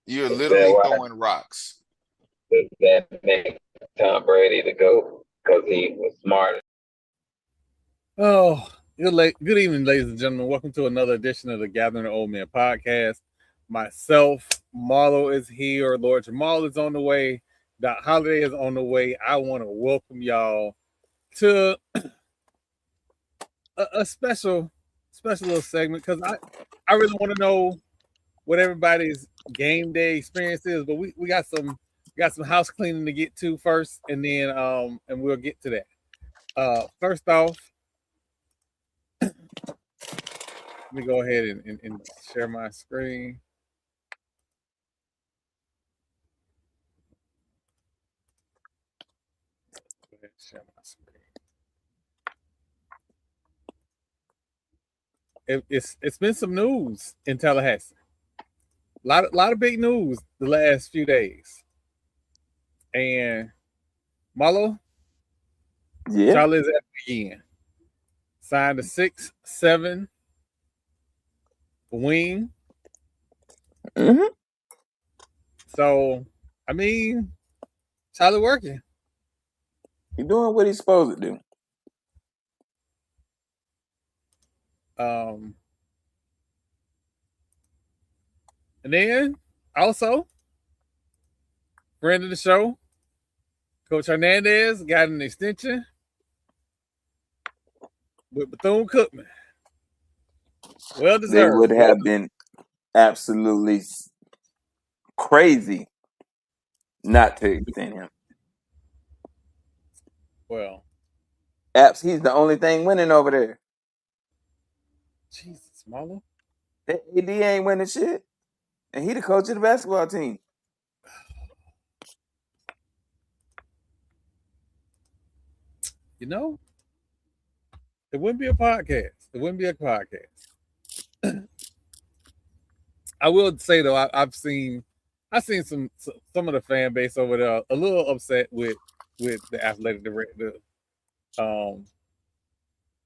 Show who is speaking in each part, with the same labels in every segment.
Speaker 1: You're
Speaker 2: Is that
Speaker 1: literally
Speaker 2: why?
Speaker 1: throwing rocks.
Speaker 2: Does that make Tom Brady the GOAT? Because he was smart.
Speaker 3: Oh, good evening, ladies and gentlemen. Welcome to another edition of the Gathering of Old Men podcast. Myself, Marlo is here. Lord Jamal is on the way. Doc Holiday is on the way. I want to welcome y'all to a special little segment because I really want to know what everybody's game day experience is. But we got some house cleaning to get to first, and then and we'll get to that. First off, let me go ahead and share my screen. Go ahead and share my screen. It's been some news in Tallahassee. Lot of big news the last few days. And Marlo,
Speaker 4: Yeah.
Speaker 3: Charlie's at it again. Signed a 6-7 wing.
Speaker 4: Mm-hmm.
Speaker 3: So I mean, Charlie working.
Speaker 4: He's doing what he's supposed to do.
Speaker 3: And then also, friend of the show, Coach Hernandez got an extension with Bethune-Cookman. Well deserved.
Speaker 4: They would have been absolutely crazy not to extend him.
Speaker 3: Well,
Speaker 4: Apps, he's the only thing winning over there.
Speaker 3: Jesus, Marlo.
Speaker 4: That AD ain't winning shit. And he the coach of the basketball team.
Speaker 3: You know, it wouldn't be a podcast. It wouldn't be a podcast. I will say though, I've seen some of the fan base over there a little upset with the athletic director.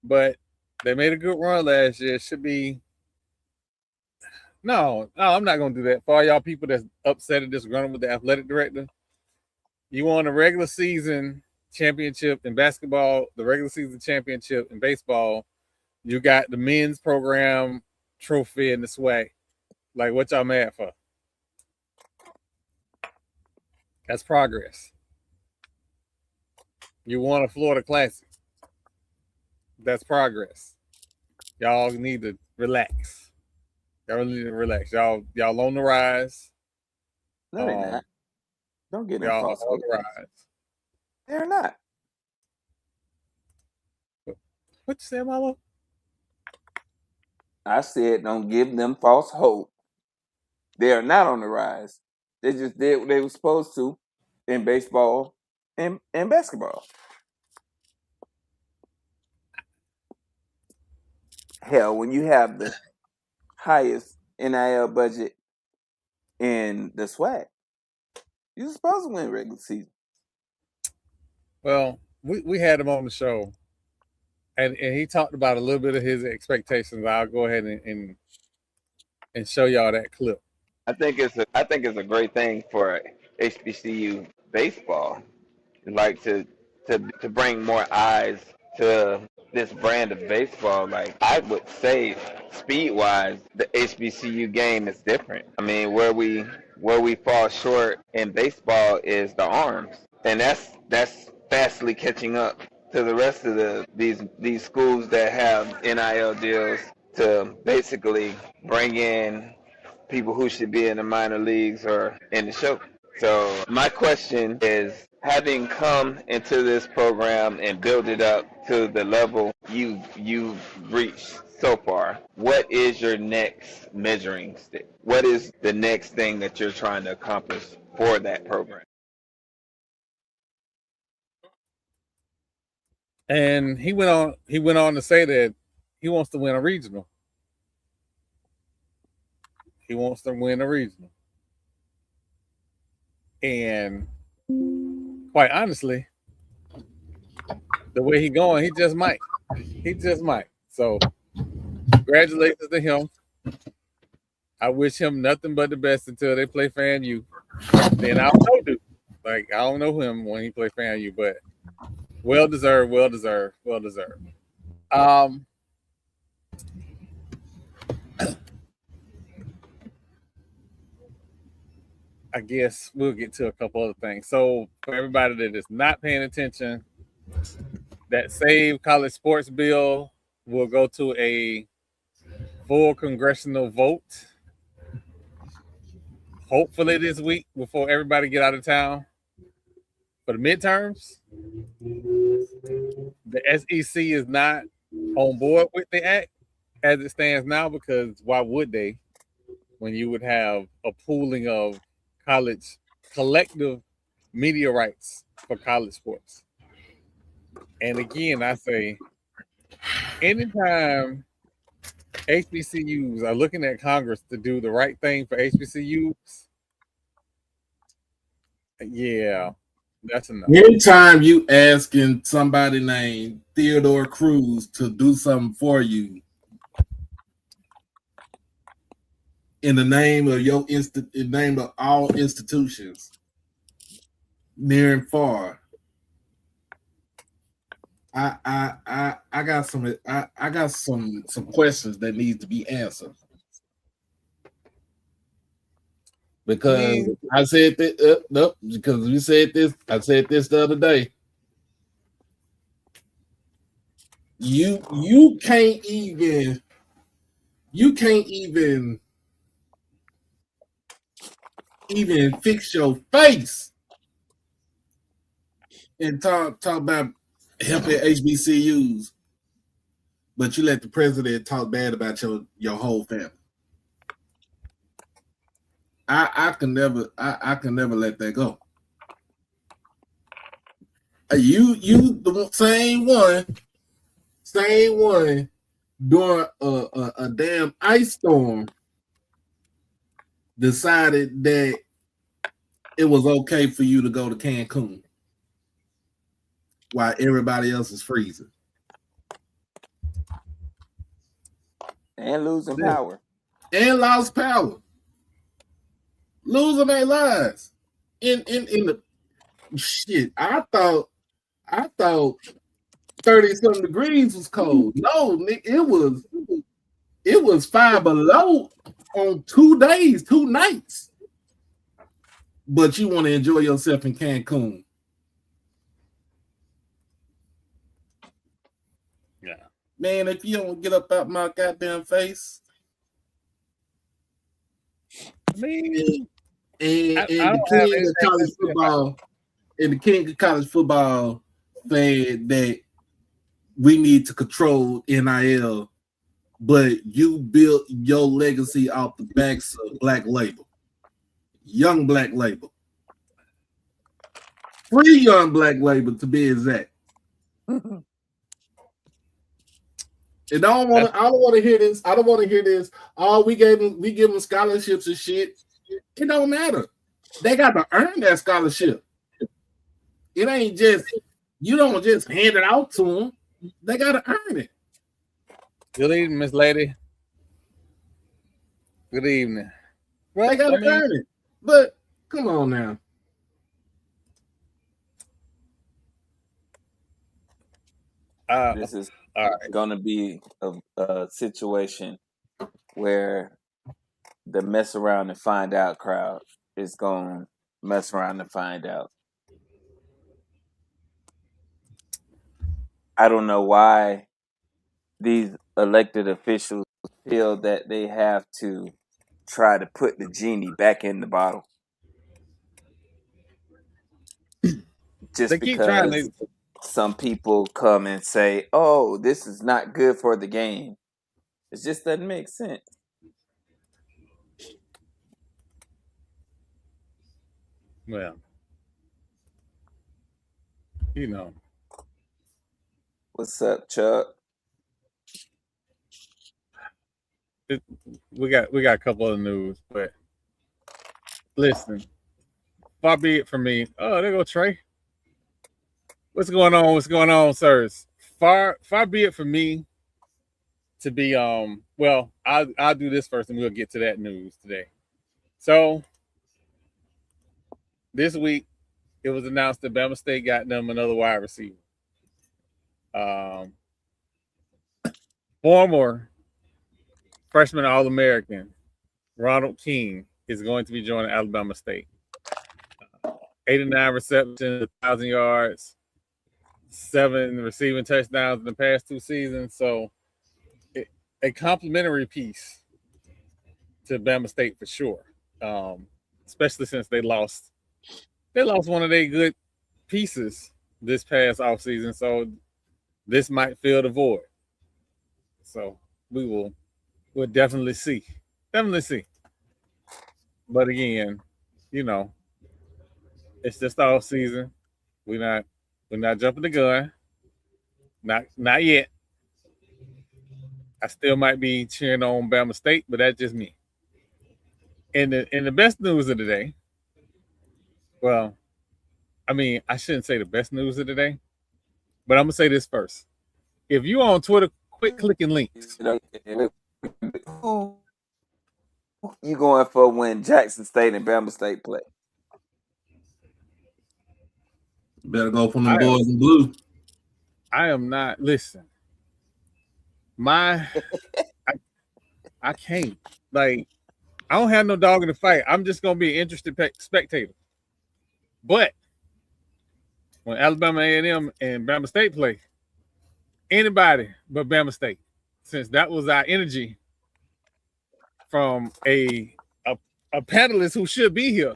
Speaker 3: But they made a good run last year. It should be. No, I'm not gonna do that. For all y'all people that's upset at this running with the athletic director, you won a regular season championship in basketball, the regular season championship in baseball. You got the men's program trophy in the swag. Like, what y'all mad for? That's progress. You won a Florida Classic. That's progress. Y'all need to relax. Y'all really need to relax. Y'all on the rise.
Speaker 4: No, they're not. Don't get them false
Speaker 3: on the rise.
Speaker 4: They're not.
Speaker 3: What you say, Marlo?
Speaker 4: I said don't give them false hope. They are not on the rise. They just did what they were supposed to in baseball and basketball. Hell, when you have the highest NIL budget in the SWAC, you're supposed to win regular season.
Speaker 3: Well, we had him on the show, and he talked about a little bit of his expectations. I'll go ahead and show y'all that clip.
Speaker 2: I think it's a great thing for HBCU baseball, like to bring more eyes to this brand of baseball. Like I would say, speed wise, the HBCU game is different. I mean, where we fall short in baseball is the arms, and that's fastly catching up to the rest of these schools that have NIL deals to basically bring in people who should be in the minor leagues or in the show. So my question is, having come into this program and build it up to the level you've reached so far, what is your next measuring stick? What is the next thing that you're trying to accomplish for that program?
Speaker 3: And he went on to say that he wants to win a regional. He wants to win a regional. And quite honestly, the way he going, he just might. He just might. So congratulations to him. I wish him nothing but the best until they play FAMU. Then I don't know, dude. Like I don't know him when he play FAMU, but well deserved, well deserved, well deserved. I guess we'll get to a couple other things. So for everybody that is not paying attention, that Save College Sports bill will go to a full congressional vote. Hopefully this week before everybody get out of town for the midterms. The SEC is not on board with the act as it stands now because why would they when you would have a pooling of college collective media rights for college sports? And again, I say anytime HBCUs are looking at Congress to do the right thing for HBCUs, yeah, that's enough.
Speaker 1: Anytime you asking somebody named Theodore Cruz to do something for you in the name of in the name of all institutions, near and far, I got some questions that need to be answered. Because I said this, nope, because we said this, I said this the other day. You can't even fix your face and talk about helping HBCUs, but you let the president talk bad about your whole family. I can never let that go. You the same one during a damn ice storm decided that it was okay for you to go to Cancun while everybody else is freezing
Speaker 4: and losing power
Speaker 1: and lost power. Losing their lives in the shit. I thought 30-something degrees was cold. No, it was 5 below on 2 days, 2 nights. But you want to enjoy yourself in Cancun.
Speaker 3: Yeah.
Speaker 1: Man, if you don't get up out my goddamn face.
Speaker 3: I mean,
Speaker 1: and the king of college football, and the king of college football said that we need to control NIL, but you built your legacy off the backs of black labor, young black labor, free young black labor to be exact. And I don't want to hear this. I don't want to hear this. Oh, we give them scholarships and shit. It don't matter. They got to earn that scholarship. It ain't just, you don't just hand it out to them. They got to earn it.
Speaker 3: Good evening, Miss Lady. Good evening.
Speaker 1: Well, they got to earn it. But come on now.
Speaker 4: This is going to be a situation where the mess around and find out crowd is going to mess around and find out. I don't know why these elected officials feel that they have to try to put the genie back in the bottle. Just because some people come and say, oh, this is not good for the game. It just doesn't make sense.
Speaker 3: Well, you know.
Speaker 4: What's up, Chuck?
Speaker 3: We got a couple of news, but listen, far be it from me. Oh, there go Trey. What's going on? What's going on, sirs? Far be it from me to be well, I'll do this first and we'll get to that news today. So this week it was announced that Bama State got them another wide receiver. Former freshman All-American Ronald King is going to be joining Alabama State. 89 receptions, 1,000 yards, 7 receiving touchdowns in the past 2 seasons. So a complimentary piece to Bama State for sure, especially since they lost one of their good pieces this past offseason. So this might fill the void. So we'll definitely see. But again, it's just off season. We're not jumping the gun. Not yet. I still might be cheering on Bama State, but that's just me. And the best news of the day, well, I mean, I shouldn't say the best news of the day, but I'm gonna say this first. If you on Twitter, quit clicking links.
Speaker 4: Who you going for when Jackson State and Bama State play?
Speaker 1: Better go from the boys in blue.
Speaker 3: I am not. Listen, I can't. Like, I don't have no dog in the fight. I'm just gonna be an interested spectator. But when Alabama A&M and Bama State play, anybody but Bama State, since that was our energy from a panelist who should be here,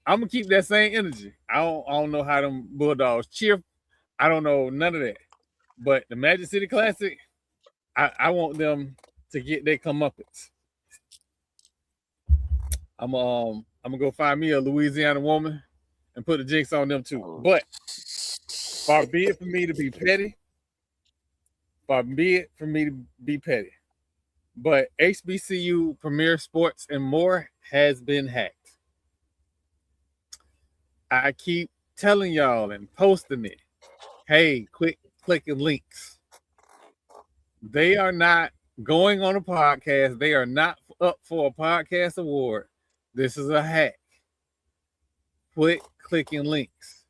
Speaker 3: I'm gonna keep that same energy. I don't know how them Bulldogs cheer. I don't know none of that. But the Magic City Classic, I want them to get their comeuppance. I'm gonna go find me a Louisiana woman and put a jinx on them too. But far be it for me to be petty. But HBCU Premier Sports and more has been hacked. I keep telling y'all and posting it. Hey, quit clicking links. They are not going on a podcast. They are not up for a podcast award. This is a hack. Quit clicking links.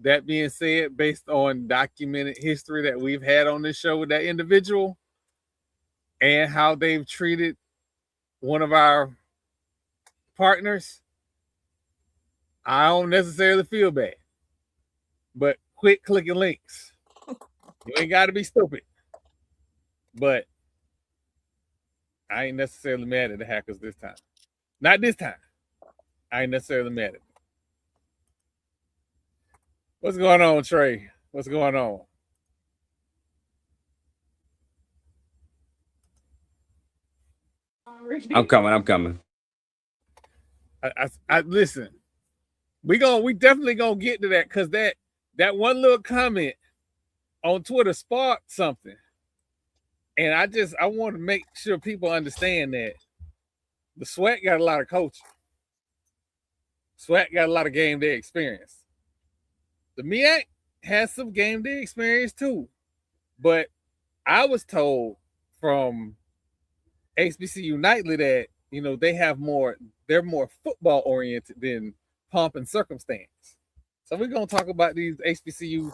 Speaker 3: That being said, based on documented history that we've had on this show with that individual and how they've treated one of our partners, I don't necessarily feel bad. But quit clicking links. You ain't got to be stupid. But I ain't necessarily mad at the hackers this time. Not this time. I ain't necessarily mad at them. What's going on, Trey? What's going on?
Speaker 5: I'm coming.
Speaker 3: I listen. We definitely gonna get to that because that one little comment on Twitter sparked something. And I want to make sure people understand that the Sweat got a lot of coaching. Sweat got a lot of game day experience. The MEAC has some game day experience too. But I was told from HBCU Nightly that, they're more football oriented than pomp and circumstance. So we're gonna talk about these HBCU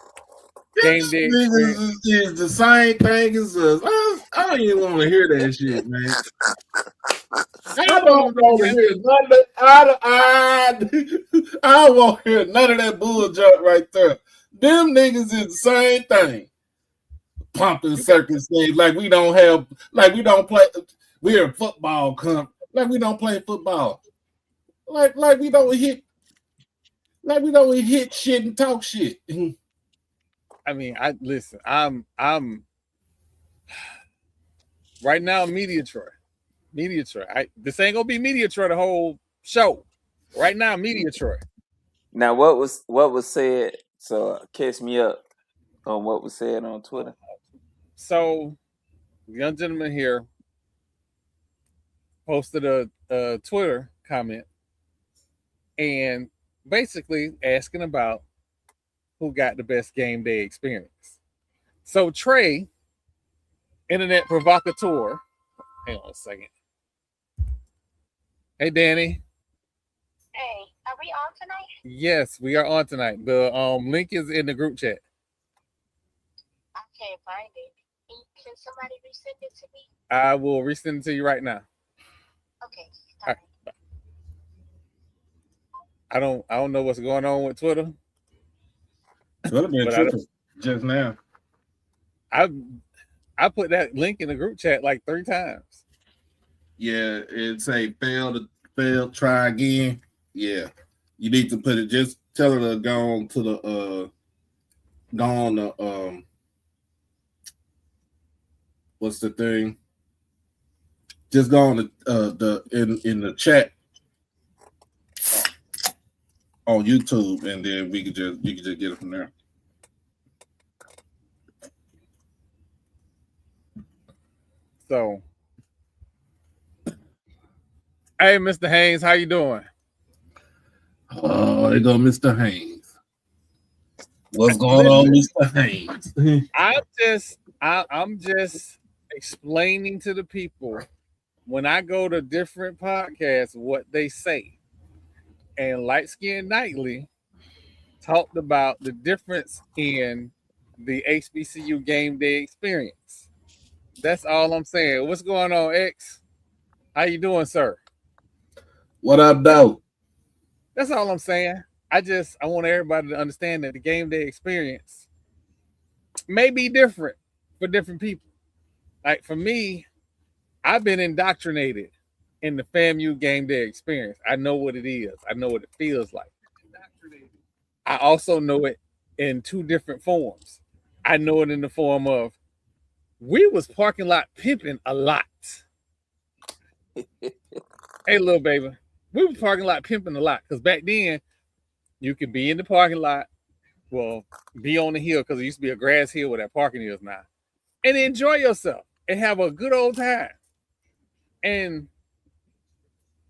Speaker 3: game day experience.
Speaker 1: Is the same thing as us. I don't even want to hear that shit, man. I don't want to hear none of that. I won't hear none of that bull junk right there. Them niggas is the same thing. Pomp and circumstance, like we don't play. We're a football comp. Like we don't play football. Like we don't hit shit and talk shit.
Speaker 3: I mean, I'm right now Media Troy. This ain't gonna be Media Troy the whole show. Right now, Media Troy.
Speaker 4: Now, what was said? So catch me up on what was said on Twitter.
Speaker 3: So, the young gentleman here posted a Twitter comment and basically asking about who got the best game day experience. So Trey internet provocateur. Hang on a second. Hey, Danny.
Speaker 5: Hey, are we on tonight?
Speaker 3: Yes, we are on tonight. The link is in the group chat.
Speaker 5: I can't find it. Can somebody resend it to me?
Speaker 3: I will resend it to you right now.
Speaker 5: Okay.
Speaker 3: All right. Bye. I don't know what's going on with Twitter.
Speaker 1: Twitter been tripping just now.
Speaker 3: I put that link in the group chat like 3 times.
Speaker 1: Yeah, it say fail, try again. Yeah, you need to put it. Just tell her to go on to the what's the thing? Just go on in the chat on YouTube, and then you can just get it from there.
Speaker 3: So, hey, Mr. Haynes, how you doing?
Speaker 1: Oh, there go Mr. Haynes. What's going on, Mr. Haynes?
Speaker 3: I'm just explaining to the people when I go to different podcasts what they say. And Light Skin Nightly talked about the difference in the HBCU Gameday experience. That's all I'm saying. What's going on, X? How you doing, sir?
Speaker 1: What up, though?
Speaker 3: That's all I'm saying. I want everybody to understand that the Gameday experience may be different for different people. Like for me, I've been indoctrinated in the FAMU Gameday experience. I know what it is. I know what it feels like. I also know it in 2 different forms. I know it in the form of we was parking lot pimping a lot. Hey, little baby, we were parking lot pimping a lot because back then you could be in the parking lot, well, be on the hill because it used to be a grass hill where that parking is now, and enjoy yourself and have a good old time and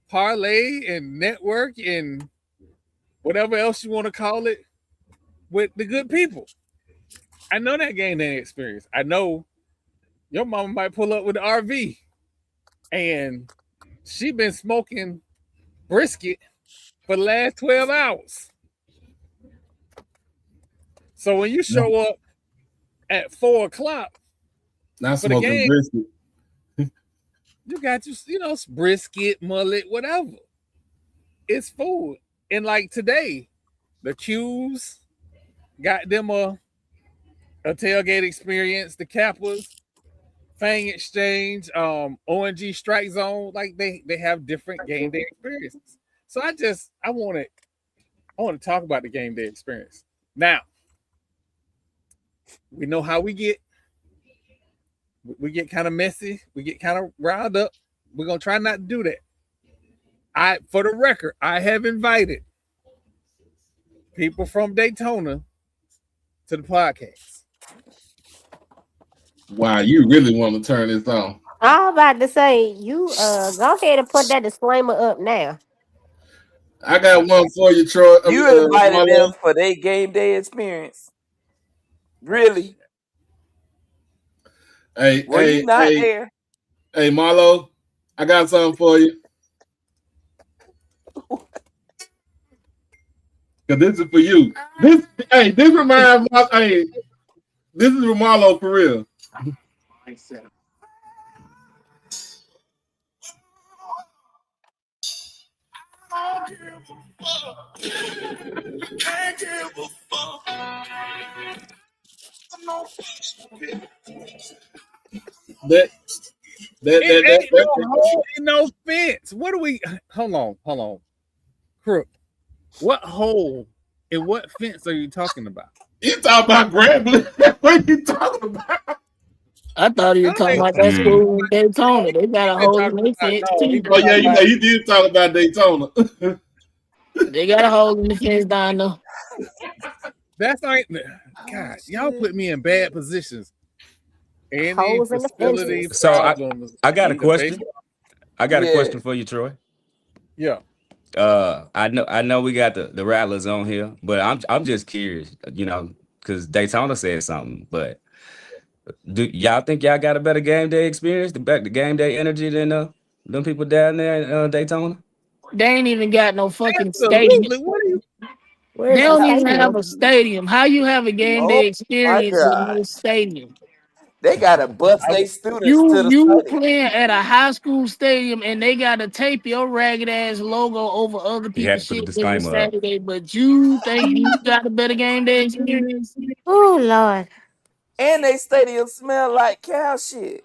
Speaker 3: parlay and network and whatever else you want to call it with the good people. I know that game day experience. I know your mama might pull up with the RV and she been smoking brisket for the last 12 hours. So when you show up at 4 o'clock
Speaker 1: not
Speaker 3: for the
Speaker 1: smoking
Speaker 3: game,
Speaker 1: brisket,
Speaker 3: you got brisket, mullet, whatever. It's food. And like today, the Qs got them a tailgate experience, the Kappas, Fang Exchange, ONG Strike Zone, like they have different game day experiences. So I want to talk about the game day experience. Now, we know how we get kind of messy, we get kind of riled up. We're gonna try not to do that. For the record, I have invited people from Daytona to the podcast.
Speaker 1: Wow, you really want to turn this on?
Speaker 6: I'm about to say, you go ahead and put that disclaimer up now.
Speaker 1: I got one for you, Troy.
Speaker 4: You invited them for their game day experience. Really?
Speaker 1: Hey,
Speaker 4: were you not there?
Speaker 1: Hey, Marlo, I got something for you. Cause this is for you. This reminds me. Hey, this is from Marlo for real.
Speaker 3: No fence. What do we? Hold on, Crook. What hole and what fence are you talking about?
Speaker 1: You talking about Grambling? What are you talking about?
Speaker 7: I thought he was talking about that school in Daytona. They got a hole in their fence too.
Speaker 1: Oh yeah, you did talk about Daytona.
Speaker 7: They got a hole in the fence down there.
Speaker 3: That's not. God, y'all put me in bad positions.
Speaker 6: Holes in the fences.
Speaker 8: So I got a question. I got a question for you, Troy.
Speaker 3: Yeah.
Speaker 8: I know we got the Rattlers on here, but I'm just curious, because Daytona said something, but Do y'all think y'all got a better game day experience, the game day energy than them people down there in Daytona?
Speaker 7: They ain't even got no fucking stadium.
Speaker 3: Absolutely. What are you?
Speaker 6: Where's
Speaker 7: They
Speaker 6: the
Speaker 7: don't even have
Speaker 6: stadium?
Speaker 7: a stadium. How you have a game
Speaker 4: Oh
Speaker 7: day
Speaker 4: my
Speaker 7: experience with
Speaker 4: God.
Speaker 7: no stadium?
Speaker 4: They gotta bus their students to the
Speaker 7: You
Speaker 4: stadium.
Speaker 7: playing at a high school stadium and they gotta tape your ragged ass logo over other
Speaker 8: You had
Speaker 7: people's
Speaker 8: to put a
Speaker 7: shit every
Speaker 8: disclaimer up.
Speaker 7: Saturday, but you think you got a better game day experience?
Speaker 6: Oh Lord.
Speaker 4: And they stadium smell like cow shit.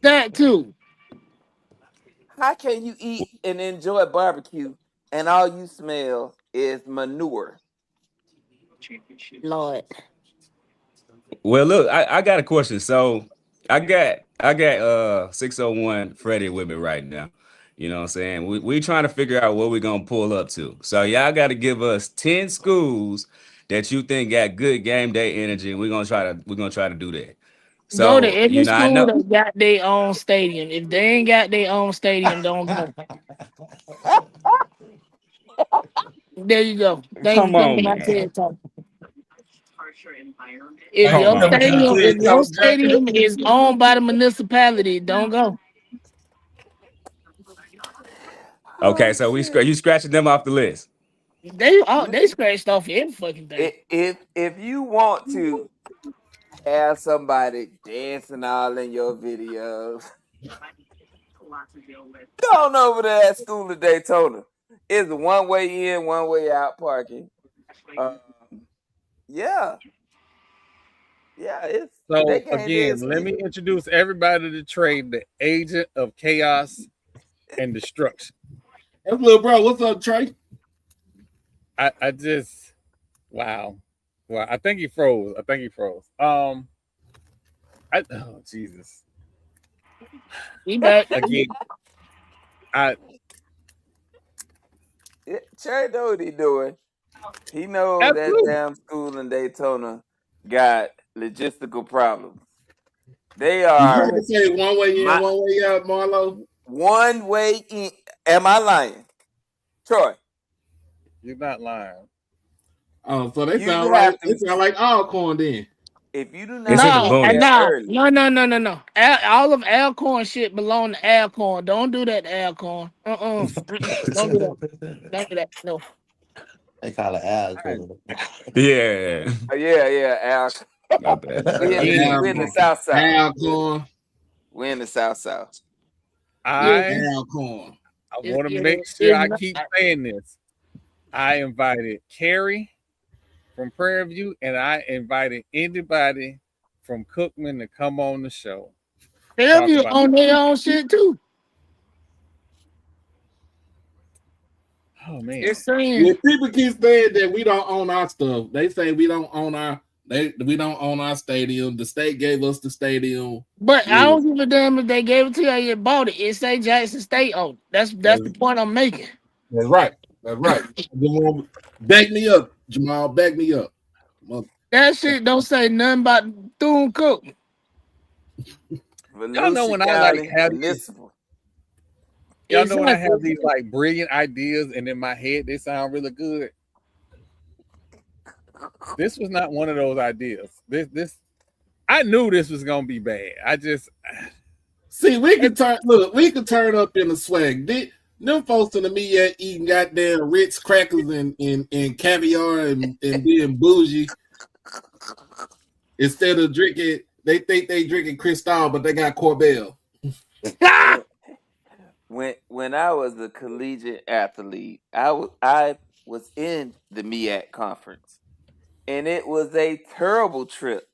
Speaker 7: That too.
Speaker 4: How can you eat and enjoy barbecue and all you smell is manure?
Speaker 6: Lord.
Speaker 8: Well, look, I got a question. So I got 601 Freddie with me right now. You know what I'm saying? We trying to figure out what we're gonna pull up to. So y'all got to give us 10 schools that you think got good game day energy. And we're gonna try to do that.
Speaker 7: Go to
Speaker 8: So,
Speaker 7: every
Speaker 8: I
Speaker 7: school
Speaker 8: know.
Speaker 7: that got their own stadium. If they ain't got their own stadium, don't go. There you go. Thank you
Speaker 8: Come
Speaker 7: for coming
Speaker 8: on,
Speaker 7: out
Speaker 8: man.
Speaker 7: to talk.
Speaker 8: Come on, man.
Speaker 7: If your stadium is owned by the municipality, don't go.
Speaker 8: Okay,
Speaker 4: Oh
Speaker 8: so
Speaker 4: shit.
Speaker 8: you scratching them off the list.
Speaker 7: They scratched off every fucking thing.
Speaker 4: If you want to have somebody dancing all in your videos, go on over to that school in Daytona. It's one way in, one way out parking. Um, yeah, it's they
Speaker 3: So
Speaker 4: game day
Speaker 3: again,
Speaker 4: is
Speaker 3: let me
Speaker 4: lit.
Speaker 3: introduce everybody to Trey, the agent of chaos and destruction.
Speaker 1: Hey, little bro, what's up, Trey?
Speaker 3: I just wow. Well, I think he froze. Oh Jesus.
Speaker 7: He back.
Speaker 3: Again, I
Speaker 4: Cherry know what he doing. He know that
Speaker 3: absolutely.
Speaker 4: damn school in Daytona got logistical problems. They
Speaker 1: You
Speaker 4: are
Speaker 1: heard me say one way in,
Speaker 4: my
Speaker 1: one way out, Marlo.
Speaker 4: one way in. Am I lying, Troy?
Speaker 3: You're not lying.
Speaker 1: Oh, so
Speaker 4: You have
Speaker 1: they
Speaker 4: to.
Speaker 1: sound like Alcorn then.
Speaker 4: If you do
Speaker 8: It's
Speaker 4: not
Speaker 8: in the
Speaker 7: No,
Speaker 4: get
Speaker 7: and
Speaker 4: there
Speaker 8: boonies.
Speaker 7: no,
Speaker 4: early,
Speaker 7: no, no, no, no, no. All of Alcorn shit belong to Alcorn. Don't do that to Alcorn. Don't do that. Don't do that. No.
Speaker 9: They call it Al
Speaker 3: I,
Speaker 9: Cooler.
Speaker 8: Yeah.
Speaker 4: yeah, Al.
Speaker 8: My bad.
Speaker 3: again,
Speaker 4: We in the South South.
Speaker 1: Alcorn.
Speaker 4: We in the South South.
Speaker 7: Yeah,
Speaker 3: I
Speaker 1: Alcorn.
Speaker 3: want to
Speaker 7: it's
Speaker 3: make sure I
Speaker 7: not.
Speaker 3: keep saying this. I invited Carrie from Prairie View, and I invited anybody from Cookman to come on the show. Talk
Speaker 7: Fairview
Speaker 3: about
Speaker 7: on their own shit too.
Speaker 3: oh man.
Speaker 7: Just saying.
Speaker 1: Yeah, people keep saying that we don't own our stuff. They say we don't own our stadium. The state gave us the stadium.
Speaker 7: But I
Speaker 1: Yeah,
Speaker 7: don't give a damn if they gave it to you or you bought it. It say Jackson State owned. That's the point I'm making.
Speaker 1: that's right. That's right. Back me up, Jamal. Back me up.
Speaker 7: That shit don't say nothing about Thune Cook.
Speaker 3: Y'all know
Speaker 4: Volusia
Speaker 3: when I like
Speaker 4: County
Speaker 3: have these,
Speaker 4: Municipal.
Speaker 3: y'all know when I have
Speaker 7: Exactly.
Speaker 3: these like brilliant ideas and in my head they sound really good. This was not one of those ideas. This I knew this was gonna be bad. I just
Speaker 1: See, we could turn up in the swag. Them folks in the media eating goddamn Ritz crackers and caviar and being bougie instead of drinking. They think they drinking Cristal, but they got Corbel.
Speaker 4: When I was a collegiate athlete, I was in the MEAC conference, and it was a terrible trip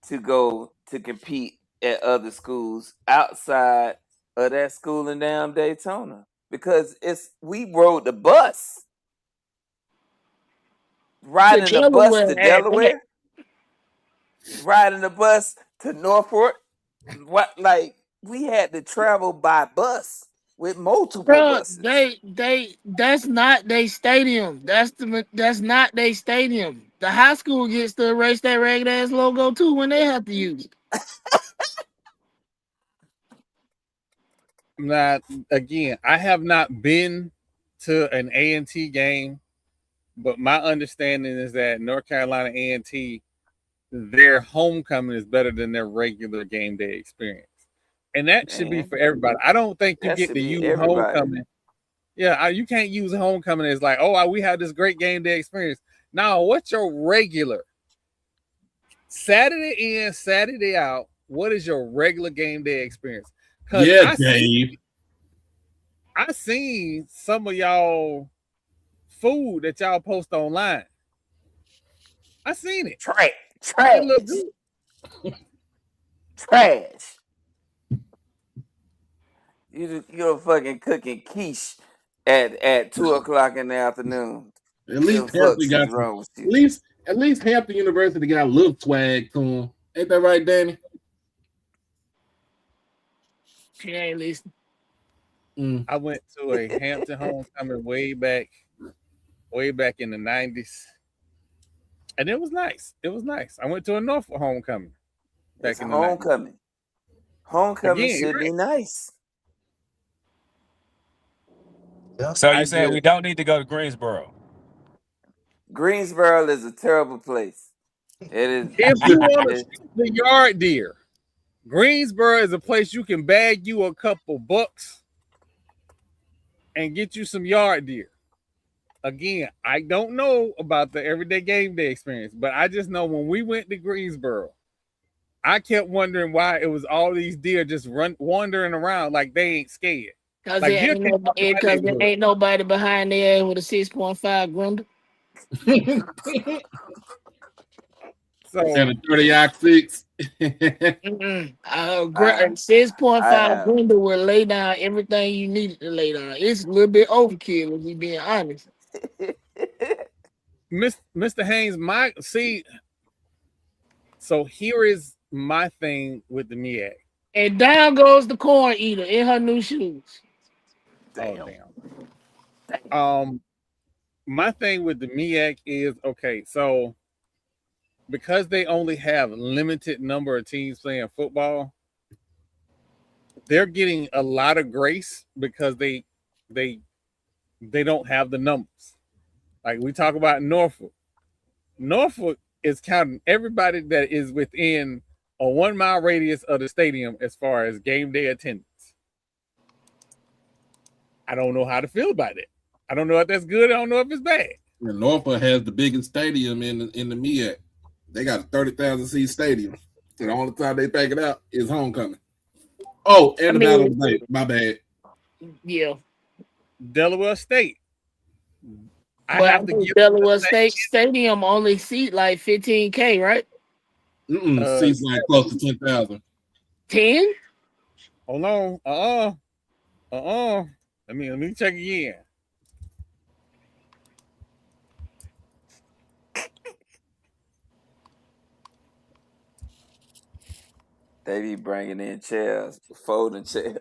Speaker 4: to go to compete at other schools outside of that school in damn Daytona because we rode the bus,
Speaker 7: To
Speaker 4: riding the bus
Speaker 7: Delaware
Speaker 4: to
Speaker 7: at that.
Speaker 4: Delaware, riding the bus to Norfolk. What like we had to travel by bus with multiple
Speaker 7: Bro,
Speaker 4: buses.
Speaker 7: that's not their stadium. That's not their stadium. The high school gets to erase that ragged ass logo too when they have to use it.
Speaker 3: not again. I have not been to an A&T game, but my understanding is that North Carolina A&T their homecoming is better than their regular game day experience. And that should be for everybody. I don't think you get to use homecoming. Yeah, you can't use homecoming as like, oh, we had this great game day experience. Now, what's your regular Saturday in, Saturday out? What is your regular game day experience?
Speaker 1: Yeah, Dave.
Speaker 3: I seen some of y'all food that y'all post online. I seen it.
Speaker 4: Trash.
Speaker 3: It look good.
Speaker 4: Trash. You're fucking cooking quiche at 2:00 in the afternoon.
Speaker 1: At least Hampton got
Speaker 4: wrong with you.
Speaker 1: At least Hampton University got a little swag to them. Ain't that right, Danny?
Speaker 7: She ain't listening.
Speaker 3: I went to a Hampton homecoming way back in the 90s. And it was nice. It was nice. I went to a Norfolk homecoming back in the 90s.
Speaker 4: Homecoming should be nice.
Speaker 8: So you saying we don't need to go to Greensboro?
Speaker 4: Greensboro is a terrible place. It is.
Speaker 3: If you want to shoot the yard deer, Greensboro is a place you can bag you a couple bucks and get you some yard deer. Again, I don't know about the everyday game day experience, but I just know when we went to Greensboro, I kept wondering why it was all these deer just wandering around like they ain't scared.
Speaker 7: Because like there ain't nobody behind there with a 6.5 Grundle.
Speaker 1: So and a 30-6.
Speaker 7: 6.5 Grundle will lay down everything you needed to lay down. It's a little bit overkill, if we being honest.
Speaker 3: Mr. Haynes, so here is my thing with the MEAC.
Speaker 7: And down goes the corn eater in her new shoes.
Speaker 3: Damn. My thing with the MEAC is, okay, so because they only have limited number of teams playing football, they're getting a lot of grace because they don't have the numbers. Like we talk about Norfolk. Norfolk is counting everybody that is within a 1 mile radius of the stadium as far as game day attendance. I don't know how to feel about it. I don't know if that's good. I don't know if it's bad.
Speaker 1: And Norfolk has the biggest stadium in the MEAC. They got a 30,000 seat stadium. And the only time they pack it out is homecoming. Oh, and the Battle of the Bay. My bad.
Speaker 7: Yeah.
Speaker 3: Delaware State.
Speaker 7: I have to give Delaware State Stadium only seat like 15K, right?
Speaker 1: Seats like close to 10,000.
Speaker 7: 10?
Speaker 3: Hold on. Let me check again.
Speaker 4: They be bringing in chairs, folding chairs.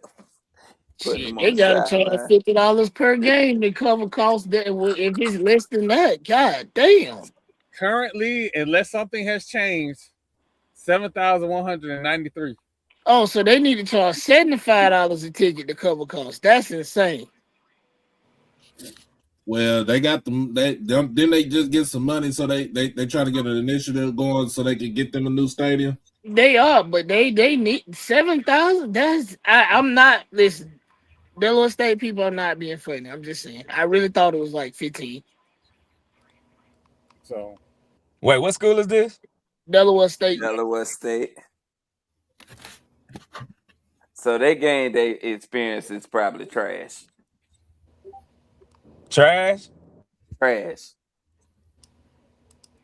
Speaker 7: Shit, they gotta charge $50 per game to cover costs. That if it's less than that, god damn.
Speaker 3: Currently, unless something has changed, $7,193.
Speaker 7: Oh, so they need to charge $75 a ticket to cover costs. That's insane.
Speaker 1: Well, they got them. Then they just get some money, so they try to get an initiative going so they can get them a new stadium.
Speaker 7: They are, but they need 7,000. I'm not listen. Delaware State people are not being funny. I'm just saying. I really thought it was like 15.
Speaker 3: So,
Speaker 8: wait, what school is this?
Speaker 7: Delaware State.
Speaker 4: Delaware State. So their game day experience is probably trash.
Speaker 8: Trash.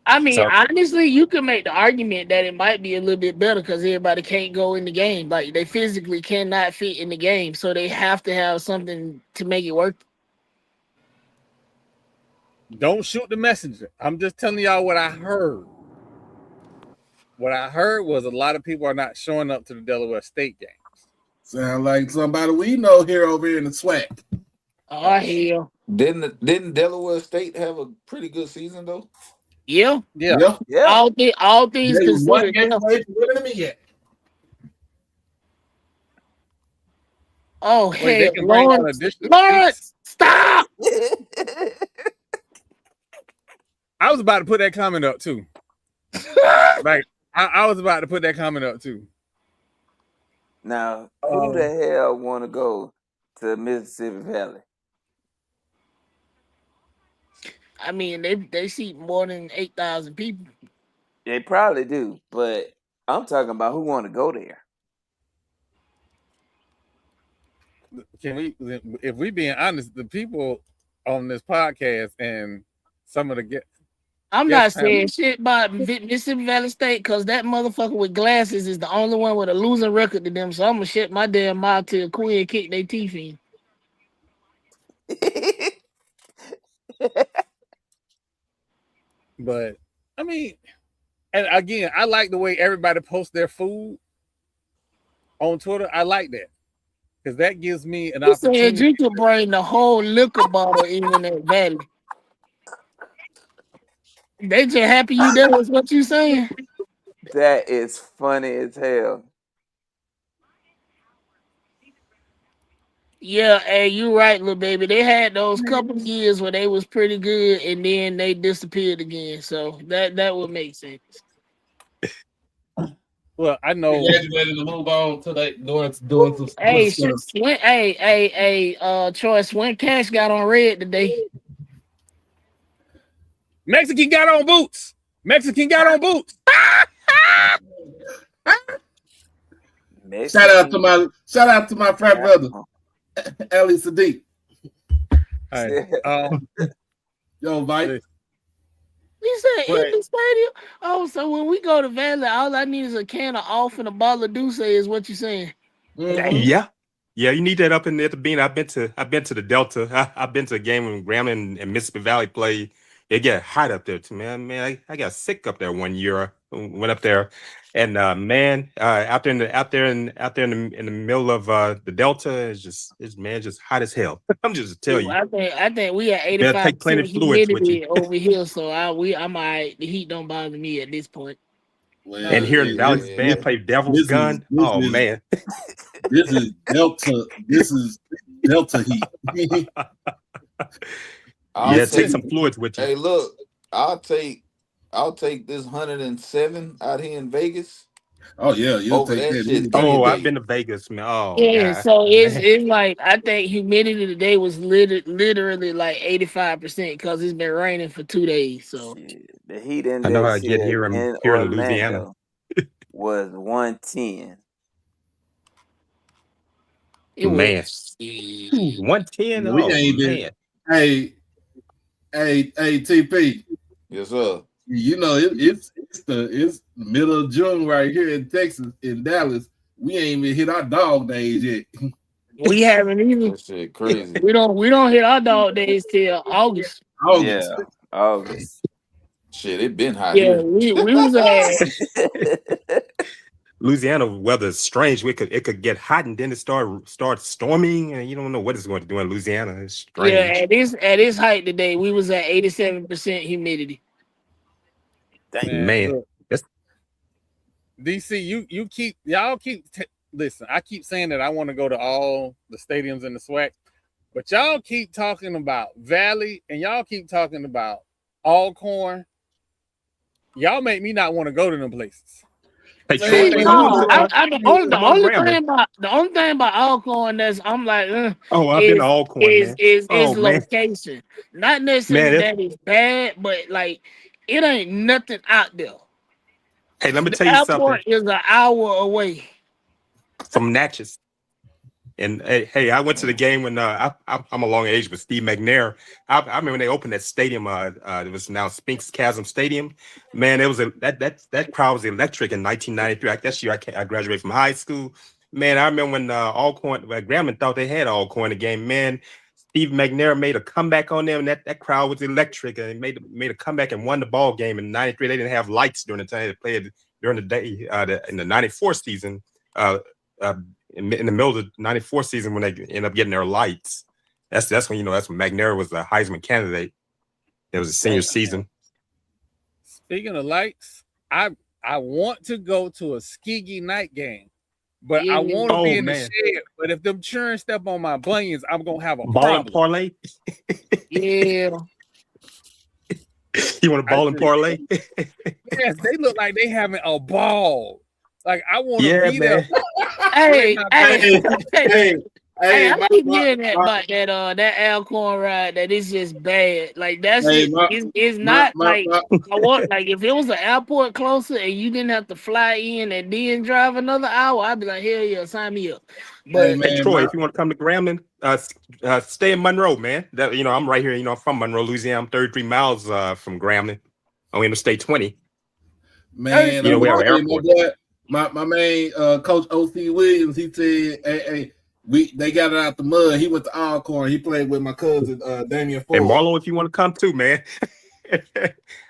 Speaker 7: I mean, honestly, you can make the argument that it might be a little bit better because everybody can't go in the game. Like, they physically cannot fit in the game, so they have to have something to make it work.
Speaker 3: Don't shoot the messenger. I'm just telling y'all what I heard. What I heard was a lot of people are not showing up to the Delaware State games.
Speaker 1: Sound like somebody we know here over here in the SWAC.
Speaker 7: Oh, hell.
Speaker 10: Didn't Delaware State have a pretty good season though?
Speaker 7: Yeah. All things considered. Oh, hey, Lawrence, stop!
Speaker 3: I was about to put that comment up too. Like, I was about to put that comment up too.
Speaker 4: Now, who the hell want to go to Mississippi Valley?
Speaker 7: I mean, they seat more than 8,000 people.
Speaker 4: They probably do, but I'm talking about who want to go there.
Speaker 3: Can we, if we being honest, the people on this podcast and some of the guests.
Speaker 7: I'm not saying shit about Mississippi Valley State because that motherfucker with glasses is the only one with a losing record to them. So I'm gonna shut my damn mouth till Quinn kick their teeth in.
Speaker 3: But I mean, and again, I like the way everybody posts their food on Twitter. I like that because that gives me an opportunity.
Speaker 7: Said you could bring the whole liquor bottle in that valley. They just happy you there. Is what you saying?
Speaker 4: That is funny as hell.
Speaker 7: Yeah, hey, you right, little baby. They had those couple of years where they was pretty good, and then they disappeared again. So that would make sense.
Speaker 3: Well, I know.
Speaker 1: Graduated to move on to that doing some stuff.
Speaker 7: Troy, Swin Cash got on red today.
Speaker 3: Mexican got on boots.
Speaker 1: Shout out to my frat brother, Ali Sadiq.
Speaker 3: Hey,
Speaker 1: yo, Mike.
Speaker 7: He said in the stadium. Oh, so when we go to Valley, all I need is a can of off and a bottle of Douce, is what you saying?
Speaker 11: Mm-hmm. Yeah, you need that up in there at the Bean. I've been to the Delta. I've been to a game when Grambling and Mississippi Valley played. It get hot up there too, man. I got sick up there one year. Went up there, and out there in the middle of the Delta, it's just hot as hell. I'm just tell you.
Speaker 7: I think we at 85% humidity over here, so I'm all right. The heat don't bother me at this point.
Speaker 11: Well, and hearing Valley's band play Devil's Gun, man.
Speaker 1: This is Delta. This is Delta heat.
Speaker 11: Take some fluids with you.
Speaker 10: Hey, look, I'll take this 107 out here in Vegas.
Speaker 1: Oh yeah, you'll take that shit.
Speaker 11: I've been to Vegas, man. Oh
Speaker 7: yeah,
Speaker 11: God.
Speaker 7: so it's like I think humidity today was literally like 85% because it's been raining for 2 days. So
Speaker 4: the heat index
Speaker 11: I know how I get here in Louisiana
Speaker 4: was 110.
Speaker 7: It
Speaker 11: was 110.
Speaker 1: We ain't been. Hey, TP.
Speaker 10: Yes, sir.
Speaker 1: You know it's the middle of June right here in Texas, in Dallas. We ain't even hit our dog days yet.
Speaker 7: We haven't even.
Speaker 10: That shit crazy.
Speaker 7: We don't hit our dog days till August.
Speaker 4: Yeah, August.
Speaker 10: Shit, it been hot.
Speaker 7: Yeah,
Speaker 10: here.
Speaker 7: we was
Speaker 11: Louisiana weather is strange. It could get hot and then it start storming, and you don't know what it's going to do in Louisiana. It's strange.
Speaker 7: Yeah, at this height today, we was at 87% humidity.
Speaker 11: Man.
Speaker 3: Look, DC, y'all keep listen. I keep saying that I want to go to all the stadiums in the SWAC, but y'all keep talking about Valley and y'all keep talking about Alcorn. Y'all make me not want to go to them places.
Speaker 11: Hey,
Speaker 7: the only thing about Alcorn that's I'm like,
Speaker 11: I've been to Alcorn,
Speaker 7: is location. Not necessarily that it's bad, but like it ain't nothing out there.
Speaker 11: Hey, let me tell you something.
Speaker 7: The airport is an hour away
Speaker 11: from Natchez. And hey, I went to the game when I'm along age with Steve McNair. I remember when they opened that stadium. It was now Spinks Chasm Stadium. Man, it was that crowd was electric in 1993. That year I graduated from high school. Man, I remember when Grambling thought they had Alcorn the game. Man, Steve McNair made a comeback on them, and that crowd was electric. And made a comeback and won the ball game in '93. They didn't have lights during the time they played during the day. In the '94 season. In the middle of the '94 season when they end up getting their lights, that's when that's when McNair was the Heisman candidate. It was a senior season.
Speaker 3: Speaking of lights, I want to go to a Skiggy night game, but I want to be in the shed. But if them churn step on my bunions, I'm gonna have a
Speaker 11: ball
Speaker 3: problem.
Speaker 11: Parlay.
Speaker 7: Yeah.
Speaker 11: You want a ball and parlay?
Speaker 3: Yes, they look like they having a ball. Like I want to
Speaker 11: Yeah,
Speaker 3: be there.
Speaker 7: Hey, I
Speaker 1: my,
Speaker 7: keep
Speaker 1: my,
Speaker 7: hearing that
Speaker 1: my,
Speaker 7: about that Alcorn ride that is just bad. Like that's
Speaker 1: hey,
Speaker 7: just
Speaker 1: my,
Speaker 7: it's
Speaker 1: my,
Speaker 7: not
Speaker 1: my,
Speaker 7: like
Speaker 1: my,
Speaker 7: I want like if it was an airport closer and you didn't have to fly in and then drive another hour, I'd be like, hell yeah, sign me up.
Speaker 1: hey,
Speaker 7: But
Speaker 11: Hey
Speaker 1: man,
Speaker 11: Troy, if you want to come to Grambling, stay in Monroe, man. That I'm right here. I'm from Monroe, Louisiana. I'm 33 miles from Grambling on Interstate 20.
Speaker 1: man,
Speaker 11: We
Speaker 1: I'm
Speaker 11: have
Speaker 1: gonna
Speaker 11: an
Speaker 1: tell you, my
Speaker 11: airport.
Speaker 1: boy, my main Coach O.C. Williams, he said, hey, they got it out the mud. He went to Alcorn. He played with my cousin Damian
Speaker 11: And
Speaker 1: Ford.
Speaker 11: Marlo, if you want to come too, man.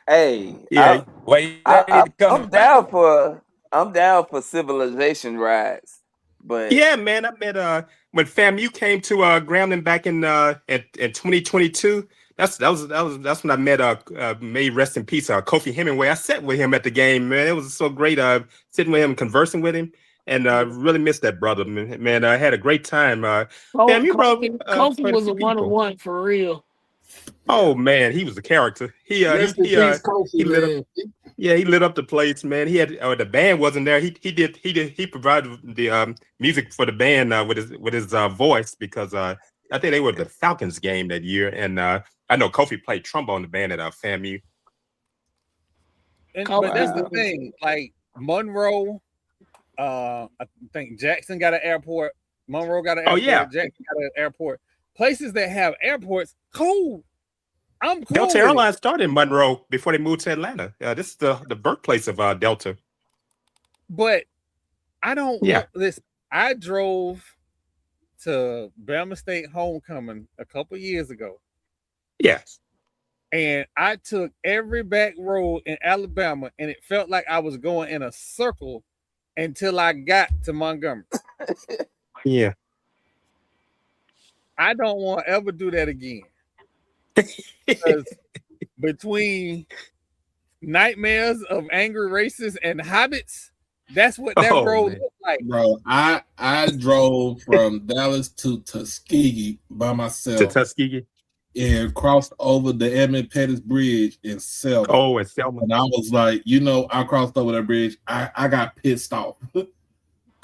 Speaker 4: Hey,
Speaker 11: Yeah.
Speaker 4: I'm down for civilization rides, but
Speaker 11: Yeah, man. I met when FAMU came to Grambling back in 2022. That's when I met may rest in peace Kofi Hemingway. I sat with him at the game, man. It was so great sitting with him, conversing with him, and really missed that brother, man. I had a great time. FAMU bro,
Speaker 7: Kofi
Speaker 11: quite a
Speaker 7: was
Speaker 11: few
Speaker 7: a
Speaker 11: people.
Speaker 7: 1-on-1 for real.
Speaker 11: Oh man, he was a character.
Speaker 1: Rest in peace, Kofi,
Speaker 11: lit up.
Speaker 1: man.
Speaker 11: Yeah, he lit up the place, man. He had the band wasn't there. He provided the music for the band with his voice because I think they were the Falcons game that year, and I know Kofi played trombone in the band at FAMU.
Speaker 3: But that's the thing, like Monroe, I think Jackson got an airport. Monroe got an airport.
Speaker 11: Yeah.
Speaker 3: Jackson got an airport. Places that have airports, cool. I'm cool.
Speaker 11: Delta Airlines started in Monroe before they moved to Atlanta. This is the birthplace of Delta.
Speaker 3: But I don't want this. I drove to Bama State homecoming a couple years ago.
Speaker 11: Yes.
Speaker 3: And I took every back road in Alabama, and it felt like I was going in a circle until I got to Montgomery.
Speaker 11: Yeah.
Speaker 3: I don't want to ever do that again. Because between nightmares of angry racists and hobbits, that's what that road looked like.
Speaker 1: Bro, I drove from Dallas to Tuskegee by myself.
Speaker 11: To Tuskegee?
Speaker 1: And crossed over the Edmund Pettus Bridge in Selma.
Speaker 11: Oh, in Selma.
Speaker 1: And I was like, I crossed over that bridge. I got pissed off.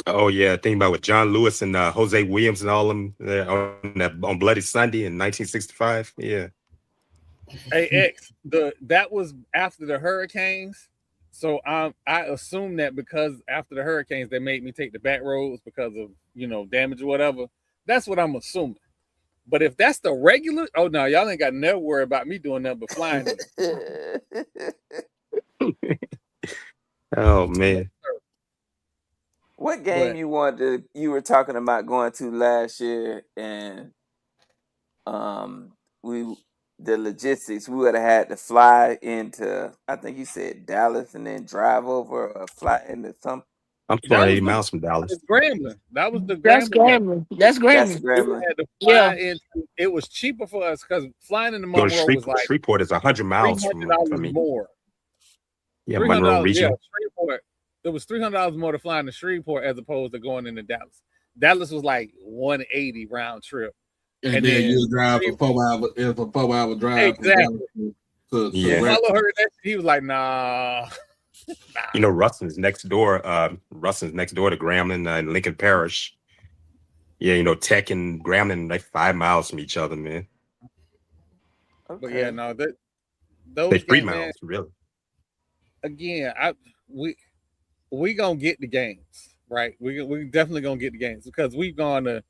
Speaker 11: Oh yeah, think about with John Lewis and Jose Williams and all them on Bloody Sunday in 1965. Yeah.
Speaker 3: Hey X, that was after the hurricanes. So I assume that because after the hurricanes they made me take the back roads because of damage or whatever. That's what I'm assuming. But if that's the regular, oh no, y'all ain't got to never worry about me doing nothing but flying.
Speaker 11: Oh man.
Speaker 4: What game you were talking about going to last year, and the logistics, we would have had to fly into, I think you said Dallas, and then drive over or fly into some.
Speaker 11: I'm 280 miles from Dallas.
Speaker 3: It's Grambling. That was the
Speaker 7: That's
Speaker 3: Grambling.
Speaker 7: That's Grambling.
Speaker 3: We had to fly in. It was cheaper for us because flying into Monroe was like
Speaker 11: Shreveport is 100 miles from me.
Speaker 3: More.
Speaker 11: Yeah, Monroe region.
Speaker 3: Yeah, Shreveport. It was $300 more to fly into Shreveport as opposed to going into Dallas. Dallas was like 180 round trip.
Speaker 1: And then you drive for 4 hours. It's a 4-hour drive.
Speaker 3: Exactly.
Speaker 1: Yeah.
Speaker 3: Marlo heard that. He was like, nah.
Speaker 11: Ruston's next door. Ruston's next door to Grambling in Lincoln Parish. Yeah, Tech and Grambling like 5 miles from each other, man.
Speaker 3: Okay. But yeah, no, those
Speaker 11: they 3 miles, really.
Speaker 3: Again, we gonna get the games, right? We definitely gonna get the games because we've gone to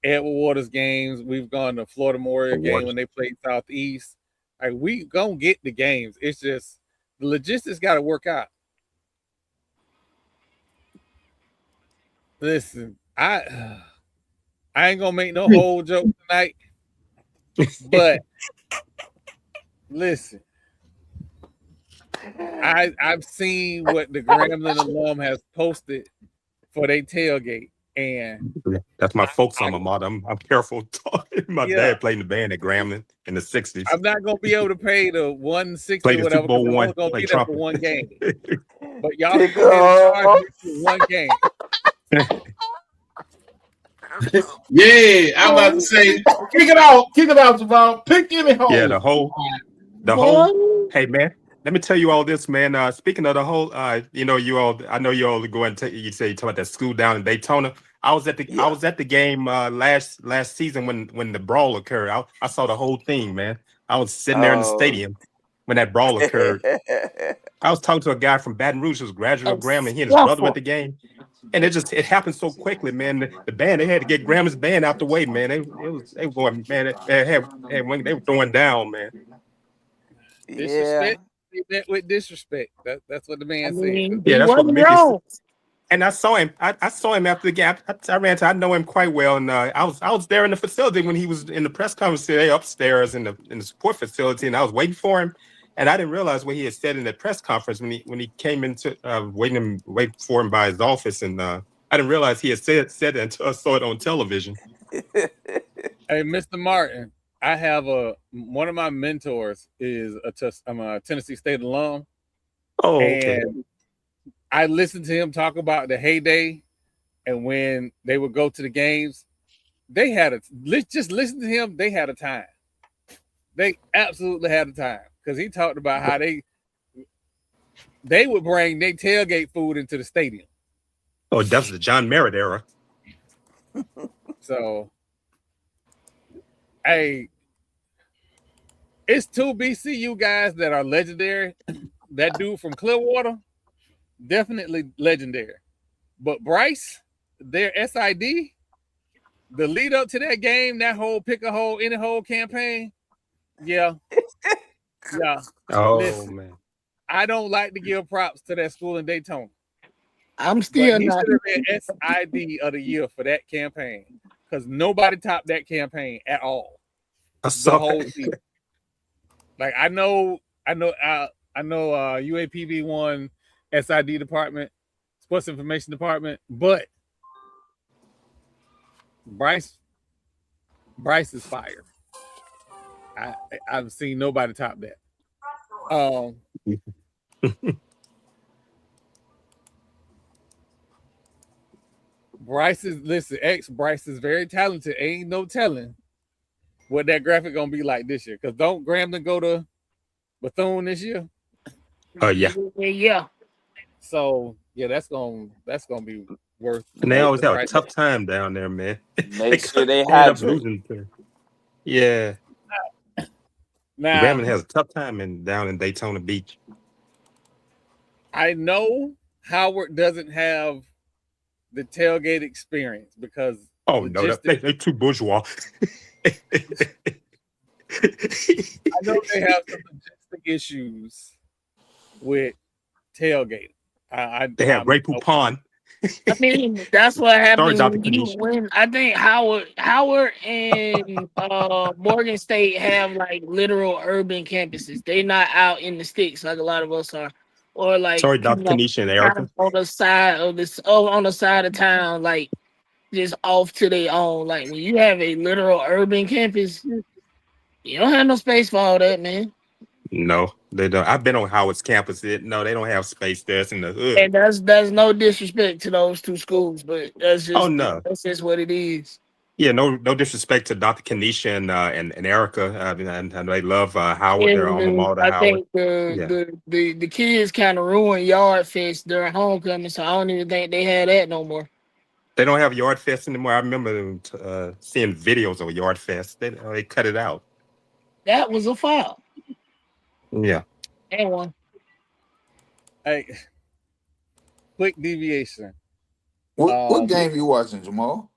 Speaker 3: Edward Waters games, we've gone to Florida Memorial game when they played Southeast. Like we gonna get the games. It's just the logistics got to work out. Listen, I ain't gonna make no whole joke tonight, but listen, I've seen what the Grambling alum has posted for their tailgate, and
Speaker 11: that's my folk alma mater. I'm careful talking. My dad played in the band at Grambling in the 60s.
Speaker 3: I'm not gonna be able to pay the $160 or whatever. I'm only gonna be there for one game. But y'all can go ahead and charge me for one game.
Speaker 1: Yeah, I'm about to say, kick it out, Javon. Pick any hole.
Speaker 11: Yeah, the whole The whole, hey man, let me tell you all this, man. Speaking of the whole, you all, I know you all go and you talk about that school down in Daytona. I was at the game last season when the brawl occurred. I saw the whole thing, man. I was sitting there in the stadium when that brawl occurred. I was talking to a guy from Baton Rouge who was a graduate of Grambling. He and his brother went to the game. And it happened so quickly, man. The band, they had to get Graham's band out the way, man. They were going, man. They were throwing down, man.
Speaker 3: Disrespect. He met with disrespect. That's what the man said.
Speaker 11: Yeah, that's what Mickey said. And I saw him. I saw him after the game. I know him quite well, and I was there in the facility when he was in the press conference today, upstairs in the support facility, and I was waiting for him. And I didn't realize what he had said in the press conference when he came into waiting for him by his office, and I didn't realize he had said it until I saw it on television.
Speaker 3: Hey, Mr. Martin, I have one of my mentors is I'm a Tennessee State alum.
Speaker 11: Oh, okay.
Speaker 3: And I listened to him talk about the heyday, and when they would go to the games, they had just listen to him. They had a time. They absolutely had a time because he talked about how they would bring their tailgate food into the stadium.
Speaker 11: Oh, that's the John Merritt era.
Speaker 3: So, hey, it's two BCU guys that are legendary. That dude from Clearwater, definitely legendary. But Bryce, their SID, the lead up to that game, that whole pick a hole, any hole campaign, yeah.
Speaker 11: Oh,
Speaker 3: listen,
Speaker 11: man.
Speaker 3: I don't like to give props to that school in Daytona.
Speaker 7: I'm still
Speaker 3: he
Speaker 7: not.
Speaker 3: should have been SID of the year for that campaign because nobody topped that campaign at all. The whole season. Like I know UAPB won SID department, sports information department, but Bryce is fire. I've seen nobody top that. Bryce is very talented. Ain't no telling what that graphic gonna be like this year. Because don't Grambling go to Bethune this year?
Speaker 11: Oh yeah.
Speaker 7: Yeah.
Speaker 3: So yeah, that's gonna be worth.
Speaker 11: And they always have a tough time down there, man.
Speaker 4: Make sure they
Speaker 11: end up
Speaker 4: hydrate.
Speaker 11: losing to. Yeah.
Speaker 3: Now
Speaker 11: Grambling has a tough time down in Daytona Beach.
Speaker 3: I know Howard doesn't have the tailgate experience because
Speaker 11: no, they're too bourgeois.
Speaker 3: I know they have some logistic issues with tailgating.
Speaker 11: They have Ray Poupon.
Speaker 7: I mean, that's what happens
Speaker 11: Sorry,
Speaker 7: when you win. I think Howard and Morgan State have like literal urban campuses. They're not out in the sticks like a lot of us are, or like
Speaker 11: sorry, Dr. Kanisha and Erica.
Speaker 7: on the side of on the side of town, like just off to their own. Like when you have a literal urban campus, you don't have no space for all that, man.
Speaker 11: No, they don't. I've been on Howard's campus. No, they don't have space there. It's in the hood.
Speaker 7: And that's no disrespect to those two schools, but that's just that's just what it is.
Speaker 11: Yeah, no disrespect to Dr. Kanisha and Erica. And they love Howard. Their alma mater.
Speaker 7: I
Speaker 11: Howard.
Speaker 7: think the kids kind of ruined Yard Fest during homecoming, so I don't even think they had that no more.
Speaker 11: They don't have Yard Fest anymore. I remember seeing videos of Yard Fest. They cut it out.
Speaker 7: That was a foul.
Speaker 11: Yeah.
Speaker 7: And one.
Speaker 3: Hey, quick deviation.
Speaker 10: What game you watching, Jamal?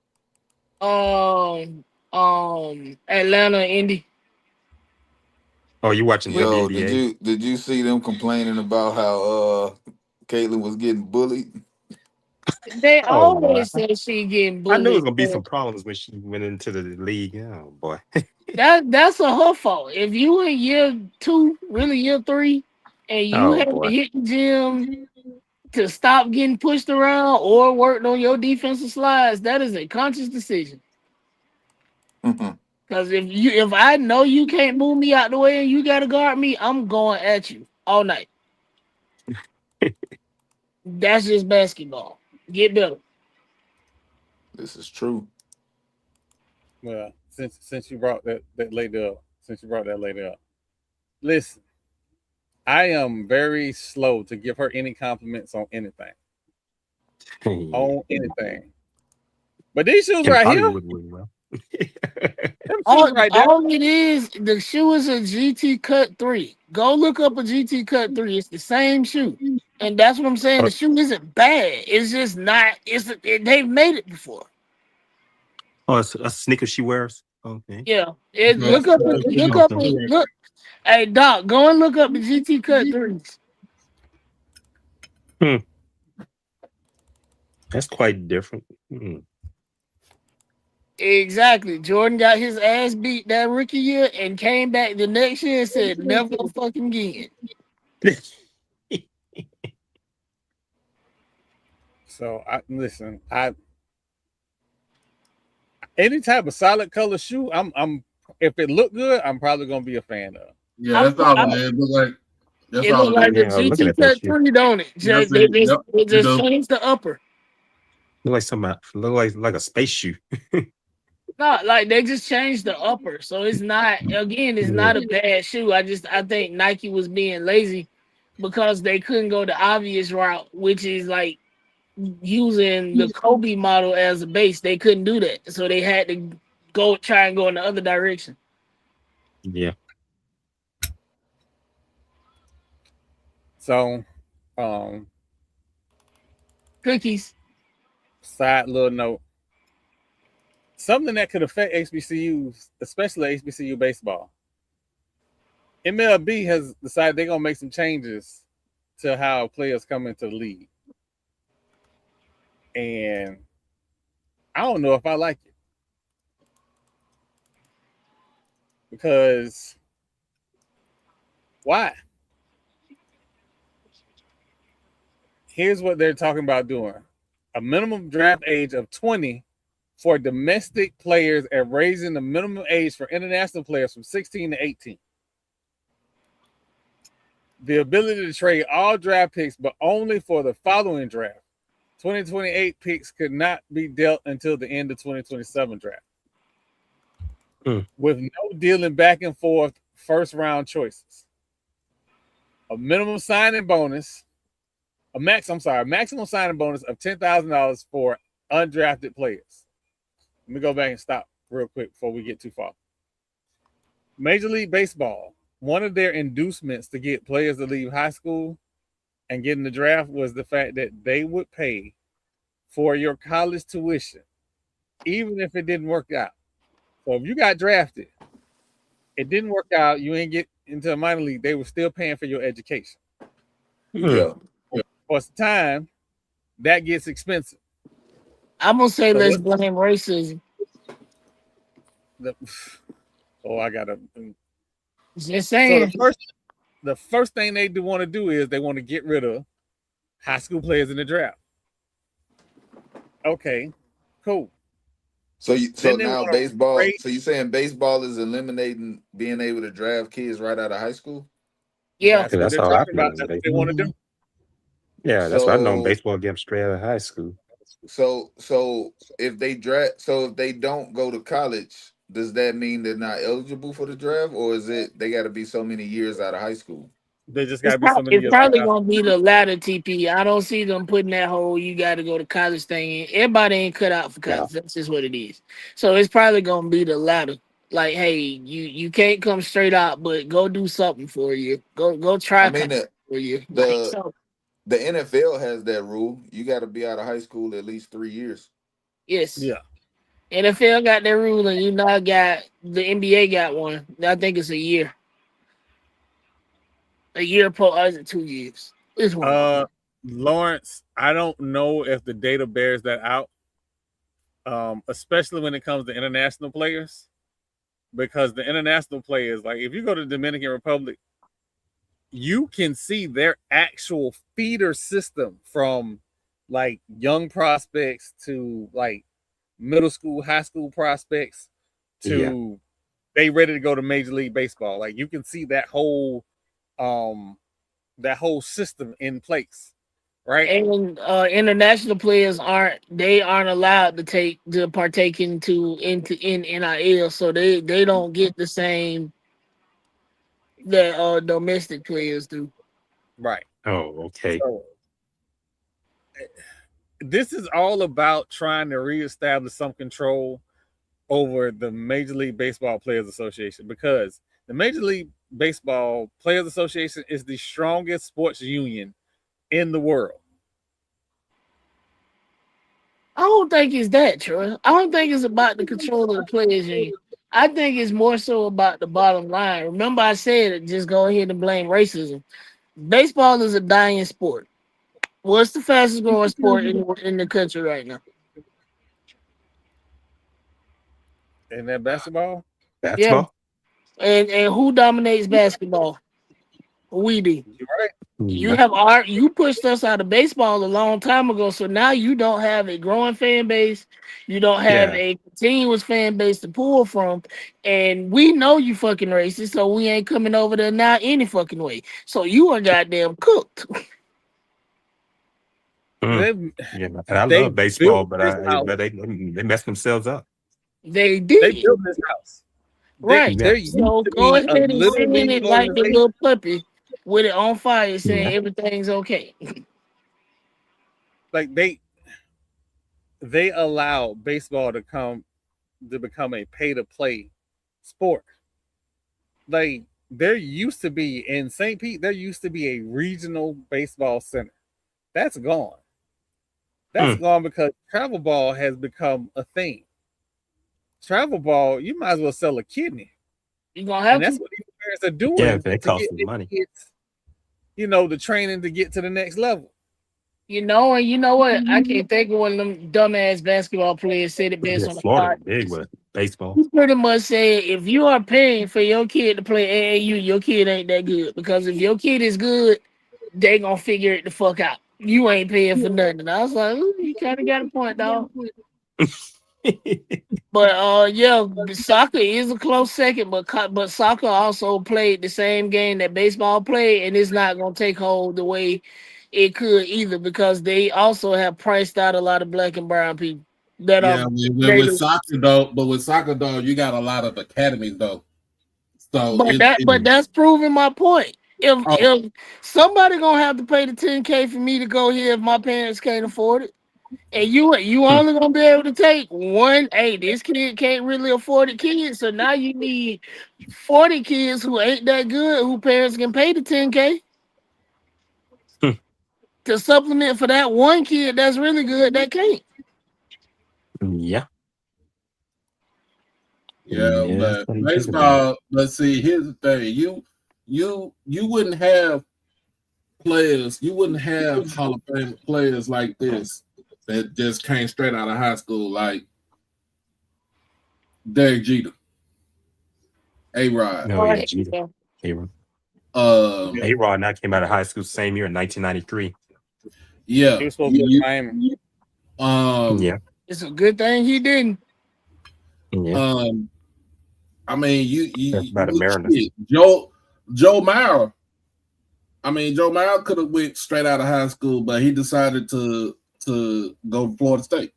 Speaker 7: Atlanta, Indy.
Speaker 11: Oh, you watching WNBA?
Speaker 10: Did you see them complaining about how Caitlin was getting bullied?
Speaker 7: They always say she getting bullied.
Speaker 11: I knew it was gonna be some problems when she went into the league. Oh boy.
Speaker 7: That's her fault. If you in year 2, really year 3, and you haven't hit the gym to stop getting pushed around or worked on your defensive slides, that is a conscious decision. Because if I know you can't move me out the way and you gotta guard me, I'm going at you all night. That's just basketball. Get better.
Speaker 10: This is true.
Speaker 3: Well, since you brought that lady up, Listen, I am very slow to give her any compliments on anything. On anything. But these shoes
Speaker 11: In
Speaker 3: right here,
Speaker 11: Hollywood, well.
Speaker 3: them shoes right there.
Speaker 7: All it is, the shoe is a GT Cut 3. Go look up a GT Cut 3. It's the same shoe. And that's what I'm saying. The shoe isn't bad. It's just not, they've made it before.
Speaker 11: Oh, it's a sneaker she wears. Okay.
Speaker 7: Yeah.
Speaker 1: That's
Speaker 7: Look. Hey Doc, go and look up the GT Cut 3s.
Speaker 11: That's quite different.
Speaker 7: Exactly. Jordan got his ass beat that rookie year and came back the next year and said, never fucking again.
Speaker 3: So any type of solid color shoe, I'm if it look good, I'm probably gonna be a fan of.
Speaker 1: Yeah, that's all it look like.
Speaker 7: It look like the GT Cut 3, don't it? They just changed the upper.
Speaker 11: Look like a space shoe.
Speaker 7: No, like they just changed the upper, so it's not. Again, it's not a bad shoe. I think Nike was being lazy because they couldn't go the obvious route, which is like using the Kobe model as a base. They couldn't do that, so they had to try and go in the other direction.
Speaker 11: Yeah.
Speaker 3: So,
Speaker 7: cookies.
Speaker 3: Side little note. Something that could affect HBCUs, especially HBCU baseball. MLB has decided they're going to make some changes to how players come into the league. And I don't know if I like it. Because why? Here's what they're talking about doing. A minimum draft age of 20 for domestic players and raising the minimum age for international players from 16 to 18. The ability to trade all draft picks, but only for the following draft. 2028 picks could not be dealt until the end of 2027 draft. With no dealing back and forth first round choices. A minimum signing bonus, maximum signing bonus of $10,000 for undrafted players. Let me go back and stop real quick before we get too far. Major League Baseball, one of their inducements to get players to leave high school and get in the draft was the fact that they would pay for your college tuition, even if it didn't work out. So if you got drafted, it didn't work out, you ain't get into a minor league, they were still paying for your education.
Speaker 10: Yeah.
Speaker 3: For some time, that gets expensive.
Speaker 7: I'm gonna say let's blame racism.
Speaker 3: I gotta.
Speaker 7: Just saying.
Speaker 3: So the first thing they do want to do is they want to get rid of high school players in the draft. Okay, cool.
Speaker 10: So now baseball. So you saying baseball is eliminating being able to draft kids right out of high school?
Speaker 7: Yeah,
Speaker 3: that's what they're talking about. That's what they want to do.
Speaker 11: Yeah, that's what I know. Baseball get them straight out of high school.
Speaker 10: So if they don't go to college, does that mean they're not eligible for the draft, or is it they got to be so many years out of high school?
Speaker 3: They just got to be so many years.
Speaker 7: It's probably gonna be the latter, TP. I don't see them putting that whole "you got to go to college" thing in. Everybody ain't cut out for college. That's just what it is. So it's probably gonna be the latter. Like, hey, you can't come straight out, but go do something for you. Go try for you.
Speaker 10: The NFL has that rule. You got to be out of high school at least 3 years.
Speaker 7: Yes.
Speaker 3: Yeah.
Speaker 7: NFL got that rule, and you now got the NBA got one. I think it's a year. A year is it 2 years? It's one.
Speaker 3: Lawrence, I don't know if the data bears that out. Especially when it comes to international players. Because the international players, like if you go to the Dominican Republic, you can see their actual feeder system from like young prospects to like middle school, high school prospects to they ready to go to Major League Baseball. Like you can see that whole system in place, right?
Speaker 7: And international players aren't allowed to partake in NIL, so they don't get the same that domestic players do.
Speaker 3: Right.
Speaker 11: Oh, okay.
Speaker 3: So this is all about trying to reestablish some control over the Major League Baseball Players Association, because the Major League Baseball Players Association is the strongest sports union in the world.
Speaker 7: I don't think it's that, Troy. I don't think it's about the control of the players union. I think it's more so about the bottom line. Remember, I said it, just go ahead and blame racism. Baseball is a dying sport. What's the fastest growing sport in the country right now?
Speaker 3: Isn't that basketball?
Speaker 7: Yeah.
Speaker 11: Basketball.
Speaker 7: And who dominates basketball? We do.
Speaker 3: You're right.
Speaker 7: You have art. You pushed us out of baseball a long time ago, so now you don't have a growing fan base. You don't have
Speaker 11: Yeah.
Speaker 7: a continuous fan base to pull from, and we know you fucking racist, so we ain't coming over there now any fucking way. So you are goddamn cooked.
Speaker 11: Yeah, and I
Speaker 3: They
Speaker 11: love baseball,
Speaker 3: built
Speaker 11: but
Speaker 3: this house.
Speaker 11: they messed themselves up.
Speaker 7: They did.
Speaker 3: They built this house.
Speaker 7: Right.
Speaker 3: There used
Speaker 7: So
Speaker 3: to
Speaker 7: go
Speaker 3: be
Speaker 7: ahead
Speaker 3: a
Speaker 7: and
Speaker 3: little
Speaker 7: sit in
Speaker 3: league
Speaker 7: it like the
Speaker 3: organization.
Speaker 7: little puppy with it on fire, saying
Speaker 11: Yeah.
Speaker 7: everything's okay.
Speaker 3: Like they allow baseball to become a pay to play sport. Like there used to be in St. Pete, there used to be a regional baseball center. That's gone. That's gone because travel ball has become a thing. Travel ball, you might as well sell a kidney.
Speaker 7: You gonna have
Speaker 3: And that's
Speaker 7: to.
Speaker 3: what these parents are doing
Speaker 11: Yeah, they
Speaker 3: to
Speaker 11: cost
Speaker 3: get
Speaker 11: some
Speaker 3: their
Speaker 11: money.
Speaker 3: kids, the training to get to the next level.
Speaker 7: And you know what? I can't think of one of them dumbass basketball players said it best
Speaker 11: Yeah,
Speaker 7: on the
Speaker 11: Florida
Speaker 7: pod.
Speaker 11: big with baseball.
Speaker 7: He pretty much said if you are paying for your kid to play AAU, your kid ain't that good. Because if your kid is good, they gonna figure it the fuck out. You ain't paying for nothing. And I was like, ooh, you kind of got a point, dog. But yeah, soccer is a close second, but soccer also played the same game that baseball played, and it's not gonna take hold the way it could either because they also have priced out a lot of black and brown people that are
Speaker 1: Yeah,
Speaker 7: they
Speaker 1: with soccer though, you got a lot of academies though. So
Speaker 7: but that's proving my point. If
Speaker 1: oh,
Speaker 7: if somebody gonna have to pay the 10K for me to go here if my parents can't afford it. And you only gonna be able to take one. Hey, this kid can't really afford a kid, so now you need 40 kids who ain't that good, who parents can pay the 10K to supplement for that one kid that's really good that can't.
Speaker 11: Yeah.
Speaker 1: yeah,
Speaker 11: Yeah,
Speaker 1: but
Speaker 11: that's what you think about.
Speaker 1: baseball. Let's see. Here's the thing. You wouldn't have players. You wouldn't have Hall of Fame players like this that just came straight out of high school, like Derek Jeter, A-Rod.
Speaker 11: Oh yeah, Jeter. A-Rod. A-Rod now came out of high school same year in 1993.
Speaker 1: Yeah,
Speaker 3: He was supposed to be Miami.
Speaker 11: Yeah.
Speaker 7: It's a good thing he didn't.
Speaker 11: Yeah.
Speaker 1: I mean, you
Speaker 11: about a Mariners.
Speaker 1: Joe Mauer. I mean, Joe Mauer could have went straight out of high school, but he decided to go to Florida State.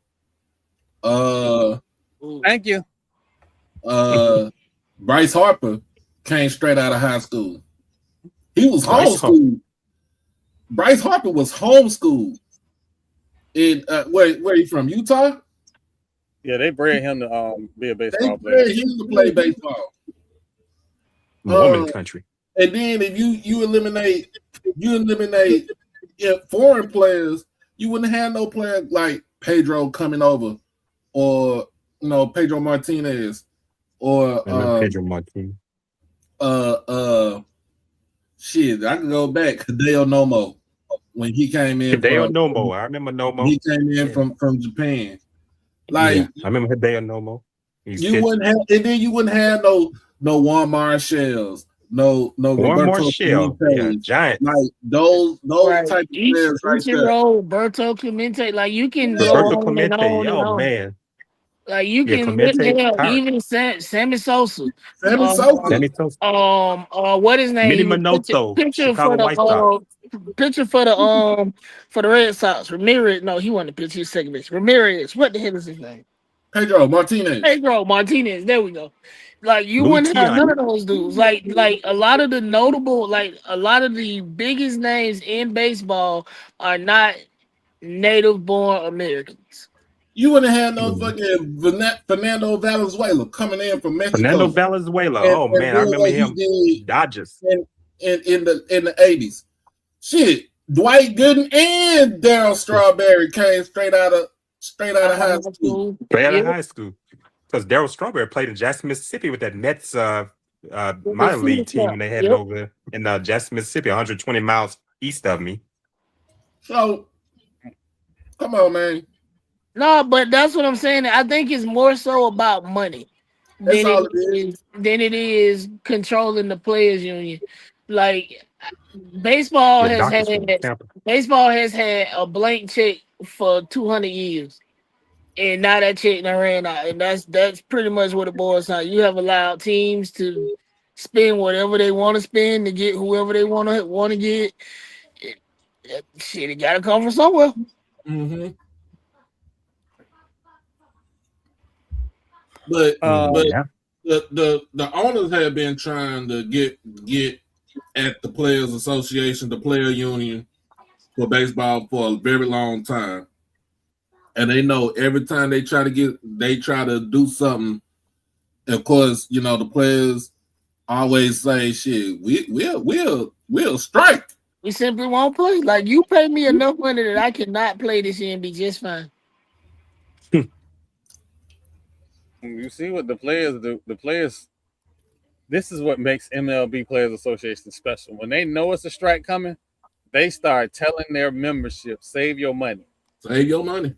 Speaker 3: Thank you.
Speaker 1: Bryce Harper came straight out of high school. He was
Speaker 11: Bryce
Speaker 1: homeschooled. Bryce Harper was homeschooled. In where he from? Utah?
Speaker 3: Yeah, they bred him to be a baseball
Speaker 1: They
Speaker 3: player.
Speaker 1: bred him to play baseball.
Speaker 11: Mormon country.
Speaker 1: And then if you eliminate foreign players, you wouldn't have no player like Pedro coming over, or Pedro Martinez, or
Speaker 11: Pedro Martinez.
Speaker 1: Shit, I can go back. Hideo Nomo when he came in.
Speaker 11: Nomo. I remember Nomo.
Speaker 1: He came in from Japan. Like
Speaker 11: I remember Hideo Nomo.
Speaker 1: Wouldn't have, and then you wouldn't have no Juan Marshalls, no
Speaker 11: Juan
Speaker 1: Roberto
Speaker 11: Marshall, Giants.
Speaker 1: like those
Speaker 7: Right.
Speaker 1: type of players right there.
Speaker 7: Roberto Clemente, like you can go
Speaker 11: Roberto
Speaker 7: on
Speaker 11: Clemente.
Speaker 7: and on and
Speaker 11: Oh
Speaker 7: on.
Speaker 11: man.
Speaker 7: Like you can
Speaker 11: Clemente,
Speaker 7: even Sammy Sosa.
Speaker 1: Sammy Sosa.
Speaker 7: What his name?
Speaker 11: Minnie Minoso,
Speaker 7: Pitcher
Speaker 11: Chicago White Sox.
Speaker 7: Pitcher for the Red Sox. Ramirez. No, he wasn't the pitcher. He's second base. Ramirez. What the hell is his name?
Speaker 1: Pedro Martinez.
Speaker 7: Pedro Martinez. There we go. Like you
Speaker 11: Louis
Speaker 7: wouldn't have
Speaker 11: Tion.
Speaker 7: none of those dudes. Like a lot of the notable, like a lot of the biggest names in baseball are not native born Americans.
Speaker 1: You wouldn't have no fucking Fernando Valenzuela coming in from
Speaker 11: Fernando
Speaker 1: Mexico
Speaker 11: Valenzuela.
Speaker 1: and
Speaker 11: Oh man, I
Speaker 1: doing
Speaker 11: remember
Speaker 1: what
Speaker 11: him.
Speaker 1: he
Speaker 11: Dodgers.
Speaker 1: did in the 80s. Shit, Dwight Gooden and Darryl Strawberry came straight out of high school.
Speaker 11: Straight out of
Speaker 7: Yeah.
Speaker 11: high school. Because Darryl Strawberry played in Jackson, Mississippi with that Mets minor
Speaker 7: Cedar
Speaker 11: league team,
Speaker 7: Club.
Speaker 11: and they had
Speaker 7: Yep.
Speaker 11: it over in Jackson, Mississippi, 120 miles east of me.
Speaker 1: So, come on, man.
Speaker 7: No, but that's what I'm saying. I think it's more so about money
Speaker 1: That's all it
Speaker 7: than it is controlling the players union. Like baseball
Speaker 11: Yeah,
Speaker 7: has
Speaker 11: Dr.
Speaker 7: had
Speaker 11: Tampa.
Speaker 7: a blank check for 200 years. And now that check done ran out. And that's pretty much what it boils down. You have allowed teams to spend whatever they want to spend to get whoever they want to get. Shit, it gotta come from somewhere.
Speaker 1: Mm-hmm. But
Speaker 11: yeah.
Speaker 1: the owners have been trying to get at the Players Association, the player union for baseball for a very long time. And they know every time they try to do something. Of course, you know, the players always say, shit, we'll strike.
Speaker 7: We simply won't play. Like you pay me enough money that I cannot play this year and be just fine.
Speaker 3: You see what the players do? The players, this is what makes MLB Players Association special. When they know it's a strike coming, they start telling their membership, save your money.
Speaker 1: Save your money.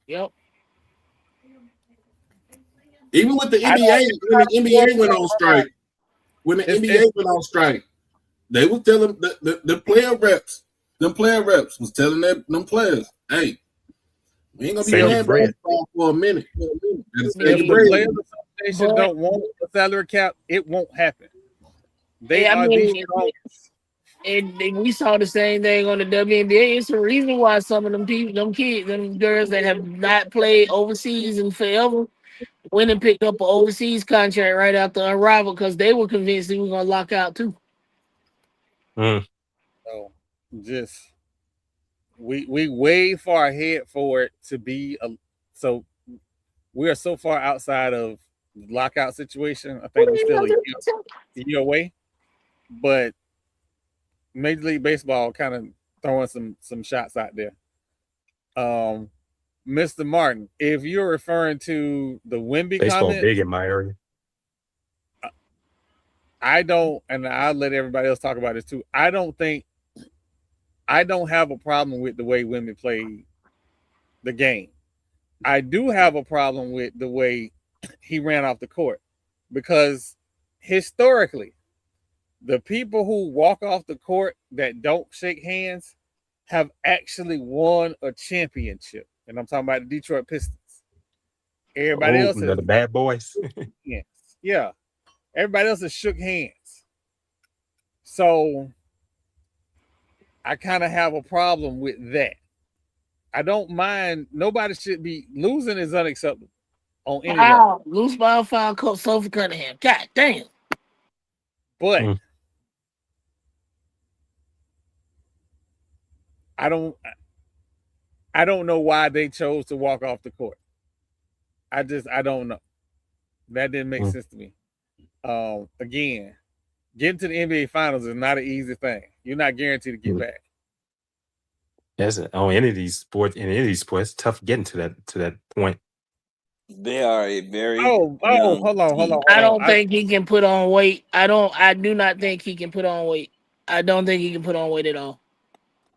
Speaker 7: Yep.
Speaker 1: Even with the NBA, when the NBA went on strike, they were telling the player reps, was telling them players, hey, we ain't gonna be playing basketball for a minute.
Speaker 3: If the Players Association don't want a salary cap, it won't happen. They are the strongest.
Speaker 7: And we saw the same thing on the WNBA. It's the reason why some of them people, them kids, them girls that have not played overseas in forever went and picked up an overseas contract right after arrival because they were convinced they were gonna lock out too.
Speaker 3: So just we way far ahead for it to be so we are so far outside of lockout situation. I think we're still a year away, but Major League Baseball kind of throwing some shots out there. Mr. Martin, if you're referring to the Wemby
Speaker 11: baseball
Speaker 3: comment,
Speaker 11: big in my area.
Speaker 3: I don't, and I'll let everybody else talk about this too. I don't have a problem with the way Wemby played the game. I do have a problem with the way he ran off the court because historically, the people who walk off the court that don't shake hands have actually won a championship. And I'm talking about the Detroit Pistons. Everybody else is
Speaker 11: the bad boys.
Speaker 3: Yeah. Everybody else has shook hands. So I kind of have a problem with that. I don't mind. Nobody should be losing is unacceptable on any level.
Speaker 7: Lose by a foul, Coach Sophie Cunningham. God damn.
Speaker 3: But I don't know why they chose to walk off the court. I don't know. That didn't make sense to me. Again, getting to the NBA Finals is not an easy thing. You're not guaranteed to get back.
Speaker 11: Yes, on any of these sports, it's tough getting to that point.
Speaker 4: They are a very
Speaker 3: hold on.
Speaker 7: I don't think he can put on weight. I do not think he can put on weight. I don't think he can put on weight at all.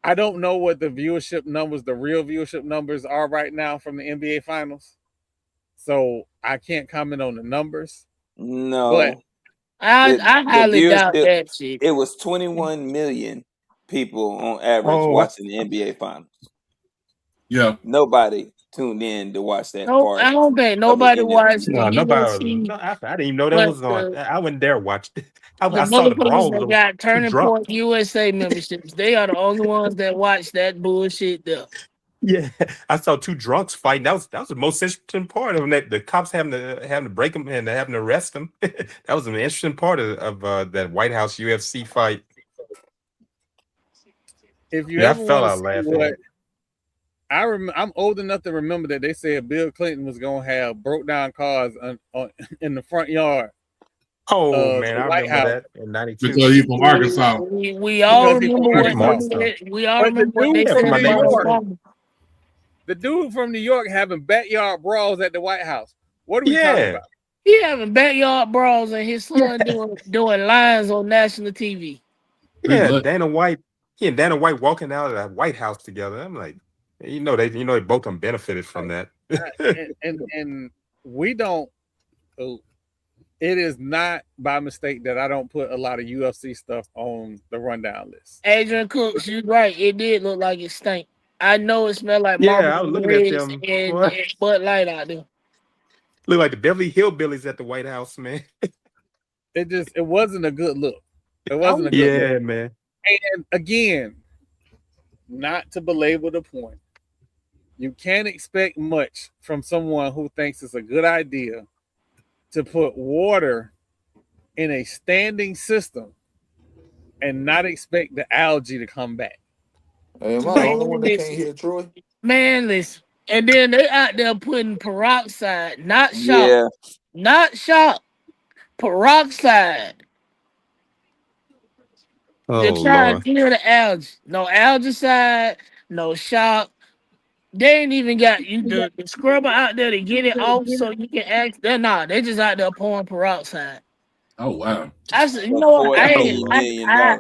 Speaker 3: I don't know what the real viewership numbers are right now from the NBA Finals. So I can't comment on the numbers.
Speaker 4: No.
Speaker 3: But
Speaker 7: I highly doubt that shit.
Speaker 4: It was 21 million people on average watching the NBA Finals.
Speaker 1: Yeah.
Speaker 4: Nobody tuned in to watch that part.
Speaker 7: I don't think nobody watched.
Speaker 11: No, nobody. I didn't even know that was on. I wouldn't dare watch. I saw the brawl.
Speaker 7: That got Turning Point USA memberships. They are the only ones that watch that bullshit there.
Speaker 11: Yeah, I saw two drunks fighting. That was the most interesting part of that. The cops having to break them and having to arrest them. That was an interesting part of that White House UFC fight.
Speaker 3: If you ever
Speaker 11: I fell
Speaker 3: want to
Speaker 11: out
Speaker 3: see
Speaker 11: laughing.
Speaker 3: what I'm old enough to remember that they said Bill Clinton was gonna have broke down cars in the front yard.
Speaker 11: Oh man,
Speaker 3: the
Speaker 11: I
Speaker 3: White
Speaker 11: remember
Speaker 3: House.
Speaker 11: that in '92.
Speaker 1: Because he's from Arkansas.
Speaker 7: We all
Speaker 3: Because he's from
Speaker 7: remember what
Speaker 3: Arkansas.
Speaker 7: we all
Speaker 3: But the
Speaker 7: remember what they
Speaker 3: dude
Speaker 7: said
Speaker 3: from New
Speaker 7: about
Speaker 3: York,
Speaker 7: Obama.
Speaker 3: the dude from New York having backyard brawls at the White House. What are we talking about?
Speaker 7: He having backyard brawls and his son doing lines on national TV.
Speaker 11: Yeah, Dana White. He and Dana White walking out of the White House together. I'm like, they both them benefited from that.
Speaker 3: and we don't. It is not by mistake that I don't put a lot of UFC stuff on the rundown list.
Speaker 7: Adrian Cooks, you're right. It did look like it stank. I know it smelled like
Speaker 11: I was looking at them
Speaker 7: and Bud Light out there.
Speaker 11: Look like the Beverly Hillbillies at the White House, man.
Speaker 3: It wasn't a good look. It wasn't a good look.
Speaker 11: Man.
Speaker 3: And again, not to belabor the point, you can't expect much from someone who thinks it's a good idea to put water in a standing system and not expect the algae to come back.
Speaker 10: Hey, am I the only one that can't hear Troy?
Speaker 7: Man, listen. And then they out there putting peroxide, not shock, peroxide. They're trying to kill the algae. No algicide, no shock. They ain't even got the scrubber out there to get it off so you can act. They just out there pouring peroxide.
Speaker 1: Oh wow!
Speaker 7: I said, you know what? I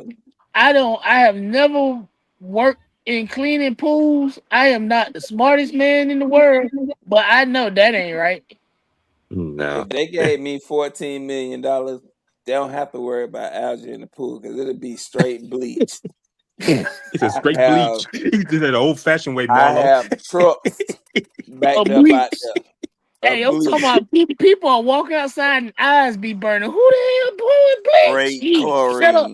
Speaker 7: have never worked in cleaning pools. I am not the smartest man in the world, but I know that ain't right.
Speaker 4: No. If they gave me $14 million, they don't have to worry about algae in the pool because it'll be straight bleach.
Speaker 11: It's a straight bleach. He did that old fashioned way, Marlo.
Speaker 4: I have trucks backed up out there.
Speaker 7: Hey, I'm talking about people are walking outside and eyes be burning. Who the hell blowing bleach?
Speaker 4: Straight chlorine.
Speaker 7: Shut up.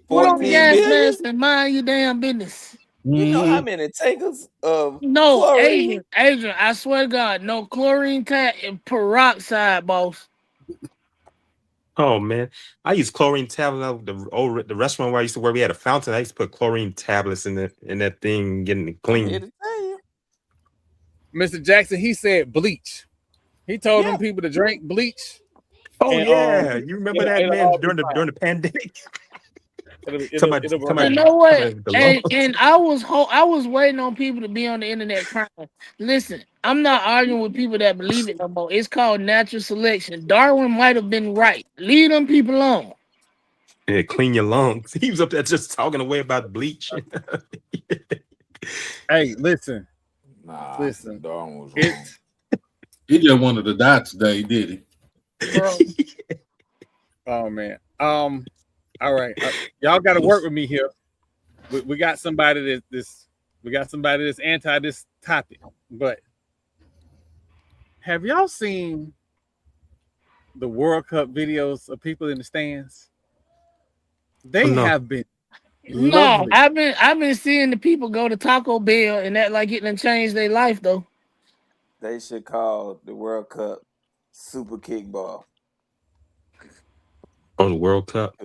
Speaker 7: Put on the gas mask and mind your damn business.
Speaker 4: You know how many tankers of chlorine?
Speaker 7: Adrian, I swear to God, no chlorine and peroxide, boss.
Speaker 11: Oh man, I use chlorine tablets. The restaurant where I used to work, we had a fountain. I used to put chlorine tablets in that thing, getting it clean.
Speaker 3: Mr. Jackson, he said bleach. He told them people to drink bleach.
Speaker 11: Oh and, you remember that man during the pandemic?
Speaker 7: You know what? And I was waiting on people to be on the internet crying. Listen, I'm not arguing with people that believe it no more. It's called natural selection. Darwin might have been right. Leave them people alone.
Speaker 11: Yeah, clean your lungs. He was up there just talking away about bleach.
Speaker 3: Hey, listen.
Speaker 10: Listen. Darwin was wrong.
Speaker 1: He just wanted to die today, did he?
Speaker 7: Bro.
Speaker 3: Oh man. All right, y'all got to work with me here. We got somebody that's anti this topic. But have y'all seen the World Cup videos of people in the stands? They have been.
Speaker 7: No, I've been seeing the people go to Taco Bell and act like it done changed their life though.
Speaker 4: They should call the World Cup Super Kickball.
Speaker 11: On the World Cup.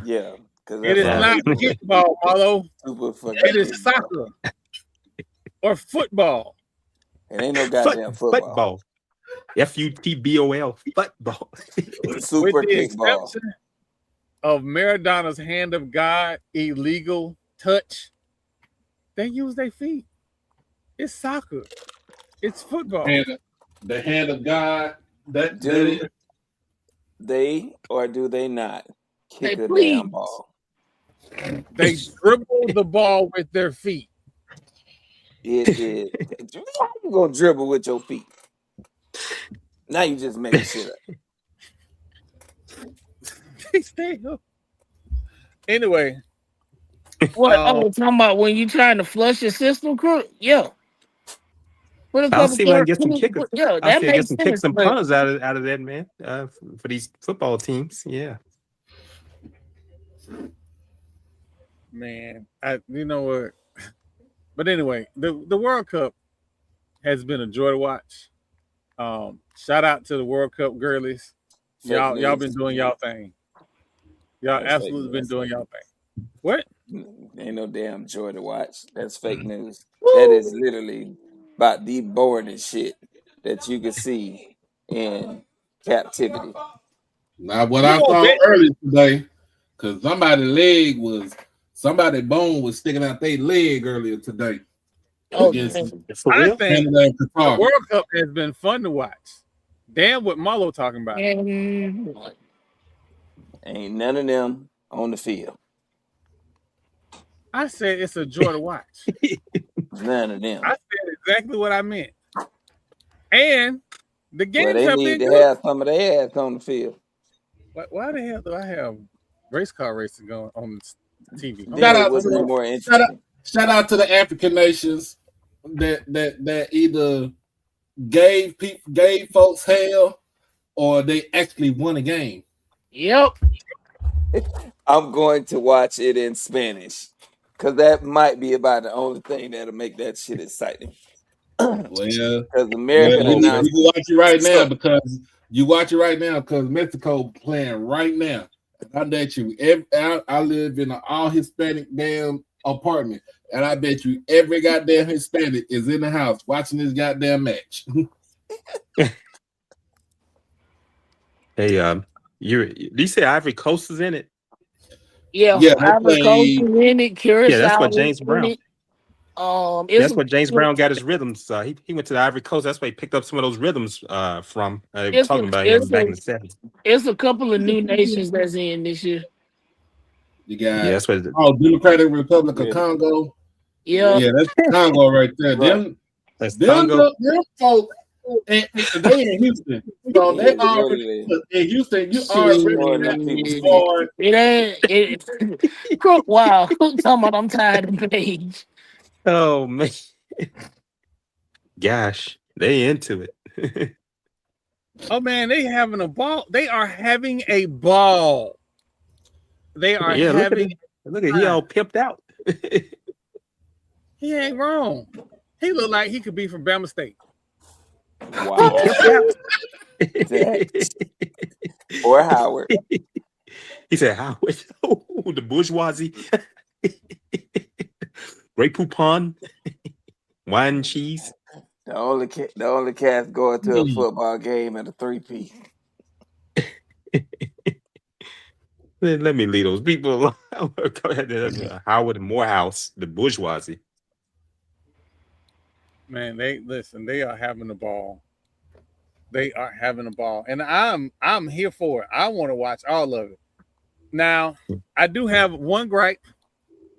Speaker 4: Yeah.
Speaker 3: It is not kickball, Marlo. It is soccer or football.
Speaker 4: It ain't no goddamn football.
Speaker 11: FUTBOL, football.
Speaker 4: Super kickball.
Speaker 3: Of Maradona's hand of God illegal touch, they use their feet. It's soccer. It's football.
Speaker 1: And the hand of God.
Speaker 4: Do they not kick the damn ball?
Speaker 3: They dribble the ball with their feet.
Speaker 4: It is. How you gonna dribble with your feet? Now you just making shit
Speaker 3: up. Anyway.
Speaker 7: What? Talking about when you trying to flush your system, crook? Yeah.
Speaker 11: I'll see if I can get some kickers. I'll see if I get some kicks and punters out of that, man. For these football teams, yeah.
Speaker 3: Man, you know what? But anyway, the World Cup has been a joy to watch. Shout out to the World Cup girlies. Y'all been doing y'all thing. Y'all
Speaker 4: That's
Speaker 3: absolutely been doing y'all thing. What?
Speaker 4: Ain't no damn joy to watch. That's fake news.
Speaker 7: Woo!
Speaker 4: That is literally about the boringest shit that you could see in captivity.
Speaker 1: Now, what I saw earlier today, because somebody's bone was sticking out their leg earlier today.
Speaker 7: Oh,
Speaker 3: I think the World Cup has been fun to watch. Damn what Marlo talking about.
Speaker 4: Ain't none of them on the field.
Speaker 3: I said it's a joy to watch.
Speaker 4: None of them.
Speaker 3: I said exactly what I meant. And the games
Speaker 4: they
Speaker 3: have
Speaker 4: need
Speaker 3: been
Speaker 4: to
Speaker 3: good.
Speaker 4: have some of their ass on the field.
Speaker 3: Why the hell do I have race car racing going on TV?
Speaker 1: Shout out to the African nations that either gave folks hell or they actually won a game.
Speaker 7: Yep.
Speaker 4: I'm going to watch it in Spanish because that might be about the only thing that'll make that shit exciting.
Speaker 1: Well, yeah,
Speaker 4: because American
Speaker 1: you watch it right now because Mexico playing right now. I bet you, I live in an all Hispanic damn apartment, and I bet you every goddamn Hispanic is in the house watching this goddamn match.
Speaker 11: Hey, you say Ivory Coast is in it?
Speaker 7: Yeah, Ivory Coast is in it. Curacao.
Speaker 11: Yeah, that's what James Brown.
Speaker 7: That's
Speaker 11: what James Brown got his rhythms. He went to the Ivory Coast. That's where he picked up some of those rhythms from. Talking about him back in the 70s.
Speaker 7: It's a couple of new nations that's in this year.
Speaker 1: You got
Speaker 11: that's what
Speaker 1: Democratic Republic of Congo.
Speaker 7: Yeah,
Speaker 1: that's Congo right there.
Speaker 11: Right. That's Congo.
Speaker 1: Them folks, they in Houston. So they already in Houston. You already hard.
Speaker 7: It ain't. Crook, wow. Talking about I'm tired of the page.
Speaker 11: Oh man, gosh, they into it.
Speaker 3: Oh man, they having a ball. They are having a ball. They are having.
Speaker 11: Look at he all pimped out.
Speaker 3: He ain't wrong. He look like he could be from Bama State.
Speaker 4: Wow. Or Howard.
Speaker 11: He said Howard. Oh, the bourgeoisie. Grey Poupon. Wine and cheese.
Speaker 4: The only cats going to a football game at a 3P.
Speaker 11: Let me leave those people alone. Go ahead. Howard and Morehouse, the bourgeoisie.
Speaker 3: Man, they are having a ball. They are having a ball. And I'm here for it. I want to watch all of it. Now, I do have one gripe.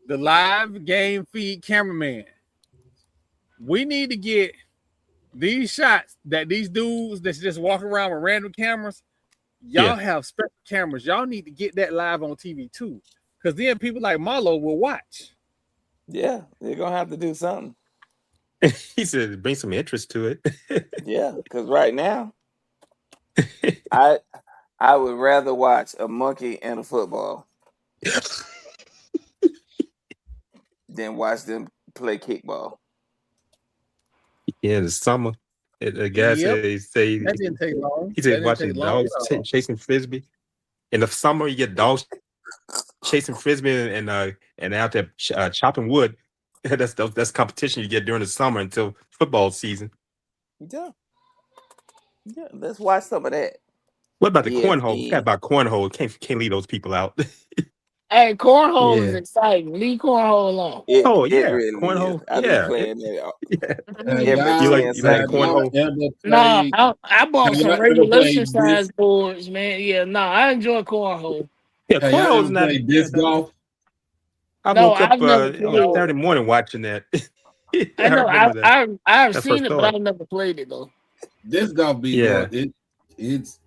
Speaker 3: The live game feed cameraman. We need to get these shots that these dudes that just walk around with random cameras. Y'all have special cameras. Y'all need to get that live on TV too. Because then people like Marlo will watch.
Speaker 4: Yeah, they're gonna have to do something.
Speaker 11: He said bring some interest to it.
Speaker 4: Yeah, because right now I would rather watch a monkey and a football than watch them play kickball.
Speaker 11: Yeah, the summer. The guy said
Speaker 3: that didn't take long.
Speaker 11: He said watching dogs chasing frisbee. In the summer, you get dogs chasing frisbee and out there chopping wood. That's competition you get during the summer until football season.
Speaker 4: Yeah, let's watch some of that.
Speaker 11: What about the cornhole? Forgot about cornhole. Can't leave those people out.
Speaker 7: Hey, cornhole is exciting. Leave cornhole alone.
Speaker 4: It really
Speaker 11: cornhole.
Speaker 4: Is. I've been playing that.
Speaker 11: You like cornhole?
Speaker 7: No, I bought some regulation size boards, man. Yeah, no, I enjoy cornhole.
Speaker 11: Yeah, cornhole's not
Speaker 1: disc golf.
Speaker 11: I woke up on Saturday morning watching that.
Speaker 7: I know. I've seen it, but I've never played it though.
Speaker 1: Disc golf be good. It's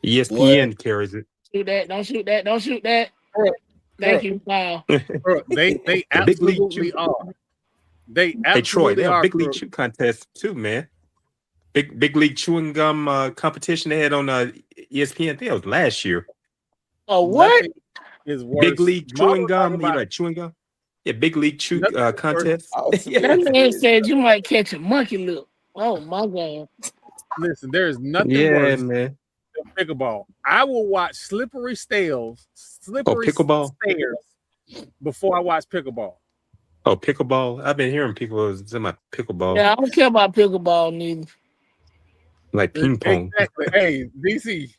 Speaker 11: ESPN carries it.
Speaker 7: Shoot that! Don't shoot that! Don't shoot that! Thank you. Wow.
Speaker 3: They absolutely are. They absolutely
Speaker 11: Troy, they
Speaker 3: are.
Speaker 11: have big league chew contest too, man. Big league chewing gum competition they had on ESPN. I think it was last year.
Speaker 7: Oh, what?
Speaker 3: Is worse.
Speaker 11: Big league chewing gum. You like chewing gum? Yeah, big league chew contest.
Speaker 7: That man said you might catch a monkey lip. Oh my god!
Speaker 3: Listen, there is nothing worse than pickleball. I will watch slippery stairs before I watch pickleball.
Speaker 11: Oh, pickleball! I've been hearing people say my pickleball.
Speaker 7: Yeah, I don't care about pickleball neither.
Speaker 11: Like ping pong.
Speaker 3: Exactly. Hey, DC,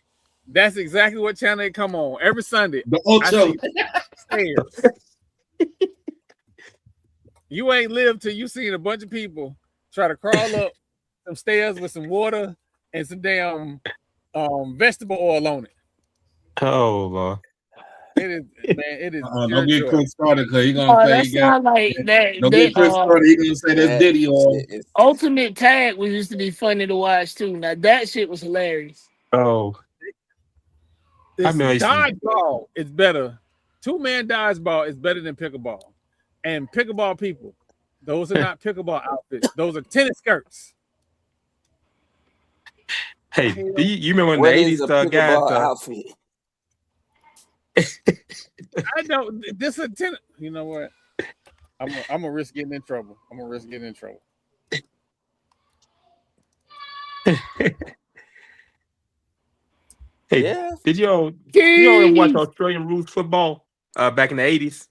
Speaker 3: that's exactly what channel they come on every Sunday.
Speaker 1: The Ocho.
Speaker 3: Stairs. You ain't lived till you seen a bunch of people try to crawl up some stairs with some water and some damn vegetable oil on it.
Speaker 11: Oh Lord.
Speaker 3: It is, man. It is.
Speaker 1: Don't get Chris started because he's gonna say he got.
Speaker 7: Like that.
Speaker 1: Don't get Chris started. He's gonna say that's Diddy oil.
Speaker 7: Ultimate Tag was used to be funny to watch too. Now that shit was hilarious.
Speaker 11: Oh,
Speaker 3: dodgeball is better. 2-man dodgeball is better than pickleball. And pickleball people, those are not pickleball outfits. Those are tennis skirts.
Speaker 11: Hey, you remember when the 80s guys
Speaker 4: outfit?
Speaker 3: I don't. This is a tennis. You know what? I'm gonna risk getting in trouble.
Speaker 11: Hey,
Speaker 4: yeah.
Speaker 11: Did you ever watch Australian rules football back in the 80s?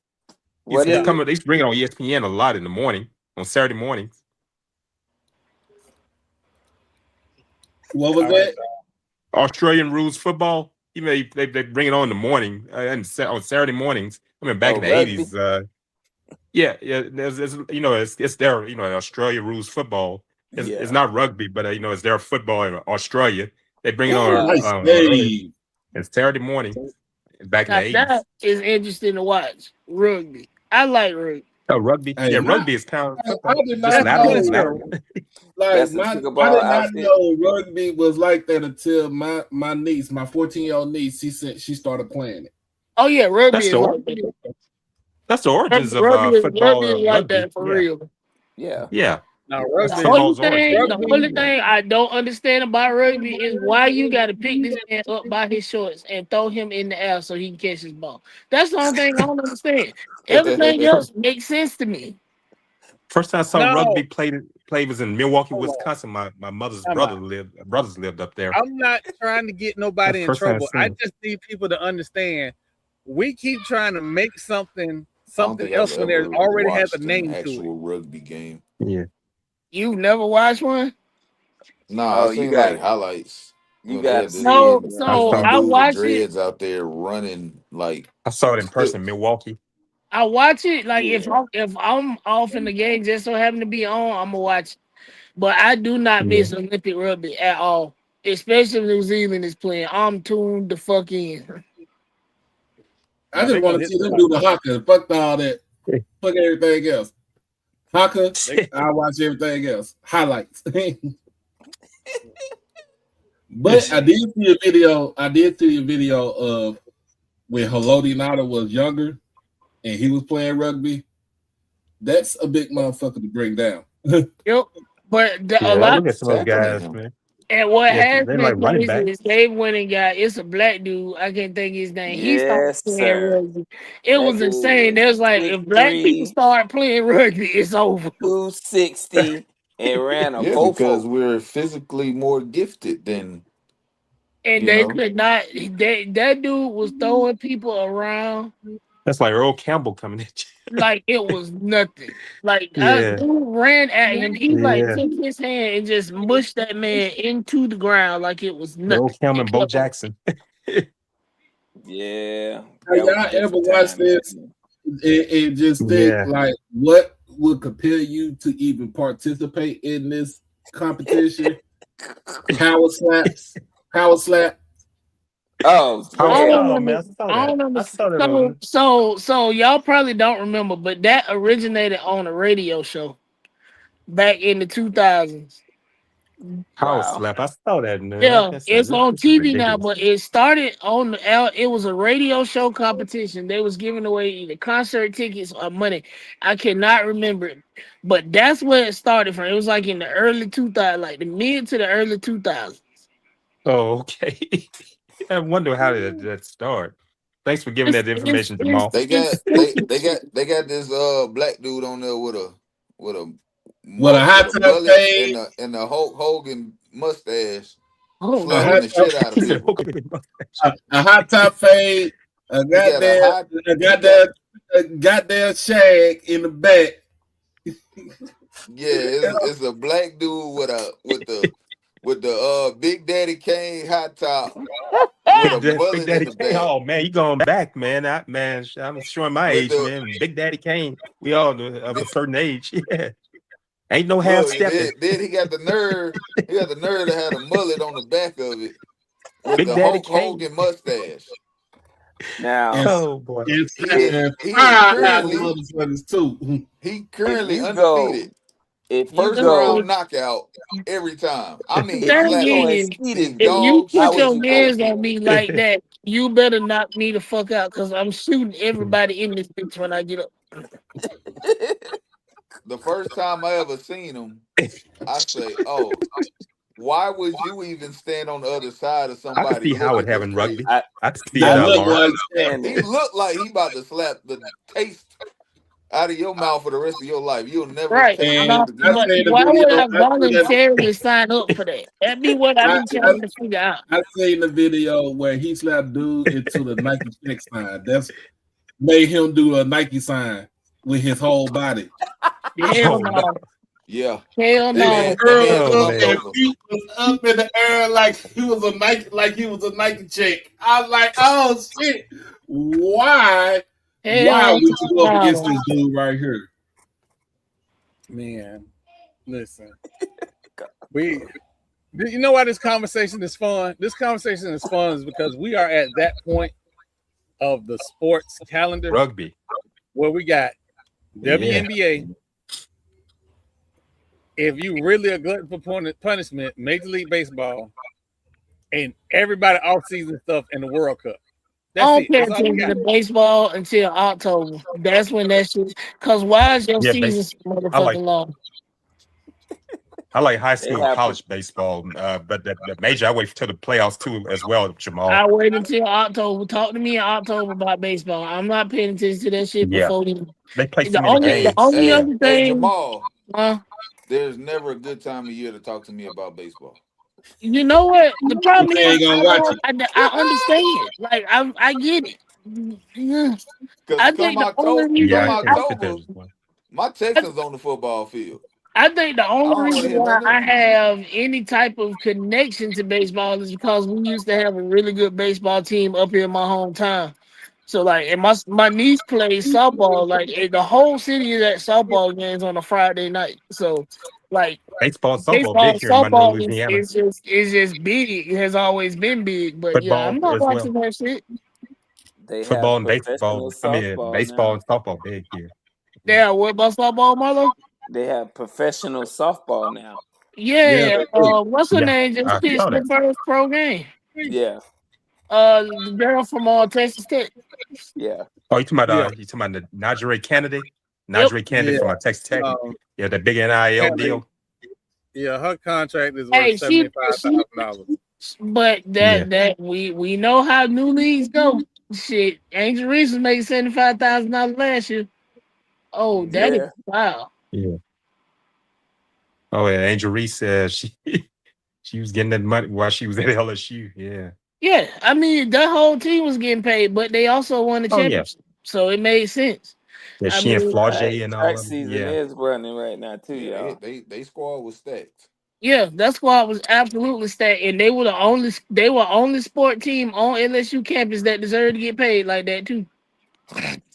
Speaker 11: They bring it on ESPN a lot in the morning, on Saturday mornings.
Speaker 1: What was that?
Speaker 11: Australian rules football. They bring it on in the morning and on Saturday mornings. I mean, back in the 80s. It's their Australia rules football. It's not rugby, but it's their football in Australia. They bring it on it's Saturday morning. Back in the 80s.
Speaker 7: That is interesting to watch. Rugby. I like rugby.
Speaker 11: Oh, rugby. Rugby is kind of
Speaker 1: I did not know. I did not know rugby was like that until my niece, my 14-year-old niece, she started playing it.
Speaker 7: Oh yeah, rugby
Speaker 11: that's the origins of football.
Speaker 7: Rugby is like that for real.
Speaker 11: Yeah.
Speaker 3: Now, rugby.
Speaker 7: The only thing I don't understand about rugby is why you got to pick this man up by his shorts and throw him in the air so he can catch his ball. That's the only thing I don't understand. Everything else makes sense to me.
Speaker 11: First time I saw rugby played was in Milwaukee, Wisconsin. My mother's brothers lived up there.
Speaker 3: I'm not trying to get nobody in trouble. I just need people to understand. We keep trying to make something else when there already has a name to it.
Speaker 10: Actual rugby game.
Speaker 11: Yeah.
Speaker 7: You never watched one?
Speaker 10: Nah, I seen like highlights.
Speaker 4: You got
Speaker 7: I watched
Speaker 10: dreads out there running like.
Speaker 11: I saw it in person in Milwaukee.
Speaker 7: I watch it like if I'm off in the game, just so happen to be on, I'm gonna watch it. But I do not miss Olympic rugby at all, especially if New Zealand is playing. I'm tuned the fuck in.
Speaker 1: I just want to see them do the haka. Fuck all that. Fuck everything else. Haka, I watch everything else. Highlights. But I did see a video. Of when Haloti Nada was younger and he was playing rugby. That's a big motherfucker to bring down.
Speaker 7: Yep. But a lot of some guys, man. And what happened is they went and got it's a black dude. I can't think his name. He started playing rugby. It was insane. It was like if black people start playing rugby, it's over.
Speaker 4: 260 and ran a
Speaker 10: because we're physically more gifted than.
Speaker 7: And they could not. That dude was throwing people around.
Speaker 11: That's like Earl Campbell coming at you.
Speaker 7: Like it was nothing. Like dude ran at him. He took his hand and just mushed that man into the ground like it was nothing.
Speaker 11: Earl Campbell and Bo Jackson.
Speaker 4: Yeah.
Speaker 1: Have y'all ever watched this and just think like what would compel you to even participate in this competition? Power slap.
Speaker 7: I don't understand. So y'all probably don't remember, but that originated on a radio show back in the 2000s.
Speaker 11: Power slap. I saw that.
Speaker 7: It's on TV now, but it started on the. It was a radio show competition. They was giving away either concert tickets or money. I cannot remember it, but that's where it started from. It was like in the early 2000s, like the mid to the early 2000s.
Speaker 11: Oh, okay. I wonder how did that start. Thanks for giving that information, Jamal.
Speaker 10: They got this black dude on there with a
Speaker 1: hot top
Speaker 10: mullet
Speaker 1: fade
Speaker 10: and a Hulk Hogan mustache,
Speaker 7: Oh,
Speaker 10: slapping the shit out of people.
Speaker 1: A hot top fade, a goddamn shag in the back.
Speaker 10: Yeah, it's a black dude with the Big Daddy Kane hot top with a mullet in the back.
Speaker 11: Oh man, you going back, man? I'm showing my age, man. Big Daddy Kane. We all of a certain age. Yeah, ain't no half stepping.
Speaker 10: Then he got the nerve. He got the nerve to have a mullet on the back of it with
Speaker 11: Big
Speaker 10: the
Speaker 11: Daddy
Speaker 10: Hulk Hogan mustache.
Speaker 4: Now,
Speaker 11: oh boy,
Speaker 10: he currently undefeated. First round knockout every time. I mean, he slapped these
Speaker 7: if you
Speaker 10: dogs.
Speaker 7: put your hands on me like that, you better knock me the fuck out because I'm shooting everybody in this bitch when I get up.
Speaker 10: The first time I ever seen him, I say, "Oh, why would you even stand on the other side of somebody?"
Speaker 11: I could see Howard having rugby. I could see
Speaker 10: He looked like he about to slap the taste out of your mouth for the rest of your life. You'll never taste it again.
Speaker 7: Why would I voluntarily sign up for that? That'd be what I've been trying to figure out.
Speaker 1: I seen the video where he slapped dude into the Nike check sign. That's made him do a Nike sign with his whole body.
Speaker 7: Hell no.
Speaker 10: Yeah.
Speaker 7: Hell no.
Speaker 1: He was up in the air like he was a Nike check. I was like, oh shit. Why would you go up against this dude right here?
Speaker 3: Man, listen. You know why this conversation is fun? This conversation is fun is because we are at that point of the sports calendar.
Speaker 11: Rugby.
Speaker 3: Where we got WNBA. If you really a glutton for punishment, Major League Baseball, and everybody off-season stuff in the World Cup.
Speaker 7: I don't pay attention to baseball until October. That's when that shit. Because why is your season so motherfucking long?
Speaker 11: I like high school and college baseball, but the major, I wait till the playoffs too as well, Jamal.
Speaker 7: I wait until October. Talk to me in October about baseball. I'm not paying attention to that shit before then.
Speaker 11: They play the only
Speaker 7: other thing.
Speaker 10: Jamal, there's never a good time of year to talk to me about baseball.
Speaker 7: You know what? The problem is I understand. Like I get it. I think the only reason
Speaker 10: my Texans on the football field.
Speaker 7: I think the only reason why I have any type of connection to baseball is because we used to have a really good baseball team up here in my hometown. So like, and my niece plays softball. Like the whole city is at softball games on a Friday night. So like,
Speaker 11: softball big here in Louisiana.
Speaker 7: is just big. It has always been big. But
Speaker 11: football
Speaker 7: yeah, I'm not watching that shit.
Speaker 11: Football and baseball. Baseball and softball big here.
Speaker 7: Yeah, what about softball, Marlo?
Speaker 4: They have professional softball now.
Speaker 7: Yeah. What's her name? Just pitched the first pro game.
Speaker 4: Yeah.
Speaker 7: The girl from Texas Tech.
Speaker 4: Yeah.
Speaker 11: Oh, you talking about the Najee Kennedy? Najee Kennedy from Texas Tech. Yeah, the big NIL deal.
Speaker 3: Yeah, her contract is worth $75,000.
Speaker 7: But that we know how new leagues go. Shit, Angel Reese was making $75,000 last year. Oh, that is wow.
Speaker 11: Yeah. Oh yeah, Angel Reese said she was getting that money while she was at LSU. Yeah.
Speaker 7: Yeah, I mean that whole team was getting paid, but they also won the championship, so it made sense.
Speaker 11: Yeah, and Flaugier and all.
Speaker 4: Season is running right now too, y'all.
Speaker 10: They squad was stacked.
Speaker 7: Yeah, that squad was absolutely stacked, and they were only sport team on LSU campus that deserved to get paid like that too.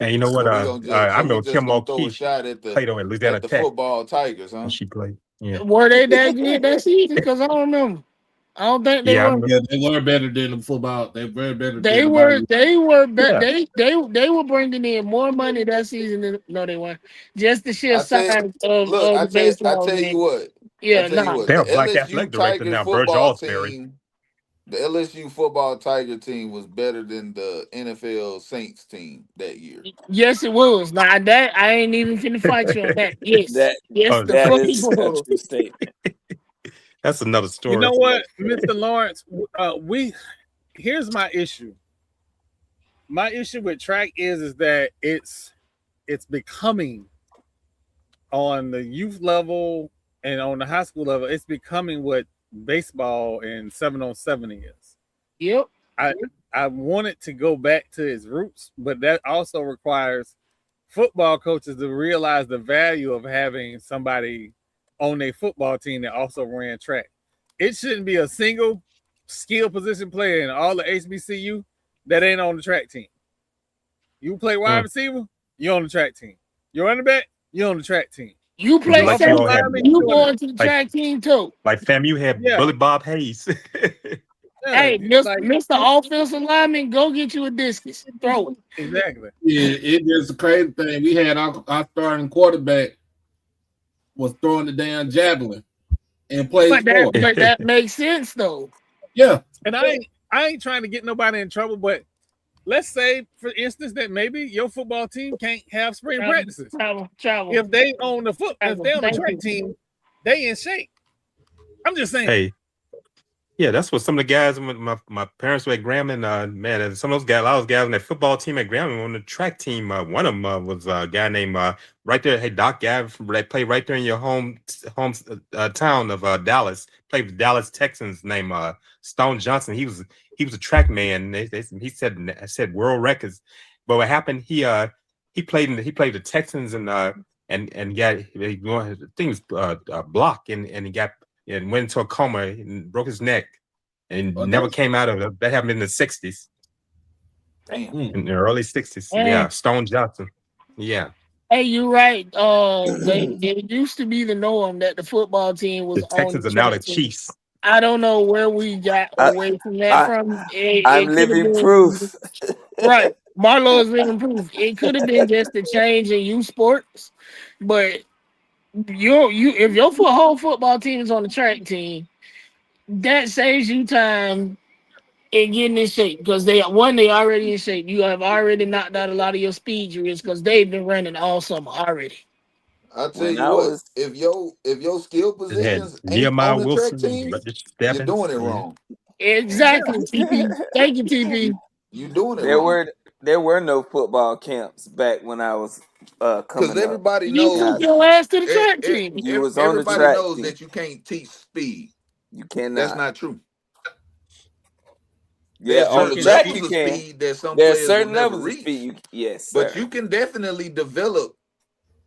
Speaker 11: And you know what? I remember Kim O'Keefe
Speaker 10: played
Speaker 11: on Louisiana Tech.
Speaker 10: Football Tigers, huh?
Speaker 11: She played. Yeah.
Speaker 7: Were they that good that season? Because I don't remember. I don't think they were.
Speaker 1: Yeah, they were better than the football. They were better.
Speaker 7: They were better. Yeah. They were bringing in more money that season than no, they weren't. Just the sheer size of the baseball.
Speaker 10: I tell you what.
Speaker 7: Yeah,
Speaker 11: they're a black athletic director now, Burge Osbury.
Speaker 10: The LSU football Tiger team was better than the NFL Saints team that year.
Speaker 7: Yes, it was. Now that I ain't even finna fight you on that. Yes, that
Speaker 4: is a true statement.
Speaker 11: That's another story.
Speaker 3: You know what, Mr. Lawrence? Here's my issue. my issue with track is that it's becoming on the youth level and on the high school level, it's becoming what baseball and 7-on-7 is.
Speaker 7: Yep.
Speaker 3: I want it to go back to its roots, but that also requires football coaches to realize the value of having somebody on their football team that also ran track. It shouldn't be a single skill position player in all the HBCU that ain't on the track team. You play wide receiver, you're on the track team. You're running back, you're on the track team.
Speaker 7: You play
Speaker 11: like
Speaker 7: safety, you
Speaker 3: you're
Speaker 7: going to the track team too.
Speaker 11: Like FAMU had Bully Bob Hayes.
Speaker 7: Hey, Mr. Offensive lineman, go get you a discus. Throw it.
Speaker 3: Exactly.
Speaker 1: Yeah, it is a crazy thing. We had our starting quarterback was throwing the damn javelin and played
Speaker 7: sport. But that makes sense though.
Speaker 1: Yeah.
Speaker 3: And I ain't trying to get nobody in trouble, but let's say, for instance, that maybe your football team can't have spring practices.
Speaker 7: Travel.
Speaker 3: If they on the track team, they in shape. I'm just saying.
Speaker 11: Hey, yeah, that's what some of the guys. My parents were at Grambling. Man, and some of those guys, a lot of those guys on that football team at Grambling, on the track team. One of them was a guy named right there. Hey, Doc Gav, that played right there in your home town of Dallas. Played with the Dallas Texans. Named Stone Johnson. He was a track man. He said world records. But what happened? He played the Texans and got I think it was block and he got. And went into a coma and broke his neck and never came out of it. That happened in the 60s.
Speaker 10: Damn.
Speaker 11: In the early 60s.
Speaker 7: Damn.
Speaker 11: Yeah. Stone Johnson. Yeah.
Speaker 7: Hey, you're right. It used to be the norm that the football team was
Speaker 11: the Texans are now the Chiefs.
Speaker 7: I don't know where we got away from that from.
Speaker 4: I'm living proof.
Speaker 7: Right. Marlo is living proof. It could have been just a change in youth sports, but if your whole football team is on the track team, that saves you time in getting in shape because they already in shape. You have already knocked out a lot of your speed drills because they've been running all summer already.
Speaker 10: I'll tell you what, if your skill positions ain't on the track team, you're doing it wrong.
Speaker 7: Exactly, TP. Thank you, TP.
Speaker 10: You doing it wrong.
Speaker 4: There were no football camps back when I was coming
Speaker 10: because everybody knows
Speaker 7: you took your ass to the track team.
Speaker 4: You was on the track
Speaker 10: everybody knows
Speaker 4: team.
Speaker 10: that you can't teach speed.
Speaker 4: You cannot.
Speaker 10: That's not true.
Speaker 4: Yeah, on the track you can.
Speaker 10: Speed that some
Speaker 4: There's
Speaker 10: players
Speaker 4: certain
Speaker 10: will never
Speaker 4: levels
Speaker 10: reach.
Speaker 4: of speed. Yes, sir.
Speaker 10: But you can definitely develop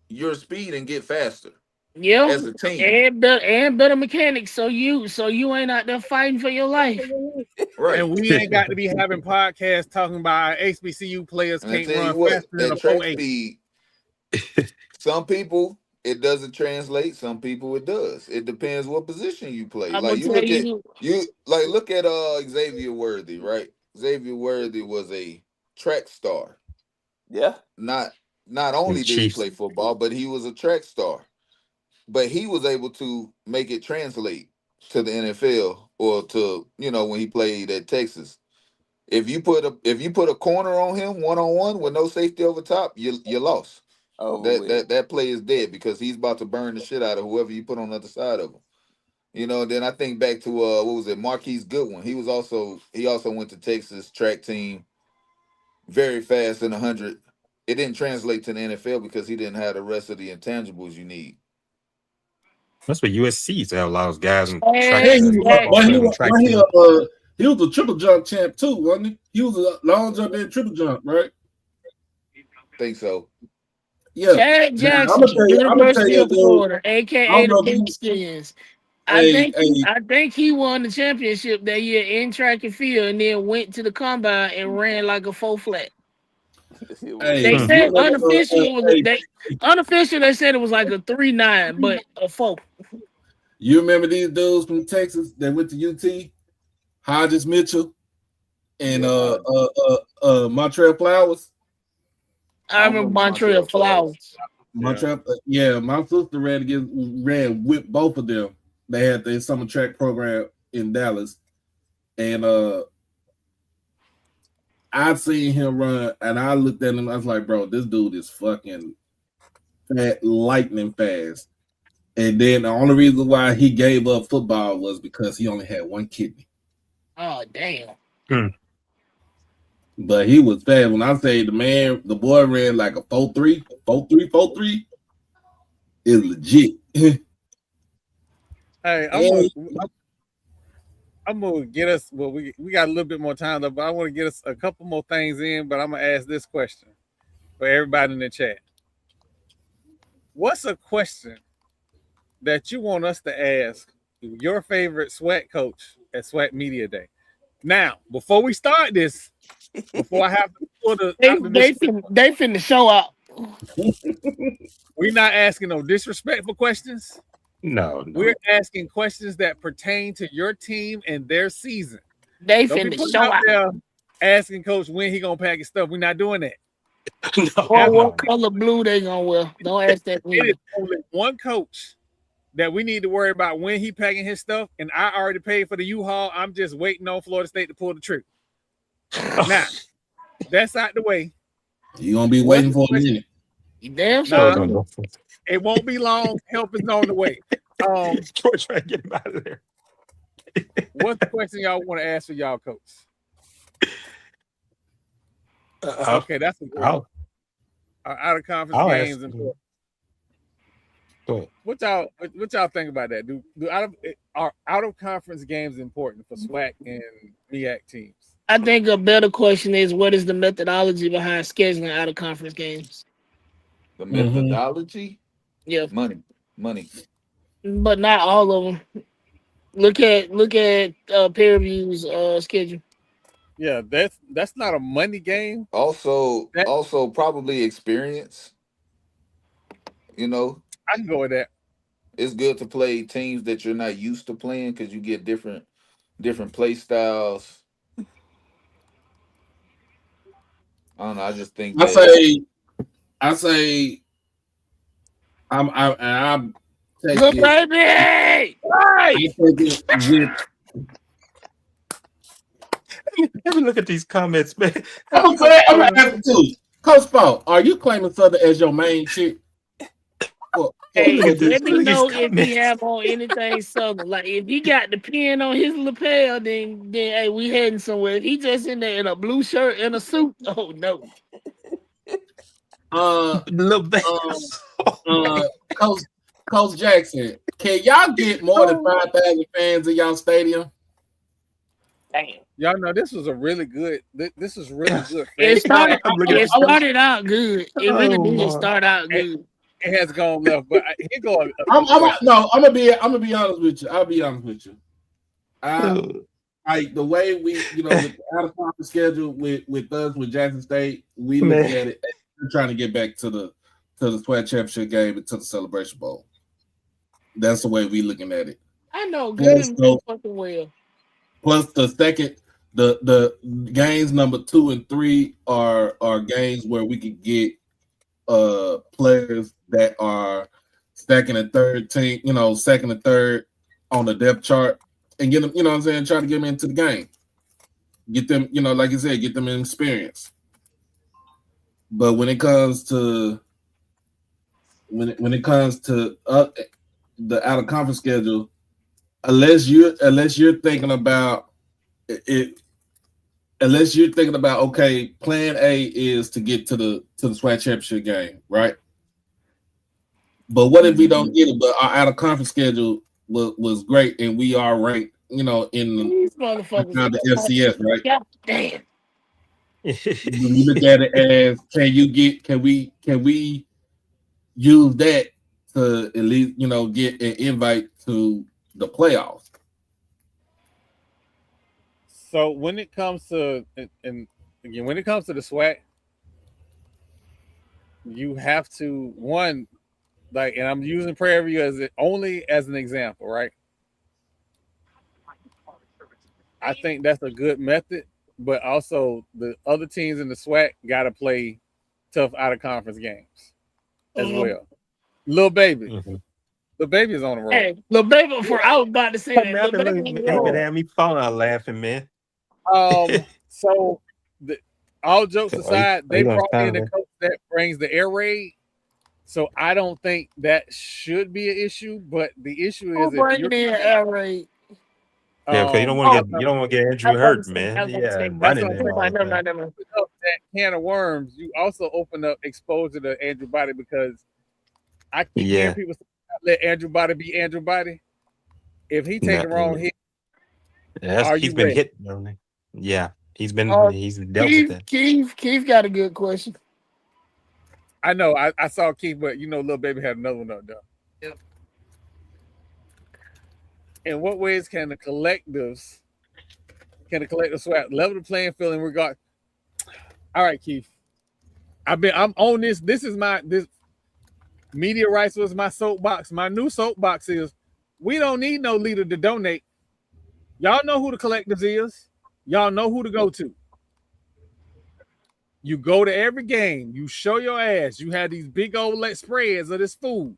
Speaker 10: your speed and get faster.
Speaker 7: Yeah,
Speaker 10: as a team
Speaker 7: and better mechanics. So you ain't out there fighting for your life.
Speaker 10: Right.
Speaker 3: And we ain't got to be having podcasts talking about our HBCU players can't run faster than a 4.8.
Speaker 10: Speed. Some people it doesn't translate. Some people it does. It depends what position you play. Like you look at Xavier Worthy, right? Xavier Worthy was a track star.
Speaker 4: Yeah.
Speaker 10: Not only did he play football, but he was a track star. But he was able to make it translate to the NFL or to, when he played at Texas. If you put a corner on him 1-on-1 with no safety over top, you lost. That play is dead because he's about to burn the shit out of whoever you put on the other side of him. Then I think back to what was it, Marquise Goodwin. He also went to Texas track team, very fast in 100. It didn't translate to the NFL because he didn't have the rest of the intangibles you need.
Speaker 11: That's what USC used to have a lot of guys in
Speaker 1: track. He was a triple jump champ too, wasn't he? He was a long jump and triple jump, right?
Speaker 10: Think so.
Speaker 1: Yeah.
Speaker 7: Chad Jackson, University of Florida, aka the Pinkskins. I think he won the championship that year in track and field, and then went to the combine and ran like a 4 flat. They said unofficial. They said it was like a 3.9, but a 4.
Speaker 1: You remember these dudes from Texas that went to UT? Hodges Mitchell and Montreal Flowers.
Speaker 7: I remember Montreal Flowers.
Speaker 1: Montreal, my sister ran with both of them. They had their summer track program in Dallas, and I seen him run, and I looked at him. I was like, "Bro, this dude is fucking lightning fast." And then the only reason why he gave up football was because he only had one kidney.
Speaker 7: Oh damn!
Speaker 1: But he was fast. When I say the boy ran like a 4.3, 4.3, 4.3, is legit.
Speaker 3: Hey, I'm gonna get us. Well, we got a little bit more time though, but I want to get us a couple more things in. But I'm gonna ask this question for everybody in the chat. What's a question that you want us to ask your favorite SWAT coach at SWAT Media Day? Now, before we start this, before I have to pull the
Speaker 7: they finna show up.
Speaker 3: We're not asking no disrespectful questions.
Speaker 11: No.
Speaker 3: We're asking questions that pertain to your team and their season.
Speaker 7: They
Speaker 3: Don't be
Speaker 7: finna
Speaker 3: putting
Speaker 7: show
Speaker 3: out
Speaker 7: up.
Speaker 3: there asking coach when he gonna pack his stuff. We're not doing that.
Speaker 7: Or what color blue they gonna wear. Don't ask that.
Speaker 3: It is only one coach that we need to worry about when he packing his stuff, and I already paid for the U-Haul. I'm just waiting on Florida State to pull the trigger. Now, that's out the way.
Speaker 1: You're gonna be waiting for a minute.
Speaker 7: Damn sure.
Speaker 3: Nah, it won't be long. Help is on the way.
Speaker 11: Troy trying to get him out of there.
Speaker 3: What's the question y'all want to ask for y'all coach? Okay, that's a good one. Out of conference games and what y'all think about that? Are out of conference games important for SWAC and MEAC teams?
Speaker 7: I think a better question is, what is the methodology behind scheduling out of conference games?
Speaker 10: The methodology?
Speaker 7: Yeah.
Speaker 10: Money.
Speaker 7: But not all of them. Look at Pearview's schedule.
Speaker 3: Yeah, that's not a money game.
Speaker 10: Also probably experience. You know,
Speaker 3: I can go with that.
Speaker 10: It's good to play teams that you're not used to playing because you get different play styles. I don't know. I just think
Speaker 1: I say I'm taking
Speaker 7: good baby.
Speaker 1: Right.
Speaker 11: Let me look at these comments, man.
Speaker 1: I'm gonna ask you too. Coach Paul, are you claiming Southern as your main chick?
Speaker 7: Hey, let me know if he have on anything Southern. Like if he got the pin on his lapel, then hey, we heading somewhere. If he just in there in a blue shirt and a suit, oh no.
Speaker 1: Coach Jackson, can y'all get more than 5,000 fans in y'all stadium?
Speaker 7: Damn.
Speaker 3: Y'all know this was a really good. This is really good.
Speaker 7: It started out good. It really did start out good.
Speaker 3: It has gone left, but here go.
Speaker 1: I'm gonna be honest with you. I'll be honest with you. The way we, with the out of conference schedule with us with Jackson State, we look at it. We're trying to get back to the SWAT championship game and to the Celebration Bowl. That's the way we looking at it.
Speaker 7: I know good and fucking well.
Speaker 1: Plus the games number 2 and 3 are games where we could get players that are second and third on the depth chart and get them, try to get them into the game. Get them, like you said, get them in experience. But when it comes to the out of conference schedule, unless you're thinking about it, okay, plan A is to get to the SWAT championship game, right? But what if we don't get it? But our out of conference schedule was great, and we are ranked, in the FCS, right?
Speaker 7: God damn.
Speaker 1: You look at it as can we use that to at least get an invite to the playoffs?
Speaker 3: So when it comes to when it comes to the SWAT, you have to and I'm using Prairie View only as an example, right? I think that's a good method, but also the other teams in the SWAT got to play tough out of conference games as well. Lil Baby. Lil Baby is on the road.
Speaker 7: Hey, Lil Baby, I was about to say that.
Speaker 11: Lil Baby had me falling out laughing, man.
Speaker 3: So all jokes aside, they brought in a coach that brings the air raid. So I don't think that should be an issue, but the issue is if you're
Speaker 7: air raid.
Speaker 11: Yeah, because you don't want to get Andrew hurt, man. Yeah, running
Speaker 3: Never
Speaker 11: and all
Speaker 3: mind.
Speaker 11: that.
Speaker 3: That can of worms. You also open up exposure to Andrew Body because I keep hearing people say, let Andrew Body be Andrew Body. If he take the wrong hit,
Speaker 11: he's been hit. Yeah, he's dealt with that.
Speaker 7: Keith got a good question.
Speaker 3: I know. I saw Keith, but little baby had another one up there.
Speaker 7: Yep.
Speaker 3: In what ways can the collectives swap level the playing field in regard? All right, Keith. I'm on this. This media rights was my soapbox. My new soapbox is we don't need no leader to donate. Y'all know who the collectives is. Y'all know who to go to. You go to every game. You show your ass. You have these big old spreads of this food.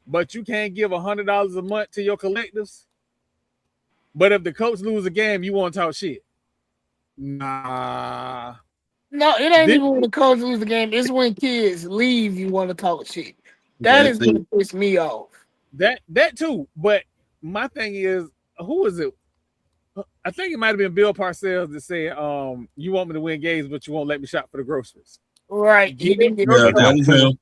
Speaker 3: But you can't give $100 a month to your collectives. But if the coach lose a game, you want to talk shit. Nah.
Speaker 7: No, it ain't even when the coach lose the game. It's when kids leave, you want to talk shit. That is what pisses me off.
Speaker 3: That too. But my thing is, who is it? I think it might have been Bill Parcells that said, you want me to win games, but you won't let me shop for the groceries.
Speaker 7: Right.
Speaker 3: Give your coaches the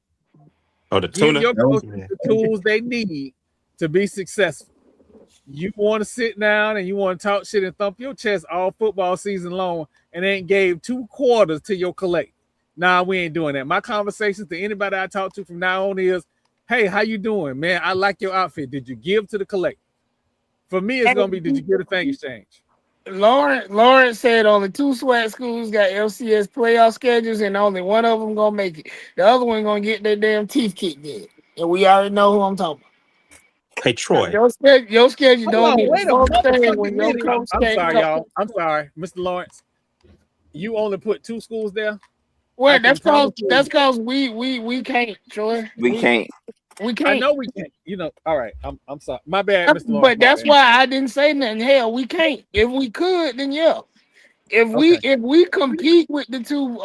Speaker 3: tools they need to be successful. You want to sit down and you want to talk shit and thump your chest all football season long and ain't gave 2 quarters to your collect. Nah, we ain't doing that. My conversations to anybody I talk to from now on is, hey, how you doing, man? I like your outfit. Did you give to the collect? For me, it's gonna be, did you get a thing exchange?
Speaker 7: Lawrence said only 2 SWAT schools got LCS playoff schedules, and only one of them gonna make it. The other one gonna get their damn teeth kicked in, and we already know who I'm talking about.
Speaker 11: Hey, Troy.
Speaker 7: Your schedule don't get a thing when your coach
Speaker 3: I'm sorry, y'all. I'm sorry, Mr. Lawrence. You only put 2 schools there.
Speaker 7: Well, that's cause we can't, Troy.
Speaker 4: We can't.
Speaker 7: We can't.
Speaker 3: I know we can't. All right. I'm sorry. My bad, Mr. Lawrence.
Speaker 7: But that's why I didn't say nothing. Hell, we can't. If we could, then yeah. If we compete with the 2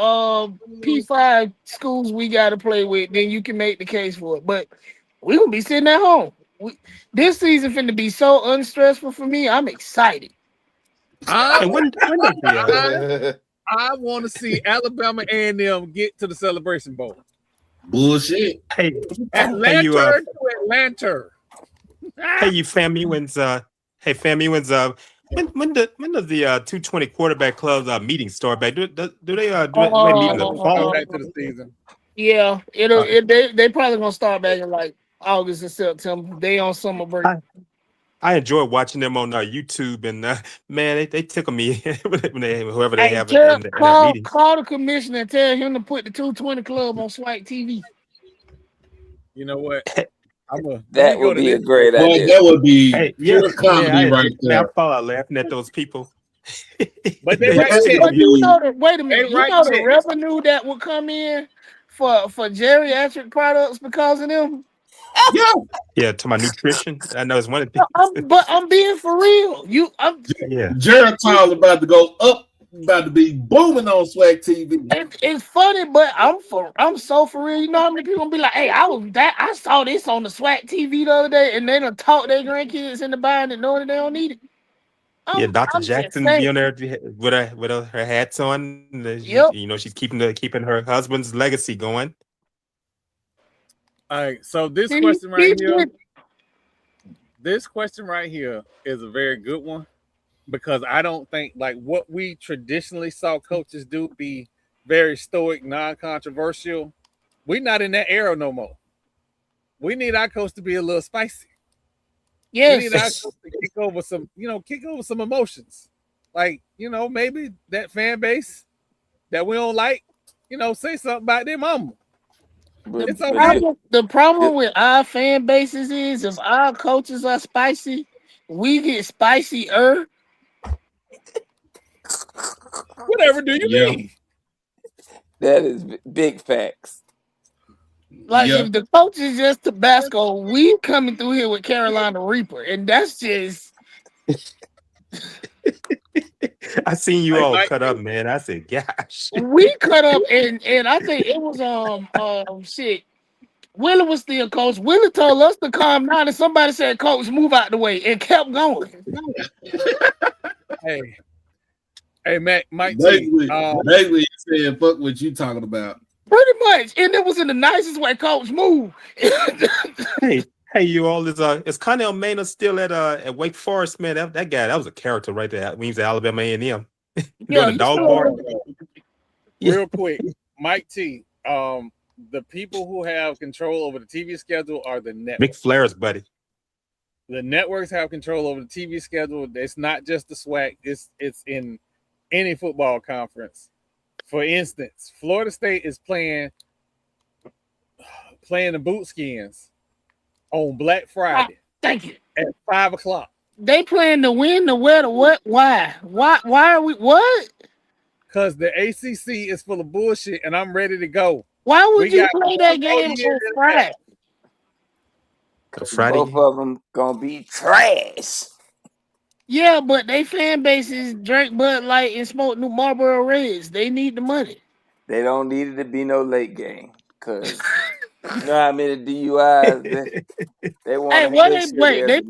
Speaker 7: P5 schools we got to play with, then you can make the case for it. But we gonna be sitting at home. This season finna be so unstressful for me. I'm excited.
Speaker 3: I want to see Alabama A&M get to the Celebration Bowl.
Speaker 1: Bullshit.
Speaker 11: Hey,
Speaker 3: Atlanta to Atlanta.
Speaker 11: Hey, you FAMUans. When does the 220 quarterback club's meeting start back? Do they meet in the fall?
Speaker 3: Back to the season.
Speaker 7: Yeah, they probably gonna start back in like August and September. They on summer break.
Speaker 11: I enjoy watching them on YouTube, and man, they tickle me whoever they have in that meeting.
Speaker 7: Call the commissioner and tell him to put the 220 club on SWAC TV.
Speaker 3: You know what?
Speaker 4: That would be a great idea.
Speaker 1: That would be pure comedy right there.
Speaker 11: I fall out laughing at those people.
Speaker 3: But they
Speaker 7: wait a minute. The revenue that would come in for geriatric products because of them.
Speaker 11: Yeah, to my nutrition. I know it's one of the things.
Speaker 7: But I'm being for real.
Speaker 1: Geritol about to go up, about to be booming on SWAC TV.
Speaker 7: It's funny, but I'm so for real. You know how many people gonna be like, "Hey, I saw this on the SWAC TV the other day," and they done talk their grandkids into buying it, knowing that they don't need it.
Speaker 11: Dr. Jackson be on there with her hats on. She's keeping her husband's legacy going.
Speaker 3: All right, so this question right here is a very good one because I don't think like what we traditionally saw coaches do be very stoic, non-controversial. We're not in that era no more. We need our coach to be a little spicy.
Speaker 7: Yes.
Speaker 3: We need our coach to kick over some emotions. Like, maybe that fan base that we don't like, say something about their mama. It's okay.
Speaker 7: The problem with our fan bases is if our coaches are spicy, we get spicier.
Speaker 3: Whatever do you mean?
Speaker 4: That is big facts.
Speaker 7: Like if the coach is just Tabasco, we coming through here with Carolina Reaper, and that's just.
Speaker 11: I seen you all cut up, man. I said, gosh.
Speaker 7: We cut up, and I think it was Willie was still coach. Willie told us to calm down, and somebody said, "Coach, move out the way," and kept going.
Speaker 3: Hey, Mike T.
Speaker 1: Basically, you said, "Fuck what you talking about."
Speaker 7: Pretty much, and it was in the nicest way. Coach, move.
Speaker 11: Hey, you all is Connell Maynard still at Wake Forest, man? That guy, that was a character right there. When he was at Alabama A&M, doing the dog bar.
Speaker 3: Real quick, Mike T. The people who have control over the TV schedule are the networks.
Speaker 11: Mick Flair's buddy.
Speaker 3: The networks have control over the TV schedule. It's not just the SWAC. It's in any football conference. For instance, Florida State is playing the Bootskins on Black Friday.
Speaker 7: Thank you.
Speaker 3: At 5:00.
Speaker 7: They playing to win, the where, the what, why? Why are we what?
Speaker 3: Because the ACC is full of bullshit, and I'm ready to go.
Speaker 7: Why would you play that game on Friday?
Speaker 4: Both of them gonna be trash.
Speaker 7: Yeah, but they fan bases drink Bud Light and smoke New Marlboro Reds. They need the money.
Speaker 4: They don't need it to be no late game, cause you know how many DUIs they want.
Speaker 7: Hey, what they wait? They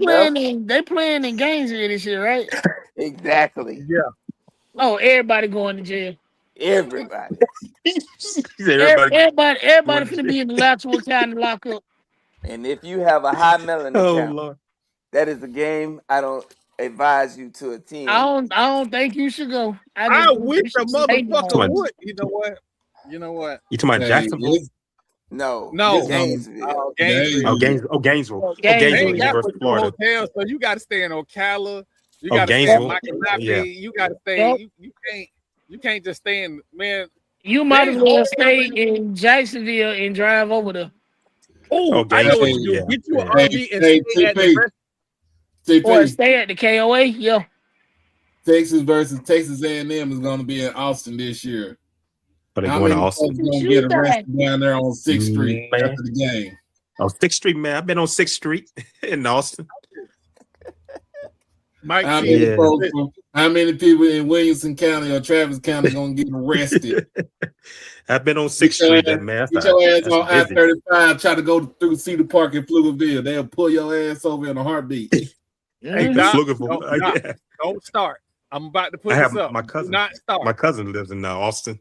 Speaker 7: playing in Gainesville this year, right?
Speaker 4: Exactly.
Speaker 3: Yeah.
Speaker 7: Oh, everybody going to jail.
Speaker 4: Everybody.
Speaker 7: everybody finna be in the Alachua County lockup.
Speaker 4: And if you have a high melon account,
Speaker 11: Lord.
Speaker 4: that is a game I don't advise you to attend.
Speaker 7: I don't think you should go.
Speaker 3: I wish a motherfucker would. You know what?
Speaker 11: You talking about Jacksonville?
Speaker 4: No,
Speaker 3: Gainesville.
Speaker 11: Gainesville. University of Florida.
Speaker 3: Hotel, so you got to stay in Ocala. You got to stay in Michael. You got to stay. You can't just stay in, man.
Speaker 7: You might as well stay in Jacksonville and drive over there.
Speaker 3: Oh, I know what you do. Get you an RV and stay at the rest.
Speaker 7: Or stay at the KOA. Yeah.
Speaker 1: Texas versus Texas A&M is going to be in Austin this year.
Speaker 11: Are they going to Austin?
Speaker 1: Going to get arrested down there on 6th Street after the game.
Speaker 11: Oh, 6th Street, man. I've been on 6th Street in Austin.
Speaker 3: Mike,
Speaker 1: how many people in Williamson County or Travis County going to get arrested?
Speaker 11: I've been on 6th Street, man.
Speaker 1: Get your ass on I-35, try to go through Cedar Park in Pflugerville. They'll pull your ass over in a heartbeat.
Speaker 3: Hey, don't start. I'm about to put this up.
Speaker 11: My cousin.
Speaker 3: Not start.
Speaker 11: My cousin lives in Austin.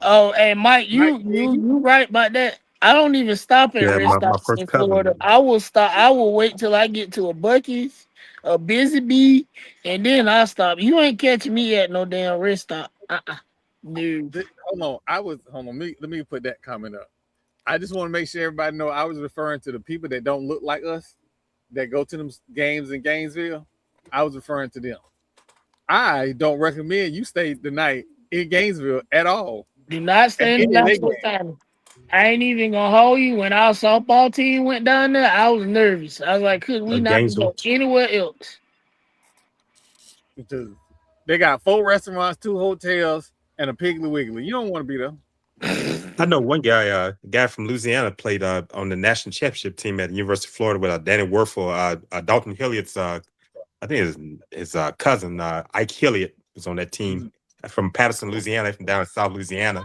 Speaker 7: Oh, and Mike, you right about that. I don't even stop at rest stops in Florida. I will wait till I get to a Buc-ee's, a Busy Bee, and then I'll stop. You ain't catching me at no damn rest stop. Dude.
Speaker 3: Hold on. Let me put that comment up. I just want to make sure everybody know I was referring to the people that don't look like us that go to them games in Gainesville. I was referring to them. I don't recommend you stay the night in Gainesville at all.
Speaker 7: Do not stay in the County. I ain't even gonna hold you. When our softball team went down there, I was nervous. I was like, could we not go anywhere else?
Speaker 3: Because they got 4 restaurants, 2 hotels, and a Piggly Wiggly. You don't want to be there.
Speaker 11: I know one guy, a guy from Louisiana, played on the national championship team at the University of Florida with Danny Werfel. Dalton Hilliott's, I think his cousin, Ike Hilliott, was on that team from Patterson, Louisiana, from down in South Louisiana.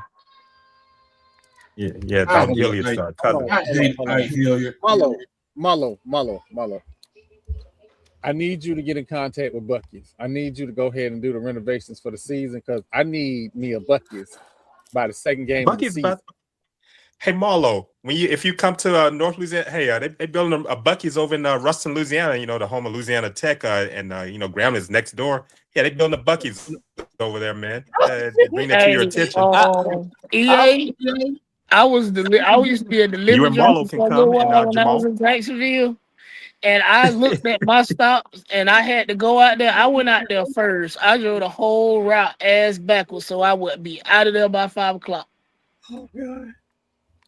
Speaker 11: Yeah, Dalton Hilliott's cousin.
Speaker 1: Ike Hilliott.
Speaker 3: Marlo. I need you to get in contact with Buc-ee's. I need you to go ahead and do the renovations for the season because I need me a Buc-ee's by the second game of the season.
Speaker 11: Hey Marlo, if you come to North Louisiana, hey, they building a Buc-ee's over in Ruston, Louisiana. You know, the home of Louisiana Tech, and Grambling is next door. Yeah, they building a Buc-ee's over there, man. Bring that to your attention.
Speaker 7: I used to be a delivery.
Speaker 11: You and Marlo can come, and
Speaker 7: when I was in Jacksonville, and I looked at my stops, and I had to go out there. I went out there first. I drove the whole route ass backwards, so I would be out of there by 5 o'clock.
Speaker 3: Oh God.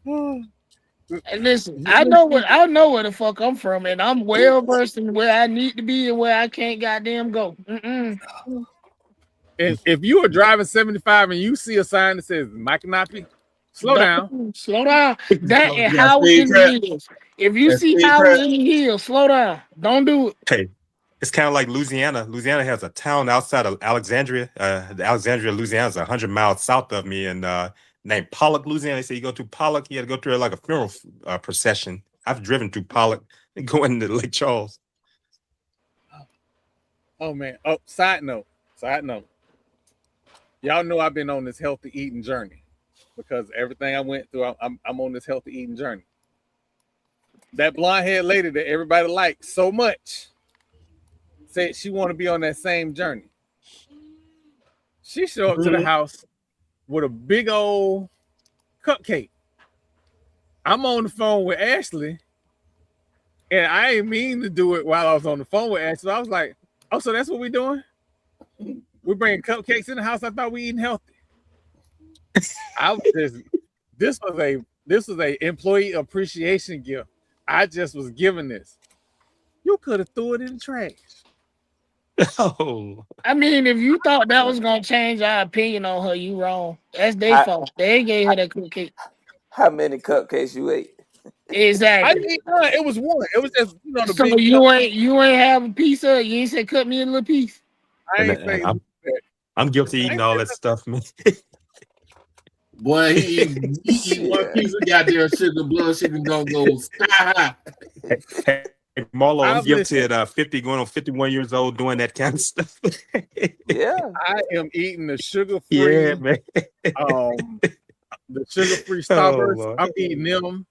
Speaker 7: And listen, I know where the fuck I'm from, and I'm well versed in where I need to be and where I can't goddamn go.
Speaker 3: And if you are driving 75 and you see a sign that says Mike-a-Nappy, slow down.
Speaker 7: Slow down. That and Howard in the hills. If you see Howard in the hills, slow down. Don't do it.
Speaker 11: Hey, it's kind of like Louisiana. Louisiana has a town outside of Alexandria. Alexandria, Louisiana is 100 miles south of me, and named Pollock, Louisiana. They say you go to Pollock, you had to go through like a funeral procession. I've driven through Pollock and going to Lake Charles.
Speaker 3: Oh man. Oh, side note. Y'all know I've been on this healthy eating journey because everything I went through, I'm on this healthy eating journey. That blonde haired lady that everybody liked so much said she want to be on that same journey. She showed up to the house with a big old cupcake. I'm on the phone with Ashley, and I ain't mean to do it while I was on the phone with Ashley. I was like, "Oh, so that's what we're doing? We're bringing cupcakes in the house. I thought we eating healthy." I was just this was a employee appreciation gift. I just was given this. You could have threw it in the trash.
Speaker 11: Oh,
Speaker 7: I mean, if you thought that was gonna change our opinion on her, you wrong. That's their fault. They gave her that cupcake.
Speaker 4: How many cupcakes you ate?
Speaker 3: I
Speaker 7: Exactly.
Speaker 3: didn't eat none. It was one. It was just the
Speaker 7: So
Speaker 3: big.
Speaker 7: you ain't have a piece of it. You ain't say cut me a little piece.
Speaker 3: I ain't say.
Speaker 11: I'm guilty eating all that stuff, man.
Speaker 1: Boy, he eat one piece of goddamn sugar, blood sugar gonna go sky high.
Speaker 11: Hey, Marlo, I'm guilty at 50, going on 51 years old, doing that kind of stuff.
Speaker 4: Yeah,
Speaker 3: I am eating the sugar-free.
Speaker 11: Yeah, man.
Speaker 3: The sugar-free Starburst. Oh, I'm eating them.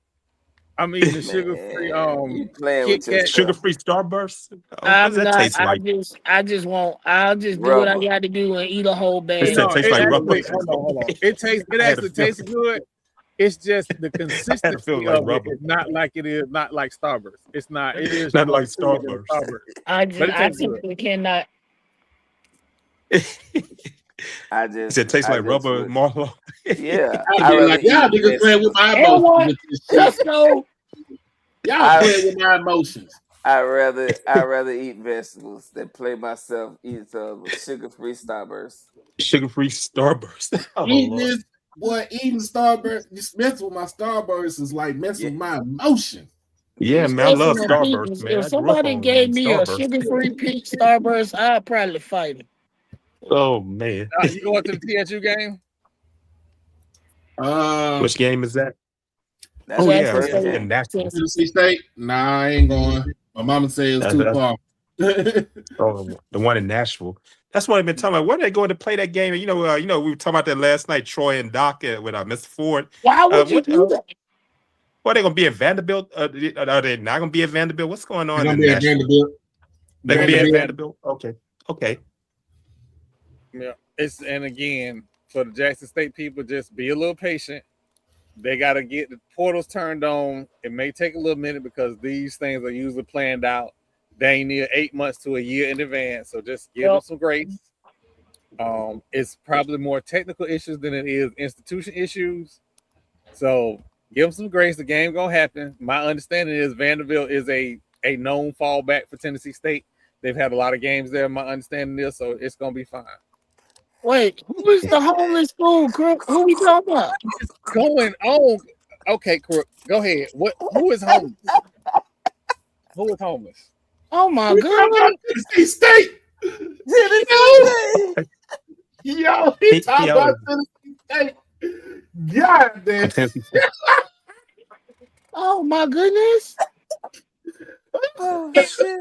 Speaker 3: I'm eating the sugar-free.
Speaker 4: You playing
Speaker 3: Kit
Speaker 4: with your
Speaker 3: Kat.
Speaker 11: Sugar-free Starburst. Oh, what does that taste like?
Speaker 7: I'll just do what I got to do and eat a whole bag.
Speaker 11: No, it like rubber.
Speaker 3: Hold on. It actually tastes good. It's just the consistency
Speaker 11: like
Speaker 3: of
Speaker 11: rubber.
Speaker 3: it is not like it is, not like Starburst. It's not. It is
Speaker 11: not like Starburst.
Speaker 7: I simply cannot.
Speaker 11: It tastes like rubber, Marlo.
Speaker 4: Yeah,
Speaker 1: I like y'all niggas playing with my emotions.
Speaker 7: Let's go.
Speaker 1: Y'all playing with my emotions.
Speaker 4: I'd rather eat vegetables than play myself eat some sugar-free Starburst.
Speaker 11: Sugar-free Starburst. Oh,
Speaker 1: eating Starburst, just messing with my Starburst is like messing with my emotions.
Speaker 11: Yeah, man, I love Starburst, man.
Speaker 7: If somebody gave me a sugar-free pink Starburst, I'd probably fight him.
Speaker 11: Oh man,
Speaker 3: you going to the TSU game?
Speaker 11: Which game is that?
Speaker 4: That's
Speaker 11: first
Speaker 4: game.
Speaker 1: Tennessee State? Nah, I ain't going. My mama said it's too far.
Speaker 11: The one in Nashville. That's what I've been talking about. When are they going to play that game? You know, we were talking about that last night. Troy and Doc with Mr. Ford.
Speaker 7: Why would you do that?
Speaker 11: Are they going to be at Vanderbilt? Are they not going to be at Vanderbilt? What's going on?
Speaker 1: They're going to be at Vanderbilt.
Speaker 11: They're going to be at Vanderbilt. Okay.
Speaker 3: Yeah, and again, for the Jackson State people, just be a little patient. They got to get the portals turned on. It may take a little minute because these things are usually planned out. They need 8 months to a year in advance. So just give them some grace. It's probably more technical issues than it is institution issues. So give them some grace. The game gonna happen. My understanding is Vanderbilt is a known fallback for Tennessee State. They've had a lot of games there. My understanding is, so it's gonna be fine.
Speaker 7: Wait, who is the homeless fool, Crook? Who we talking about?
Speaker 3: What's going on? Okay, Crook, go ahead. Who is homeless? Who is homeless?
Speaker 7: Oh my God!
Speaker 1: Tennessee State. Yo, he talking about Tennessee State. God damn.
Speaker 7: Oh my goodness.
Speaker 4: Oh shit.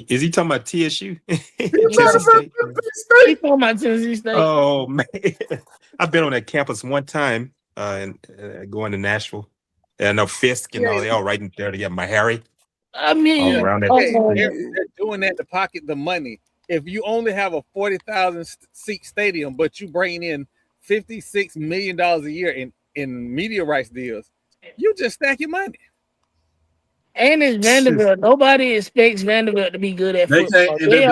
Speaker 11: Is he talking about TSU?
Speaker 7: He's talking about Tennessee State.
Speaker 11: Oh man, I've been on that campus one time and going to Nashville. And I know Fisk and all, they all right in there to get my Harry.
Speaker 7: I mean,
Speaker 11: around that
Speaker 3: they're doing that to pocket the money. If you only have a 40,000 seat stadium, but you bring in $56 million a year in media rights deals, you just stack your money.
Speaker 7: And it's Vanderbilt. Nobody expects Vanderbilt to be good at football.
Speaker 1: They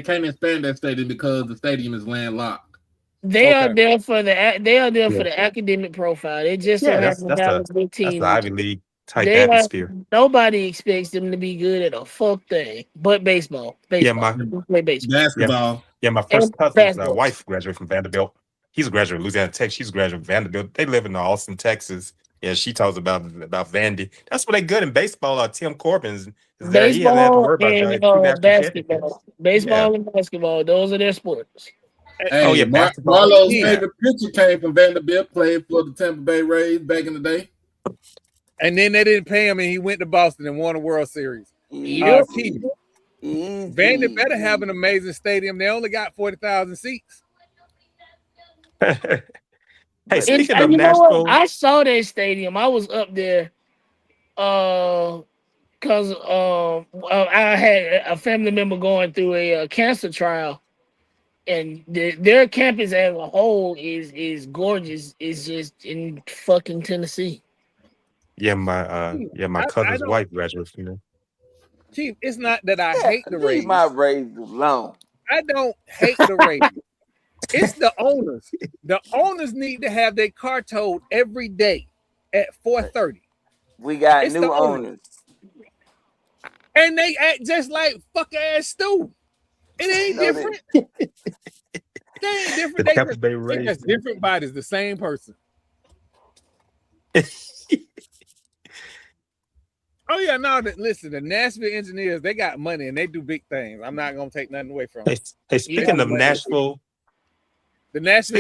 Speaker 1: can't expand that stadium because the stadium is landlocked.
Speaker 7: They are there for the academic profile. They just
Speaker 11: that's
Speaker 7: a good team.
Speaker 11: That's the Ivy League type atmosphere.
Speaker 7: Nobody expects them to be good at a fuck thing, but baseball.
Speaker 11: Yeah, my
Speaker 1: basketball.
Speaker 11: Yeah, my first cousin's wife graduated from Vanderbilt. He's a graduate of Louisiana Tech. She's a graduate of Vanderbilt. They live in Austin, Texas. Yeah, she talks about Vandy. That's what they good in baseball. Tim Corbin's is there. He hasn't had to worry about
Speaker 7: basketball. Baseball and basketball. Those are their sports.
Speaker 1: Hey,
Speaker 11: basketball.
Speaker 1: Marlo's favorite pitcher came from Vanderbilt, played for the Tampa Bay Rays back in the day.
Speaker 3: And then they didn't pay him, and he went to Boston and won a World Series.
Speaker 4: Yep.
Speaker 3: Vandy better have an amazing stadium. They only got 40,000 seats.
Speaker 11: Hey, speaking of
Speaker 7: you know
Speaker 11: Nashville,
Speaker 7: what? I saw that stadium. I was up there, because I had a family member going through a cancer trial, and their campus as a whole is gorgeous. It's just in fucking Tennessee.
Speaker 11: yeah, my cousin's wife graduated from there.
Speaker 3: Chief, it's not that I hate the Rays.
Speaker 4: Leave my Rays alone.
Speaker 3: I don't hate the Rays. It's the owners. The owners need to have their car towed every day at 4:30.
Speaker 4: We got new owners.
Speaker 3: And they act just like fuck ass Stu. It ain't different. They ain't different. They just different bodies, the same person. Oh yeah, no. Listen, the Nashville Engineers, they got money and they do big things. I'm not gonna take nothing away from them.
Speaker 11: Hey, speaking of Nashville,
Speaker 3: the Nashville.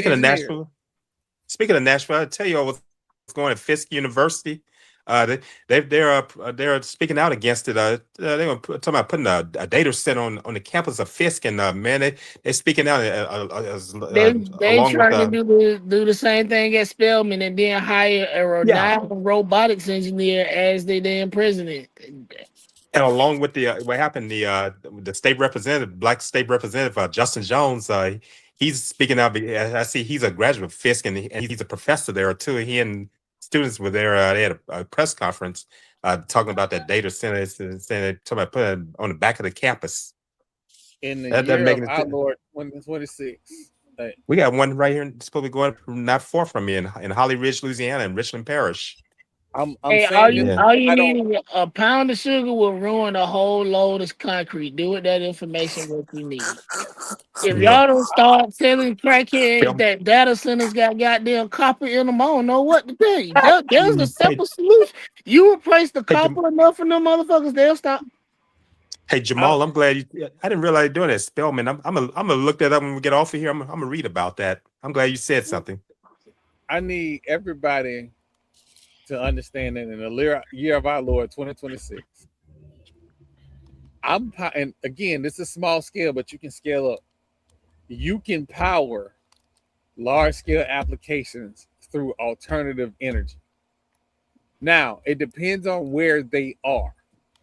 Speaker 11: Speaking of Nashville, I'll tell you what's going at Fisk University. They're speaking out against it. They're talking about putting a data center on the campus of Fisk, and man, they're speaking out.
Speaker 7: They trying to do the same thing at Spelman and then hire a renowned robotics engineer as the damn president.
Speaker 11: And along with what happened, the state representative, black state representative Justin Jones, he's speaking out. I see he's a graduate of Fisk, and he's a professor there too. He and students were there. They had a press conference talking about that data center, saying they're talking about putting it on the back of the campus.
Speaker 3: In the year of our Lord 2026.
Speaker 11: We got one right here. It's probably going not far from me in Holly Ridge, Louisiana, in Richland Parish.
Speaker 7: I'm saying all you need a pound of sugar will ruin a whole load of concrete. Do with that information what you need. If y'all don't start telling crackheads that data centers got goddamn copper in them, I don't know what to tell you. There's a simple solution. You replace the copper enough in them motherfuckers, they'll stop.
Speaker 11: Hey Jamal, I'm glad I didn't realize you're doing that Spelman. I'm gonna look that up when we get off of here. I'm gonna read about that. I'm glad you said something.
Speaker 3: I need everybody to understand that in the year of our Lord 2026. And again, this is small scale, but you can scale up. You can power large scale applications through alternative energy. Now, it depends on where they are,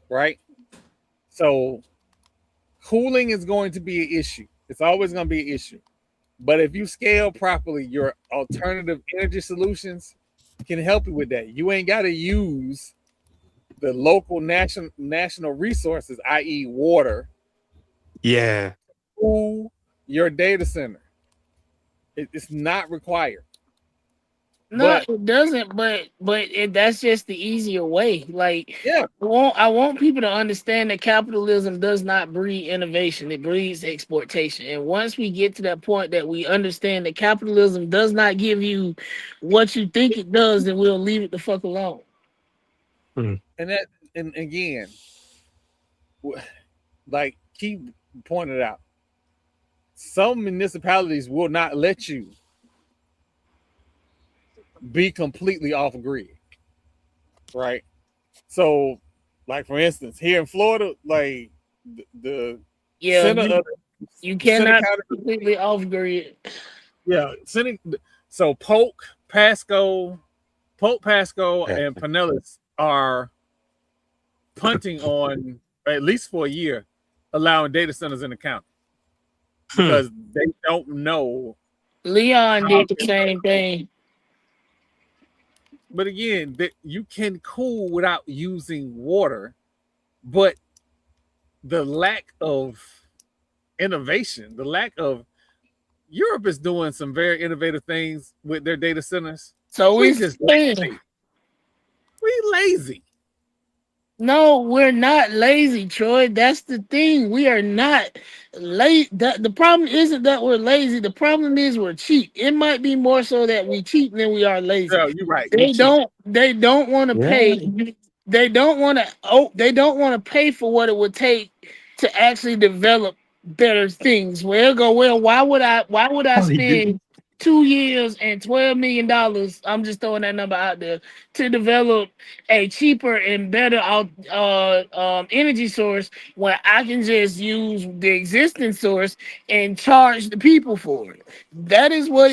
Speaker 3: right? So cooling is going to be an issue. It's always going to be an issue. But if you scale properly, your alternative energy solutions can help you with that. You ain't got to use the local national resources, i.e. water.
Speaker 11: Yeah.
Speaker 3: To your data center. It's not required.
Speaker 7: No, it doesn't. But that's just the easier way. Like, I want people to understand that capitalism does not breed innovation; it breeds exportation. And once we get to that point that we understand that capitalism does not give you what you think it does, then we'll leave it the fuck alone.
Speaker 3: And again, like Keith pointed out, some municipalities will not let you be completely off grid, right? So, like for instance, here in Florida, like the center
Speaker 7: you cannot be completely off grid.
Speaker 3: Yeah, so Polk, Pasco, and Pinellas are punting on, at least for a year, allowing data centers in the county because they don't know.
Speaker 7: Leon did the same thing.
Speaker 3: But again, you can cool without using water, but the lack of innovation, Europe is doing some very innovative things with their data centers.
Speaker 7: So
Speaker 3: we just lazy. We lazy.
Speaker 7: No, we're not lazy, Troy. That's the thing. We are not lazy. The problem isn't that we're lazy. The problem is we're cheap. It might be more so that we cheap than we are lazy.
Speaker 3: Yeah, you're right.
Speaker 7: They don't want to pay. They don't want to. They don't want to pay for what it would take to actually develop better things. Well, why would I
Speaker 11: Oh, they do.
Speaker 7: spend 2 years and $12 million? I'm just throwing that number out there to develop a cheaper and better energy source when I can just use the existing source and charge the people for it. That's what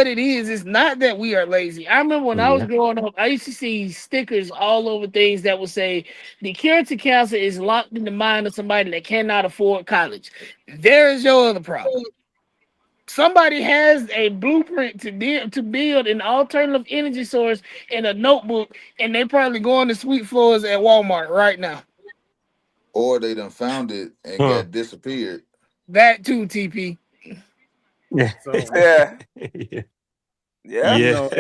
Speaker 7: it is. It's not that we are lazy. I remember when I was
Speaker 11: Yeah.
Speaker 7: growing up, I used to see stickers all over things that would say the cure to cancer is locked in the mind of somebody that cannot afford college. There is your other problem. Somebody has a blueprint to build an alternative energy source in a notebook, and they probably going to sweep floors at Walmart right now.
Speaker 10: Or they done found it and
Speaker 11: Huh.
Speaker 10: got disappeared.
Speaker 7: That too, TP.
Speaker 11: Yeah.
Speaker 3: So
Speaker 2: Yeah,
Speaker 4: Yeah.
Speaker 3: you
Speaker 11: Yeah.
Speaker 3: know,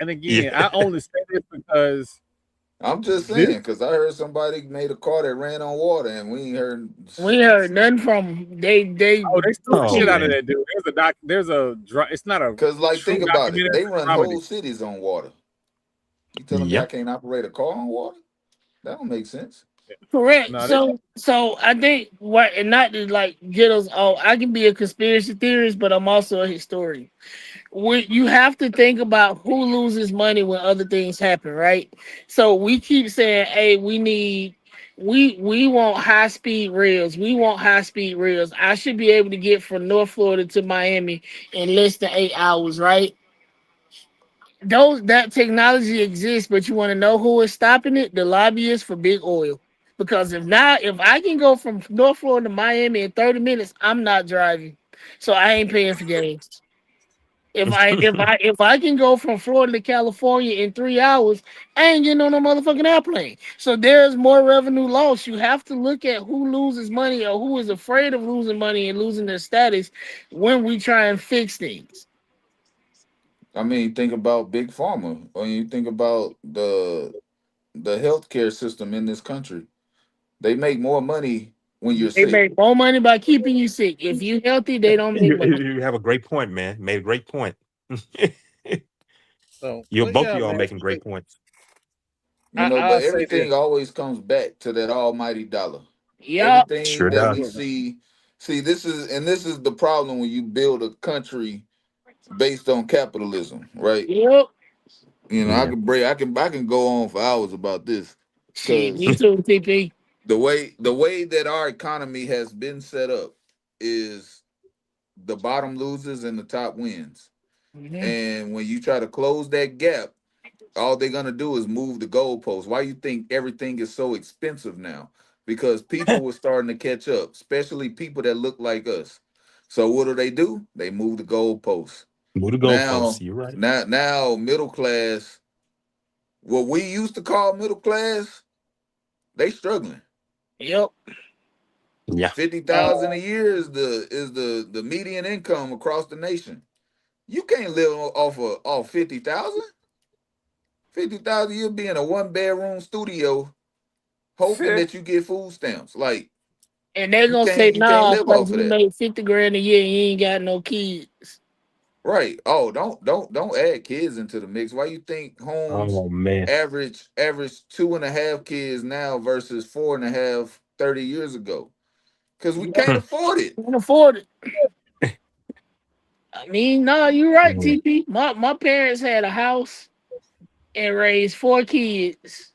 Speaker 3: and again,
Speaker 11: Yeah.
Speaker 3: I only say this because
Speaker 10: I'm just
Speaker 3: this.
Speaker 10: saying, because I heard somebody made a car that ran on water and we ain't heard.
Speaker 7: We heard nothing from them. They
Speaker 3: Oh, they stole the
Speaker 11: Oh
Speaker 3: shit out of
Speaker 11: man.
Speaker 3: that dude. There's a it's not a
Speaker 10: Because, like,
Speaker 3: true
Speaker 10: think about it.
Speaker 3: documentary,
Speaker 10: They
Speaker 3: it's
Speaker 10: run
Speaker 3: a comedy.
Speaker 10: whole cities on water. You telling me I
Speaker 11: Yep.
Speaker 10: can't operate a car on water? That don't make sense.
Speaker 7: correct.
Speaker 3: No, they,
Speaker 7: So I think what, and not to like get us. Oh, I can be a conspiracy theorist, but I'm also a historian. You have to think about who loses money when other things happen, right? So we keep saying, "Hey, we want high speed rails. We want high speed rails. I should be able to get from North Florida to Miami in less than 8 hours, right?" That technology exists, but you want to know who is stopping it? The lobbyists for big oil. Because if I can go from North Florida to Miami in 30 minutes, I'm not driving. So I ain't paying for gas. If I can go from Florida to California in 3 hours, I ain't getting on no motherfucking airplane. So there's more revenue loss. You have to look at who loses money or who is afraid of losing money and losing their status when we try and fix things.
Speaker 10: I mean, think about big pharma. When you think about the healthcare system in this country, they make more money when you're
Speaker 7: They
Speaker 10: sick.
Speaker 7: make more money by keeping you sick. If you healthy, they don't make money.
Speaker 11: You have a great point, man. Made a great point.
Speaker 3: so,
Speaker 11: You
Speaker 3: but
Speaker 11: both of
Speaker 3: yeah,
Speaker 11: y'all
Speaker 3: man.
Speaker 11: making great points.
Speaker 10: But
Speaker 3: I'll say this.
Speaker 10: everything always comes back to that almighty dollar.
Speaker 7: Yeah.
Speaker 10: Everything
Speaker 11: Sure
Speaker 10: that we
Speaker 11: does.
Speaker 10: see, this is the problem when you build a country based on capitalism, right?
Speaker 7: Yep.
Speaker 10: I
Speaker 11: Yeah.
Speaker 10: can I can go on for hours about this
Speaker 7: Shit, me
Speaker 10: because
Speaker 7: too, TP.
Speaker 10: the way that our economy has been set up is the bottom loses and the top wins.
Speaker 7: Mhm.
Speaker 10: And when you try to close that gap, all they're gonna do is move the goalposts. Why you think everything is so expensive now? Because people were starting to catch up, especially people that look like us. So what do? They move the goalposts.
Speaker 11: Move the goalposts.
Speaker 10: Now,
Speaker 11: You're right.
Speaker 10: now, middle class, what we used to call middle class, they struggling.
Speaker 7: Yep.
Speaker 11: Yeah.
Speaker 10: 50,000 a year is the median income across the nation. You can't live off 50,000. 50,000, you'll be in a one bedroom studio hoping
Speaker 2: fifth.
Speaker 10: that you get food stamps. Like
Speaker 7: And they're
Speaker 10: you
Speaker 7: gonna
Speaker 10: can't
Speaker 7: say,
Speaker 10: you can't
Speaker 7: nah,
Speaker 10: live
Speaker 7: because
Speaker 10: off of
Speaker 7: you
Speaker 10: that.
Speaker 7: made 50 grand a year and you ain't got no kids.
Speaker 10: Right. Oh, don't add kids into the mix. Why you think homes
Speaker 11: Oh man.
Speaker 10: average 2.5 kids now versus 4.5 30 years ago? Because we
Speaker 7: Yep.
Speaker 10: can't
Speaker 11: Hmm.
Speaker 10: afford it.
Speaker 7: Can't afford it. I mean, nah, you're right,
Speaker 11: Mm.
Speaker 7: TP. My parents had a house and raised 4 kids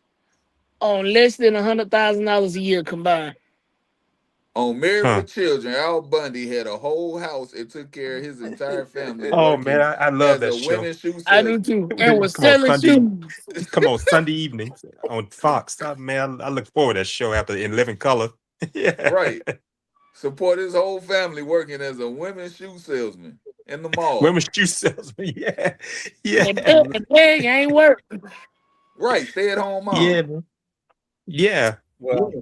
Speaker 7: on less than $100,000 a year combined.
Speaker 10: On Married
Speaker 11: Huh.
Speaker 10: with Children, Al Bundy had a whole house and took care of his entire family
Speaker 11: Oh man,
Speaker 10: working
Speaker 11: I love
Speaker 10: as
Speaker 11: that
Speaker 10: a
Speaker 11: show.
Speaker 10: women's shoe
Speaker 7: I do
Speaker 10: salesman.
Speaker 7: too.
Speaker 11: They
Speaker 7: And was
Speaker 11: come on
Speaker 7: selling
Speaker 11: Sunday.
Speaker 7: shoes.
Speaker 11: Come on Sunday evenings on Fox. Man, I look forward to that show after in living color. Yeah.
Speaker 10: Right. Support his whole family working as a women's shoe salesman in the mall.
Speaker 11: Women's shoe salesman. Yeah.
Speaker 7: And
Speaker 11: Yeah.
Speaker 7: beg ain't work.
Speaker 10: Right. Stay at home
Speaker 11: Yeah,
Speaker 10: mom.
Speaker 11: man. Yeah.
Speaker 3: Well,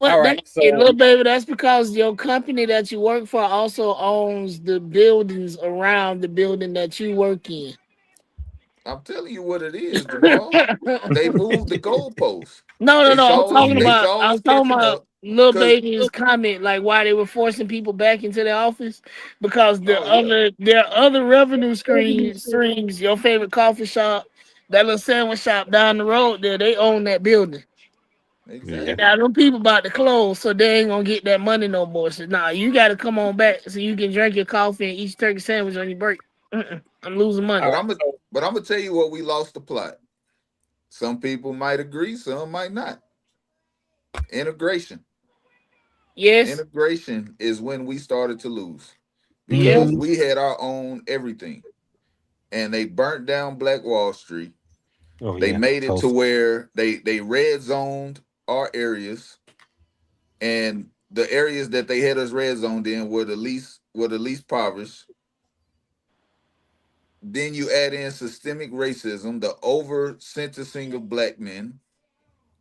Speaker 3: all
Speaker 7: But
Speaker 3: right.
Speaker 7: little baby, that's because your company that you work for also owns the buildings around the building that you work in.
Speaker 10: I'm telling you what it is, Jamal. They moved the goalposts. They
Speaker 7: No.
Speaker 10: saw us. They
Speaker 7: I
Speaker 10: saw
Speaker 7: was
Speaker 10: us
Speaker 7: talking
Speaker 10: catching
Speaker 7: about
Speaker 10: up.
Speaker 7: little
Speaker 10: Cause
Speaker 7: baby's comment, like why they were forcing people back into the office because
Speaker 10: oh yeah,
Speaker 7: there are other revenue streams. Your favorite coffee shop, that little sandwich shop down the road there, they own that building.
Speaker 10: Exactly.
Speaker 7: Now them people about to close, so they ain't gonna get that money no more. So nah, you got to come on back so you can drink your coffee and eat turkey sandwich on your break. I'm losing money.
Speaker 10: But I'm gonna tell you what we lost the plot. Some people might agree, some might not. Integration.
Speaker 7: Yes.
Speaker 10: Integration is when we started to lose
Speaker 7: Yeah.
Speaker 10: because we had our own everything, and they burnt down Black Wall Street.
Speaker 11: Oh
Speaker 10: They
Speaker 11: yeah.
Speaker 10: made it to where they red zoned our areas, and the areas that they had us red zoned in were the least impoverished. Then you add in systemic racism, the over sentencing of black men.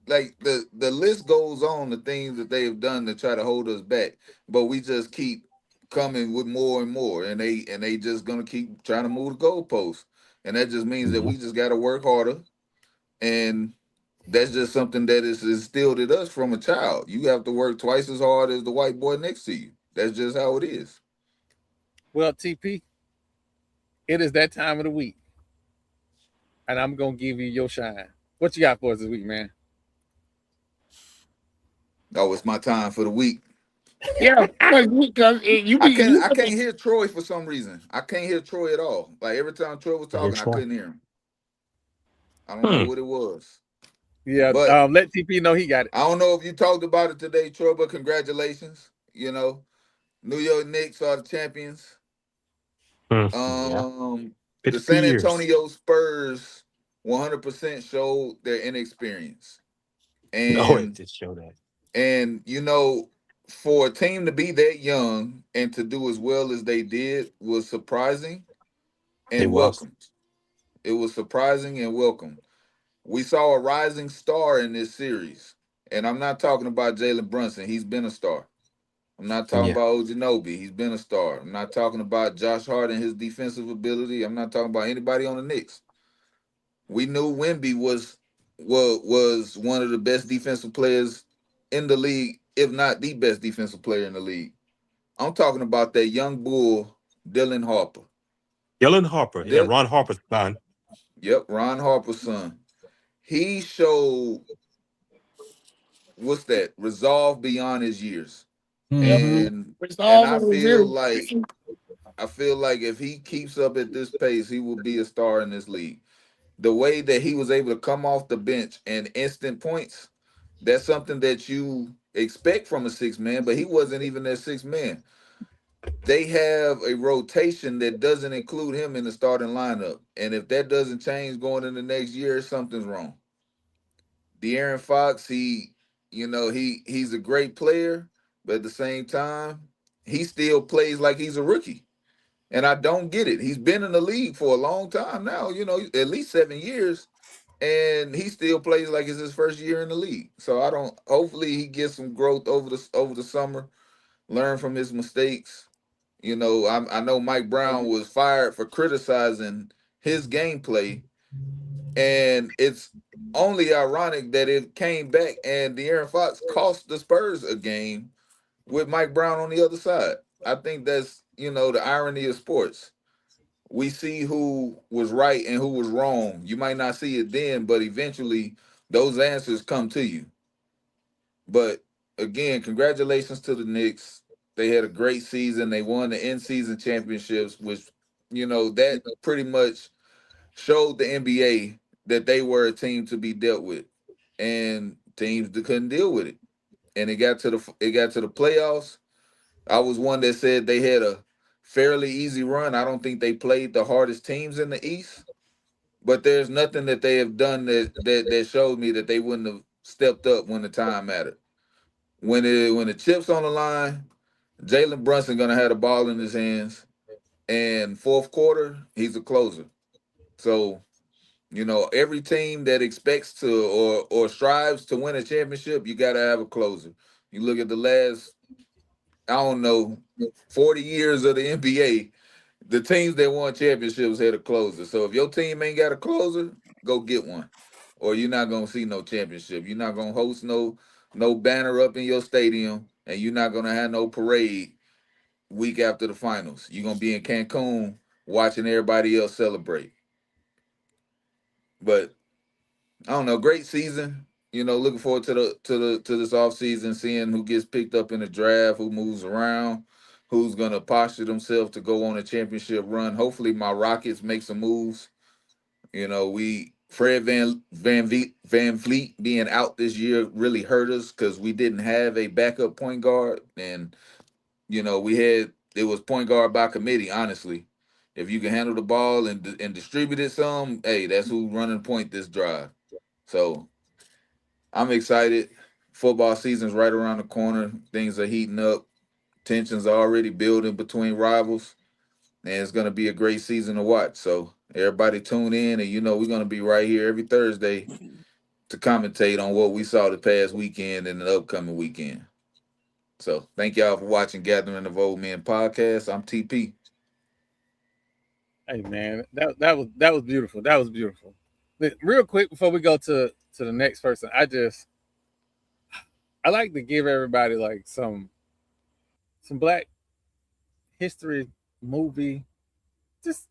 Speaker 10: Like the list goes on, the things that they have done to try to hold us back, but we just keep coming with more and more, and they just gonna keep trying to move the goalposts, and that just means that we just got to work harder, and that's just something that is instilled in us from a child. You have to work twice as hard as the white boy next to you. That's just how it is.
Speaker 3: Well, TP, it is that time of the week, and I'm gonna give you your shine. What you got for us this week, man?
Speaker 10: Oh, it's my time for the week.
Speaker 7: Yeah, because you
Speaker 10: I
Speaker 7: be
Speaker 10: can't
Speaker 7: you
Speaker 10: I can't hear Troy for some reason. I can't hear Troy at all. Like every time Troy was talking, I couldn't hear him. I don't know what it was.
Speaker 3: Yeah,
Speaker 10: But
Speaker 3: let TP know he got it.
Speaker 10: I don't know if you talked about it today, Troy, but congratulations. New York Knicks are the champions.
Speaker 11: Yeah.
Speaker 10: The
Speaker 11: 52
Speaker 10: San
Speaker 11: years.
Speaker 10: Antonio Spurs 100% showed their inexperience.
Speaker 11: Oh, it
Speaker 10: And
Speaker 11: did show that.
Speaker 10: and for a team to be that young and to do as well as they did was surprising
Speaker 11: It
Speaker 10: and
Speaker 11: was.
Speaker 10: welcomed. It was surprising and welcomed. We saw a rising star in this series. And I'm not talking about Jalen Brunson. He's been a star. I'm not talking
Speaker 11: Yeah.
Speaker 10: about Ojanobi. He's been a star. I'm not talking about Josh Hart and his defensive ability. I'm not talking about anybody on the Knicks. We knew Wemby was one of the best defensive players in the league, if not the best defensive player in the league. I'm talking about that young bull, Dylan Harper.
Speaker 11: Dylan Harper. Yeah,
Speaker 10: Dylan,
Speaker 11: Ron Harper's son.
Speaker 10: yep, Ron Harper's son. He showed what's that? Resolve beyond his years. And
Speaker 7: resolve
Speaker 10: I
Speaker 7: and
Speaker 10: feel
Speaker 7: resilience.
Speaker 10: like if he keeps up at this pace, he will be a star in this league. The way that he was able to come off the bench and instant points, that's something that you expect from a six man, but he wasn't even their six man. They have a rotation that doesn't include him in the starting lineup. And if that doesn't change going into next year, something's wrong. De'Aaron Fox, he's a great player, but at the same time, he still plays like he's a rookie. And I don't get it. He's been in the league for a long time now, at least 7 years, and he still plays like it's his first year in the league. So I don't. Hopefully, he gets some growth over the summer, learn from his mistakes. I know Mike Brown was fired for criticizing his gameplay, and it's only ironic that it came back and De'Aaron Fox cost the Spurs a game with Mike Brown on the other side. I think that's the irony of sports. We see who was right and who was wrong. You might not see it then, but eventually those answers come to you. But again, congratulations to the Knicks. They had a great season. They won the in-season championships, which that pretty much showed the NBA that they were a team to be dealt with, and teams that couldn't deal with it. And it got to the playoffs. I was one that said they had a fairly easy run. I don't think they played the hardest teams in the East, but there's nothing that they have done that showed me that they wouldn't have stepped up when the time mattered. When the chips on the line, Jalen Brunson gonna have the ball in his hands, and fourth quarter he's a closer. So every team that expects to or strives to win a championship, you got to have a closer. You look at the last, I don't know, 40 years of the NBA, the teams that won championships had a closer. So if your team ain't got a closer, go get one, or you're not gonna see no championship. You're not gonna host no banner up in your stadium, and you're not gonna have no parade week after the finals. You're gonna be in Cancun watching everybody else celebrate. But I don't know, great season. looking forward to this offseason, seeing who gets picked up in the draft, who moves around, who's gonna posture themselves to go on a championship run. Hopefully, my Rockets make some moves. Fred Van Vliet being out this year really hurt us because we didn't have a backup point guard, and it was point guard by committee. Honestly, if you can handle the ball and distribute it some, hey, that's who's running point this drive. So I'm excited. Football season's right around the corner. Things are heating up. Tensions are already building between rivals, and it's going to be a great season to watch. So everybody tune in, and we're going to be right here every Thursday to commentate on what we saw the past weekend and the upcoming weekend. So thank y'all for watching Gathering of Old Men podcast. I'm TP.
Speaker 3: Hey man, that was beautiful. That was beautiful. Real quick before we go to the next person, I like to give everybody like some Black history movie, just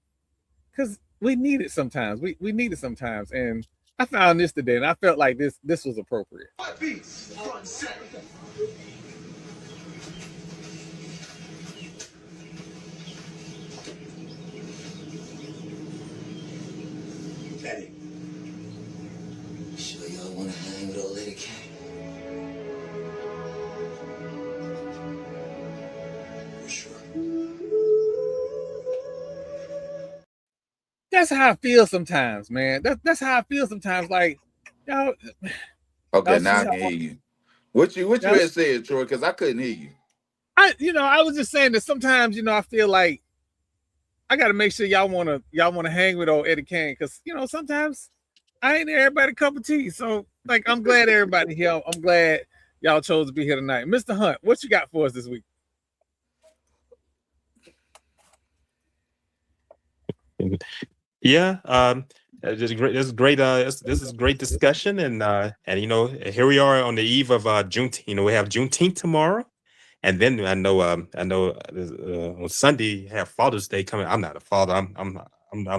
Speaker 3: because we need it sometimes. We need it sometimes, and I found this today, and I felt like this was appropriate.
Speaker 12: Daddy, sure y'all want to hang with old Lady K? You sure?
Speaker 3: That's how I feel sometimes, man. That's how I feel sometimes. Like, y'all.
Speaker 10: Okay, now I can hear you. What you had said, Troy? Because I couldn't hear you.
Speaker 3: I was just saying that sometimes, I feel like I got to make sure y'all want to hang with old Eddie Kane, because sometimes I ain't everybody cup of tea. So like, I'm glad everybody here. I'm glad y'all chose to be here tonight. Mr. Hunt, what you got for us this week?
Speaker 11: Yeah, this is great. This is great. This is great discussion, and here we are on the eve of Juneteenth. We have Juneteenth tomorrow. And then I know on Sunday you have Father's Day coming. I'm not a father. I'm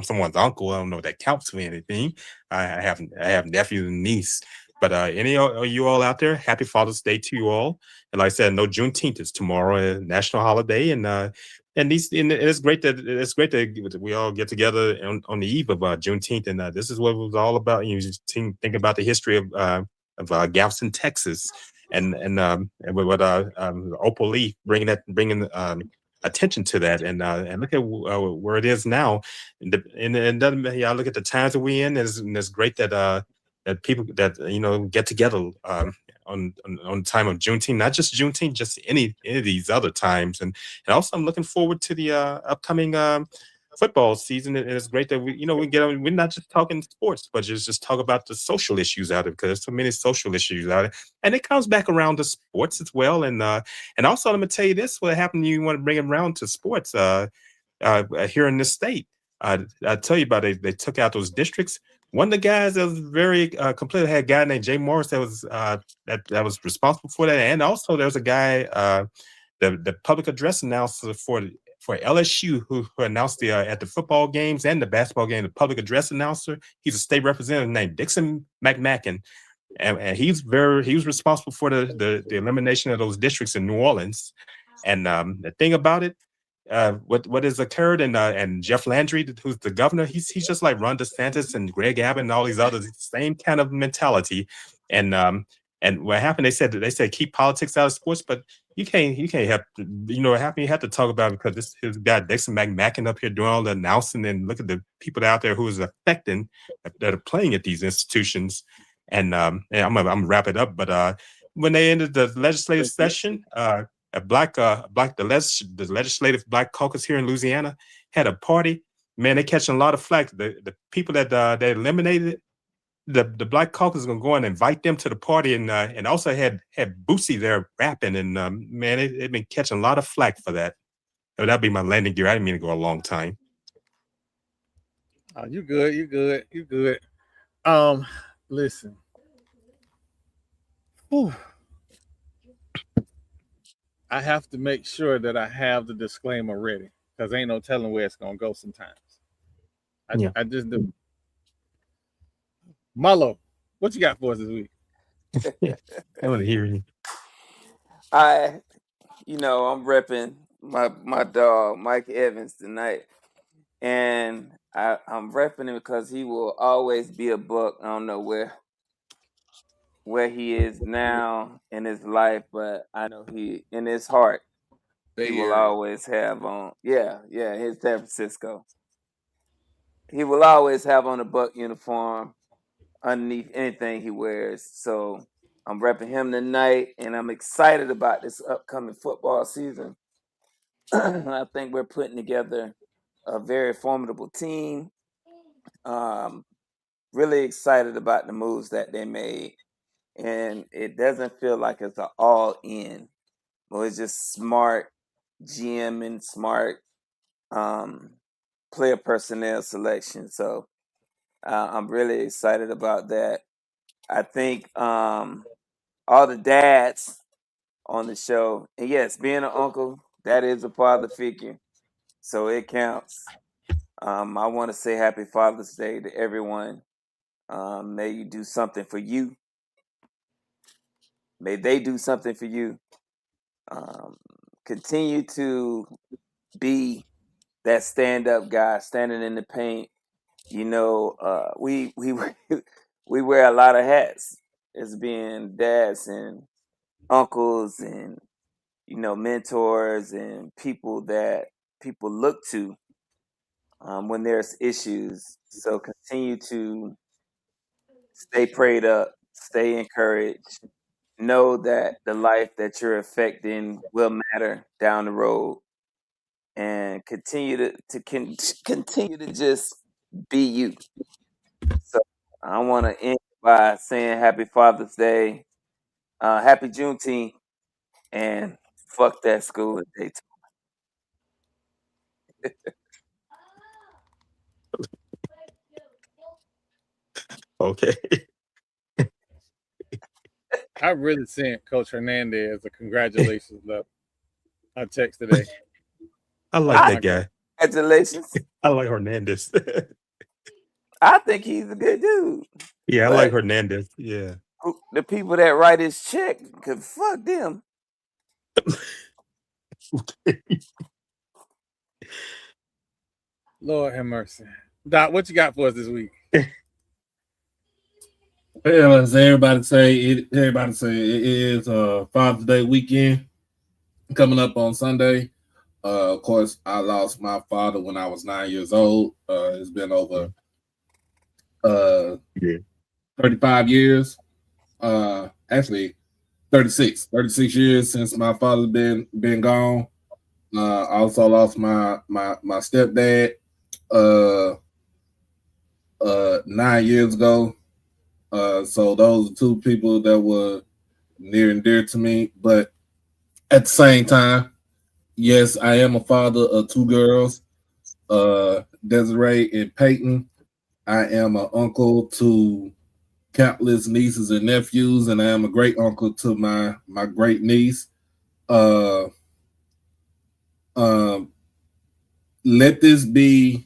Speaker 11: someone's uncle. I don't know if that counts for anything. I have nephews and niece. But any of you all out there, happy Father's Day to you all. And like I said, no, Juneteenth is tomorrow, a national holiday, and it's great that we all get together on the eve of Juneteenth, and this is what it was all about. You just think about the history of Galveston, Texas. And what Opal Lee bringing attention to that, and look at where it is now, and I look at the times that we're in, and it's great that people that get together on time of Juneteenth, not just Juneteenth, just any of these other times, and also I'm looking forward to the upcoming football season. And it's great that we get on. We're not just talking sports, but just talk about the social issues out of it, because there's so many social issues out there, and it comes back around to sports as well. And also, let me tell you this: what happened? You want to bring it around to sports here in this state. I tell you about it. They took out those districts. One of the guys that was very complete had a guy named Jay Morris that was that was responsible for that, and also there was a guy, the public address announcer for LSU who announced at the football games and the basketball game, the public address announcer. He's a state representative named Dixon McMacken, and he was responsible for the elimination of those districts in New Orleans. And the thing about it, what has occurred, and Jeff Landry, who's the governor, he's just like Ron DeSantis and Greg Abbott and all these others, same kind of mentality. And what happened? They said keep politics out of sports, but you can't have you have to talk about it, because this has got Dixon McMacken up here doing all the announcing, and look at the people out there who is affecting that are playing at these institutions. And I'm gonna wrap it up, but when they ended the legislative session, the legislative Black caucus here in Louisiana had a party. Man, they catching a lot of flack. The people that they eliminated, the Black caucus is gonna go and invite them to the party, and also had Boosie there rapping, and man, they've been catching a lot of flack for that. So that'd be my landing gear. I didn't mean to go a long time.
Speaker 3: You good. Listen. Whew. I have to make sure that I have the disclaimer ready, because ain't no telling where it's gonna go sometimes. I just do. Marlo, what you got for us this week?
Speaker 11: I want to hear you.
Speaker 4: I'm repping my dog Mike Evans tonight, and I'm repping him because he will always be a buck. I don't know where he is now in his life, but I know he in his heart he
Speaker 10: Bay
Speaker 4: will
Speaker 10: Area.
Speaker 4: always have on. Yeah, he's San Francisco. He will always have on a buck uniform underneath anything he wears. So I'm repping him tonight, and I'm excited about this upcoming football season. I think we're putting together a very formidable team. Um, really excited about the moves that they made, and it doesn't feel like it's an all in. Well, it's just smart GM and smart player personnel selection. So I'm really excited about that. I think all the dads on the show, and yes, being an uncle, that is a father figure, so it counts. I want to say Happy Father's Day to everyone. May you do something for you. May they do something for you. Um, Continue to be that stand-up guy, standing in the paint. We we wear a lot of hats as being dads and uncles and mentors and people that people look to when there's issues. So continue to stay prayed up, stay encouraged. Know that the life that you're affecting will matter down the road, and continue to just be you. So I want to end by saying Happy Father's Day, Happy Juneteenth, and fuck that school at Daytona.
Speaker 11: Okay.
Speaker 3: I really sent Coach Hernandez a congratulations letter. I text today.
Speaker 11: I like that guy.
Speaker 4: Congratulations.
Speaker 11: I like Hernandez.
Speaker 4: I think he's a good dude.
Speaker 11: Yeah, I like
Speaker 4: But
Speaker 11: Hernandez. Yeah.
Speaker 4: the people that write his check could fuck them.
Speaker 3: Lord have mercy. Doc, what you got for us this week?
Speaker 1: Well, as everybody say it is Father's Day weekend coming up on Sunday. Of course, I lost my father when I was 9 years old. It's been over 35 years. Actually 36 years since my father's been gone. I also lost my stepdad 9 years ago. So those are two people that were near and dear to me. But at the same time, yes, I am a father of two girls, Desiree and Peyton. I am an uncle to countless nieces and nephews, and I am a great uncle to my great niece. Uh, um, Let this be,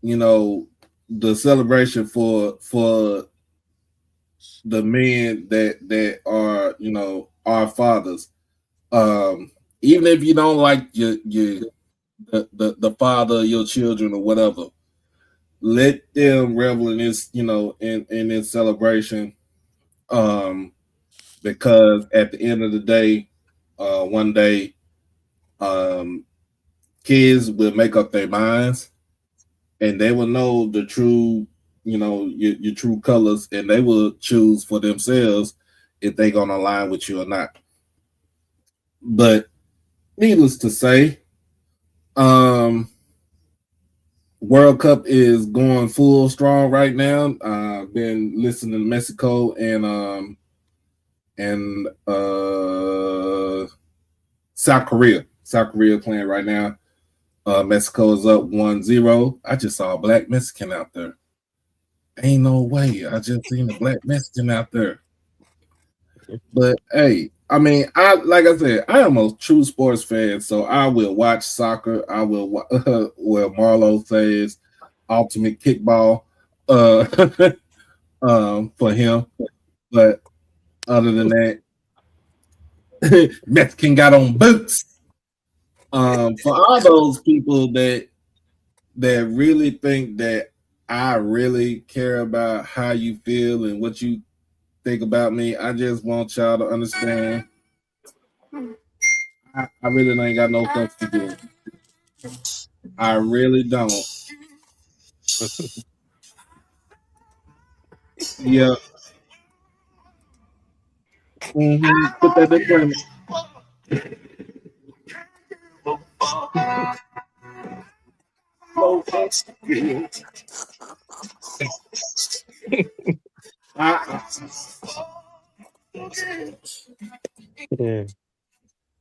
Speaker 1: the celebration for the men that are, our fathers. Even if you don't like the father of your children or whatever, let them revel in this, in this celebration. Because at the end of the day, one day, kids will make up their minds and they will know the true, your true colors, and they will choose for themselves if they're gonna align with you or not. But needless to say, World Cup is going full strong right now. I've been listening to Mexico and South Korea. South Korea playing right now. Mexico is up 1-0. I just saw a black Mexican out there. Ain't no way. I just seen a black Mexican out there. But hey, I mean, like I said, I am a true sports fan, so I will watch soccer. I will, well, Marlo says, ultimate kickball, for him. But Other than that, Mexican got on boots. For all those people that really think that I really care about how you feel and what you think about me, I just want y'all to understand. I really ain't got no fucks to do. I really don't. Yeah. Put that in front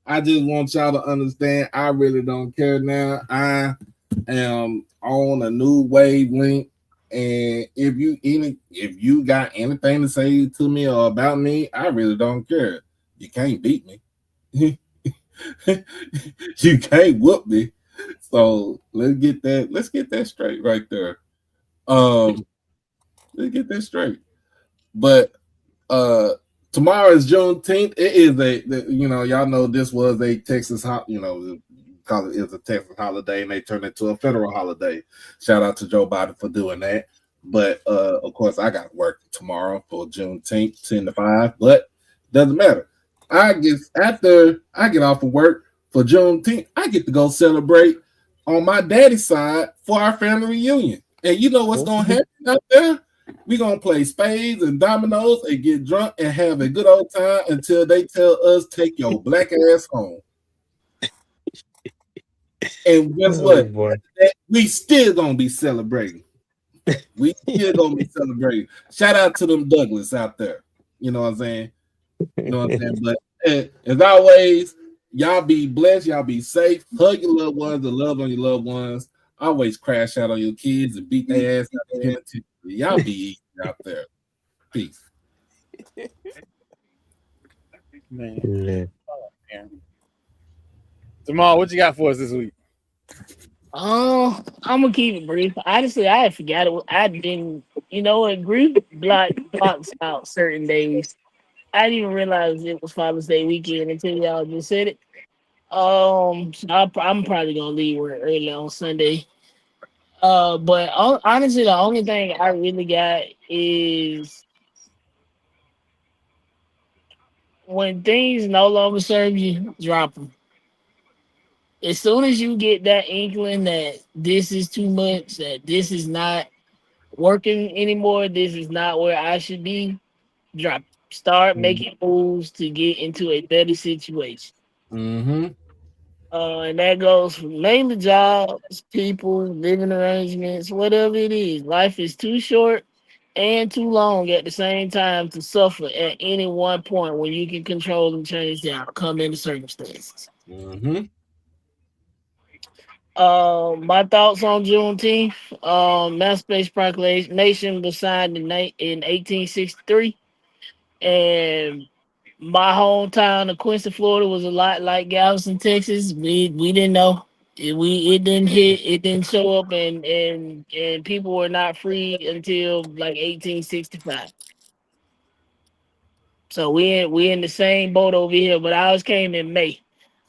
Speaker 1: I just want y'all to understand. I really don't care now. I am on a new wavelength, and if you got anything to say to me or about me, I really don't care. You can't beat me. You can't whoop me. So let's get that straight right there. Let's get that straight. But tomorrow is Juneteenth. It is y'all know this was a Texas call it is a Texas holiday, and they turned it to a federal holiday. Shout out to Joe Biden for doing that. But of course, I got work tomorrow for Juneteenth, 10 to 5. But doesn't matter. After I get off of work for Juneteenth, I get to go celebrate on my daddy's side for our family reunion. And you know what's gonna happen out there? We're gonna play spades and dominoes and get drunk and have a good old time until they tell us take your black ass home. And guess what? We still gonna be celebrating. We still gonna be celebrating. Shout out to them Douglas out there. You know what I'm saying? You know what I'm saying? But as always, y'all be blessed, y'all be safe, hug your loved ones and love on your loved ones. Always crash out on your kids and beat their ass out there. Y'all be easy out there. Peace.
Speaker 3: Man. Jamal, what you got for us this week?
Speaker 7: I'm gonna keep it brief. Honestly, I had forgot it. I didn't, grief blocks out certain days. I didn't even realize it was Father's Day weekend until y'all just said it. So I'm probably gonna leave work early on Sunday. But honestly, the only thing I really got is when things no longer serve you, drop them. As soon as you get that inkling that this is too much, that this is not working anymore, this is not where I should be, drop. Start making moves to get into a better situation.
Speaker 1: Mm-hmm.
Speaker 7: And that goes for mainly jobs, people, living arrangements, whatever it is. Life is too short and too long at the same time to suffer at any one point when you can control and change the outcome and the circumstances.
Speaker 1: Mm-hmm.
Speaker 7: My thoughts on Juneteenth. Emancipation Proclamation was signed in 1863, and my hometown of Quincy, Florida, was a lot like Galveston, Texas. We didn't know. It didn't hit. It didn't show up, and people were not free until like 1865. So we in the same boat over here, but ours came in May.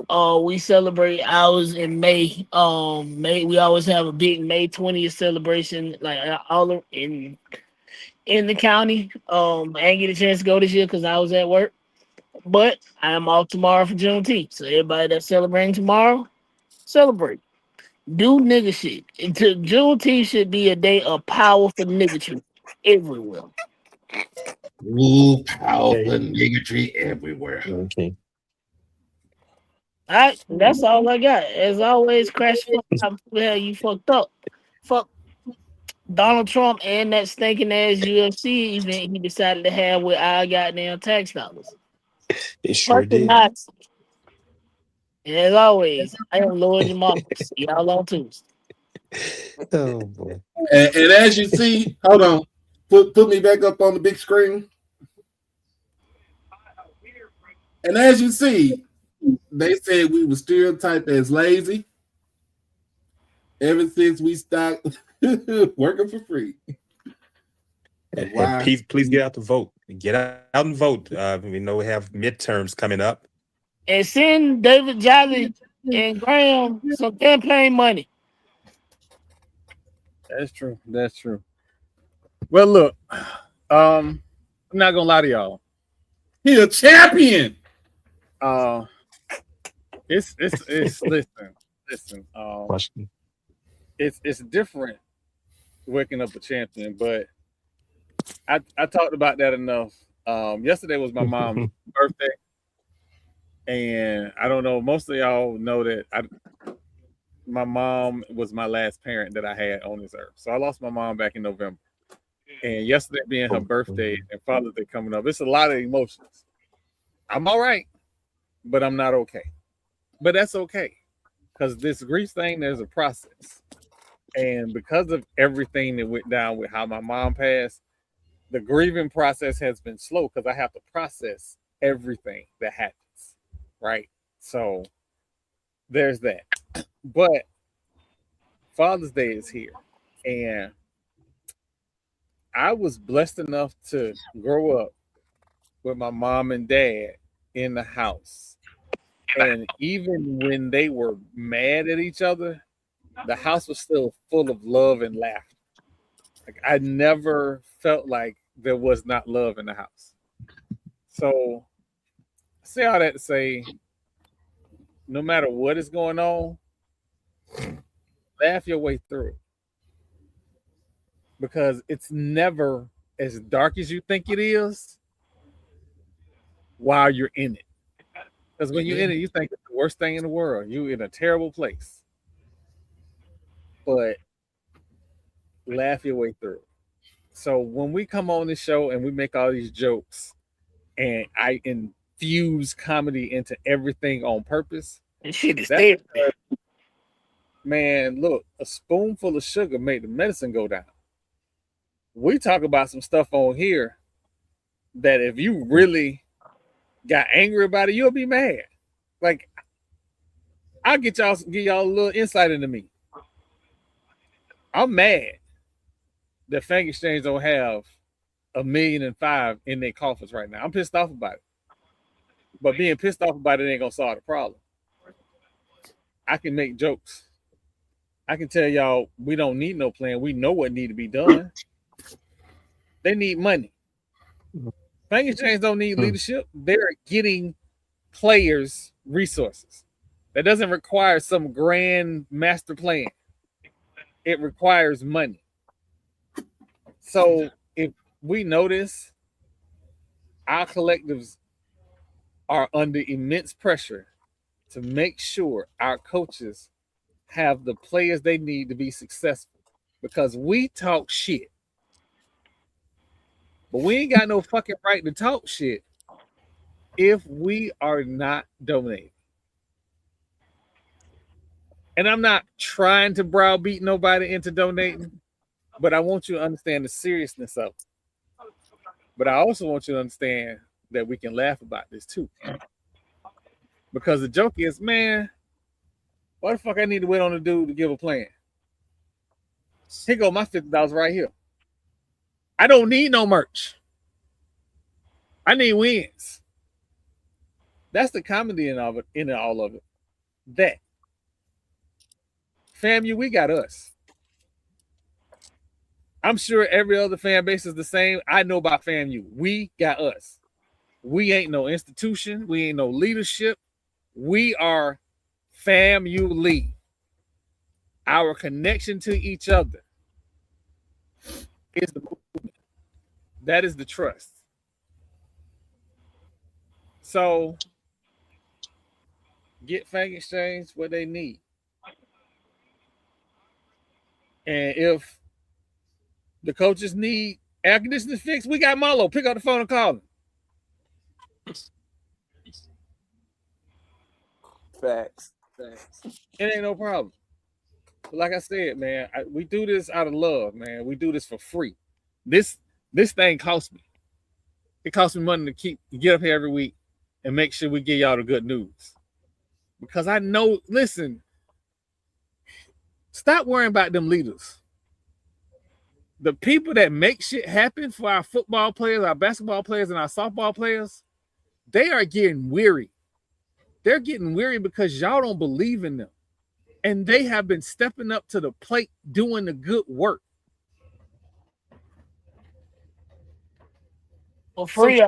Speaker 7: We celebrate ours in May. May we always have a big May 20th celebration, like all in the county. I didn't get a chance to go this year because I was at work, but I am off tomorrow for Juneteenth. So everybody that's celebrating tomorrow, celebrate. Do nigga shit. Until Juneteenth should be a day of powerful niggatry everywhere.
Speaker 1: Ooh, powerful niggatry everywhere.
Speaker 11: Okay.
Speaker 7: That's all I got. As always, crash fuck hell you fucked up. Fuck Donald Trump and that stinking ass UFC event he decided to have with our goddamn tax dollars.
Speaker 11: It sure
Speaker 7: Fucking
Speaker 11: did.
Speaker 7: Nazi. And as always, I am Lord Jamal. See y'all on Tuesday.
Speaker 11: Oh boy.
Speaker 1: And as you see, hold on, put me back up on the big screen. And as you see, they said we were stereotyped as lazy ever since we stopped working for free.
Speaker 11: And please get out the vote. Get out and vote. We know we have midterms coming up.
Speaker 7: And send David Jolly and Graham some campaign money.
Speaker 3: That's true. That's true. Well, look, I'm not gonna lie to y'all.
Speaker 1: He a champion.
Speaker 3: It's listen. It's different waking up a champion, but I talked about that enough. Yesterday was my mom's birthday, and I don't know. Most of y'all know that my mom was my last parent that I had on this earth. So I lost my mom back in November, and yesterday being her birthday and Father's Day coming up, it's a lot of emotions. I'm all right, but I'm not okay. But that's okay, because this grief thing, there's a process, and because of everything that went down with how my mom passed, the grieving process has been slow because I have to process everything that happens, right? So there's that. But Father's Day is here, and I was blessed enough to grow up with my mom and dad in the house. And even when they were mad at each other, the house was still full of love and laughter. Like I never felt like there was not love in the house. So I say all that to say, no matter what is going on, laugh your way through it. Because it's never as dark as you think it is while you're in it. Because when you're in it, you think it's the worst thing in the world. You're in a terrible place. But laugh your way through it. So when we come on this show and we make all these jokes and I infuse comedy into everything on purpose,
Speaker 7: and shit is there.
Speaker 3: Man, look, a spoonful of sugar made the medicine go down. We talk about some stuff on here that if you really got angry about it, you'll be mad. Like, I'll give y'all a little insight into me. I'm mad that Fang Exchange don't have $1.5 million in their coffers right now. I'm pissed off about it. But being pissed off about it ain't gonna solve the problem. I can make jokes. I can tell y'all we don't need no plan. We know what need to be done. They need money. Fang Exchange don't need leadership. They're getting players resources. That doesn't require some grand master plan. It requires money. So if we notice our collectives are under immense pressure to make sure our coaches have the players they need to be successful, because we talk shit, but we ain't got no fucking right to talk shit if we are not donating. And I'm not trying to browbeat nobody into donating, but I want you to understand the seriousness of it. But I also want you to understand that we can laugh about this too. Because the joke is, man, why the fuck I need to wait on the dude to give a plan? Here go my $50 right here. I don't need no merch. I need wins. That's the comedy in all of it. That FAMU, we got us. I'm sure every other fan base is the same. I know about FAMU. We got us. We ain't no institution. We ain't no leadership. We are FAMU. Our connection to each other is the movement. That is the trust. So get Fang Exchange what they need. And if the coaches need air conditioning fixed, we got Marlo. Pick up the phone and call him.
Speaker 4: Facts.
Speaker 3: It ain't no problem. But like I said, man, we do this out of love, man. We do this for free. This thing costs me. It costs me money to get up here every week and make sure we give y'all the good news. Because I know, listen, stop worrying about them leaders. The people that make shit happen for our football players, our basketball players, and our softball players, they are getting weary. They're getting weary because y'all don't believe in them. And they have been stepping up to the plate doing the good work.
Speaker 7: For free, so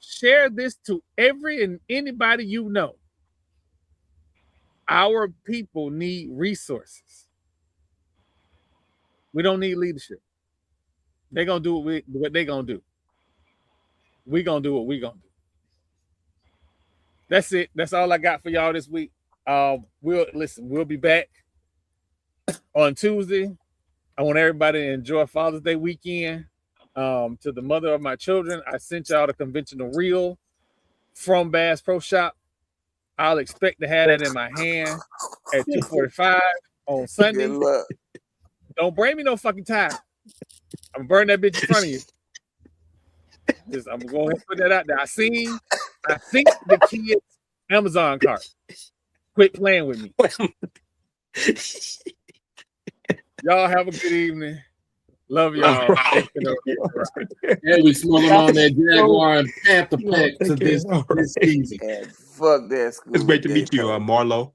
Speaker 3: share this to every and anybody you know. Our people need resources. We don't need leadership. They're going to do what they're going to do. We're going to do what we're going to do. That's it. That's all I got for y'all this week. We'll be back on Tuesday. I want everybody to enjoy Father's Day weekend. To the mother of my children, I sent y'all the conventional reel from Bass Pro Shop. I'll expect to have that in my hand at 2:45 on Sunday.
Speaker 4: Good luck.
Speaker 3: Don't bring me no fucking tie. I'm gonna burn that bitch in front of you. I'm gonna go ahead and put that out there. I think the kids' Amazon cart. Quit playing with me. Y'all have a good evening. Love y'all.
Speaker 1: Yeah, we smoking on that Jaguar and Panther pack to this season.
Speaker 4: Fuck that school.
Speaker 11: It's great to meet you, Marlo.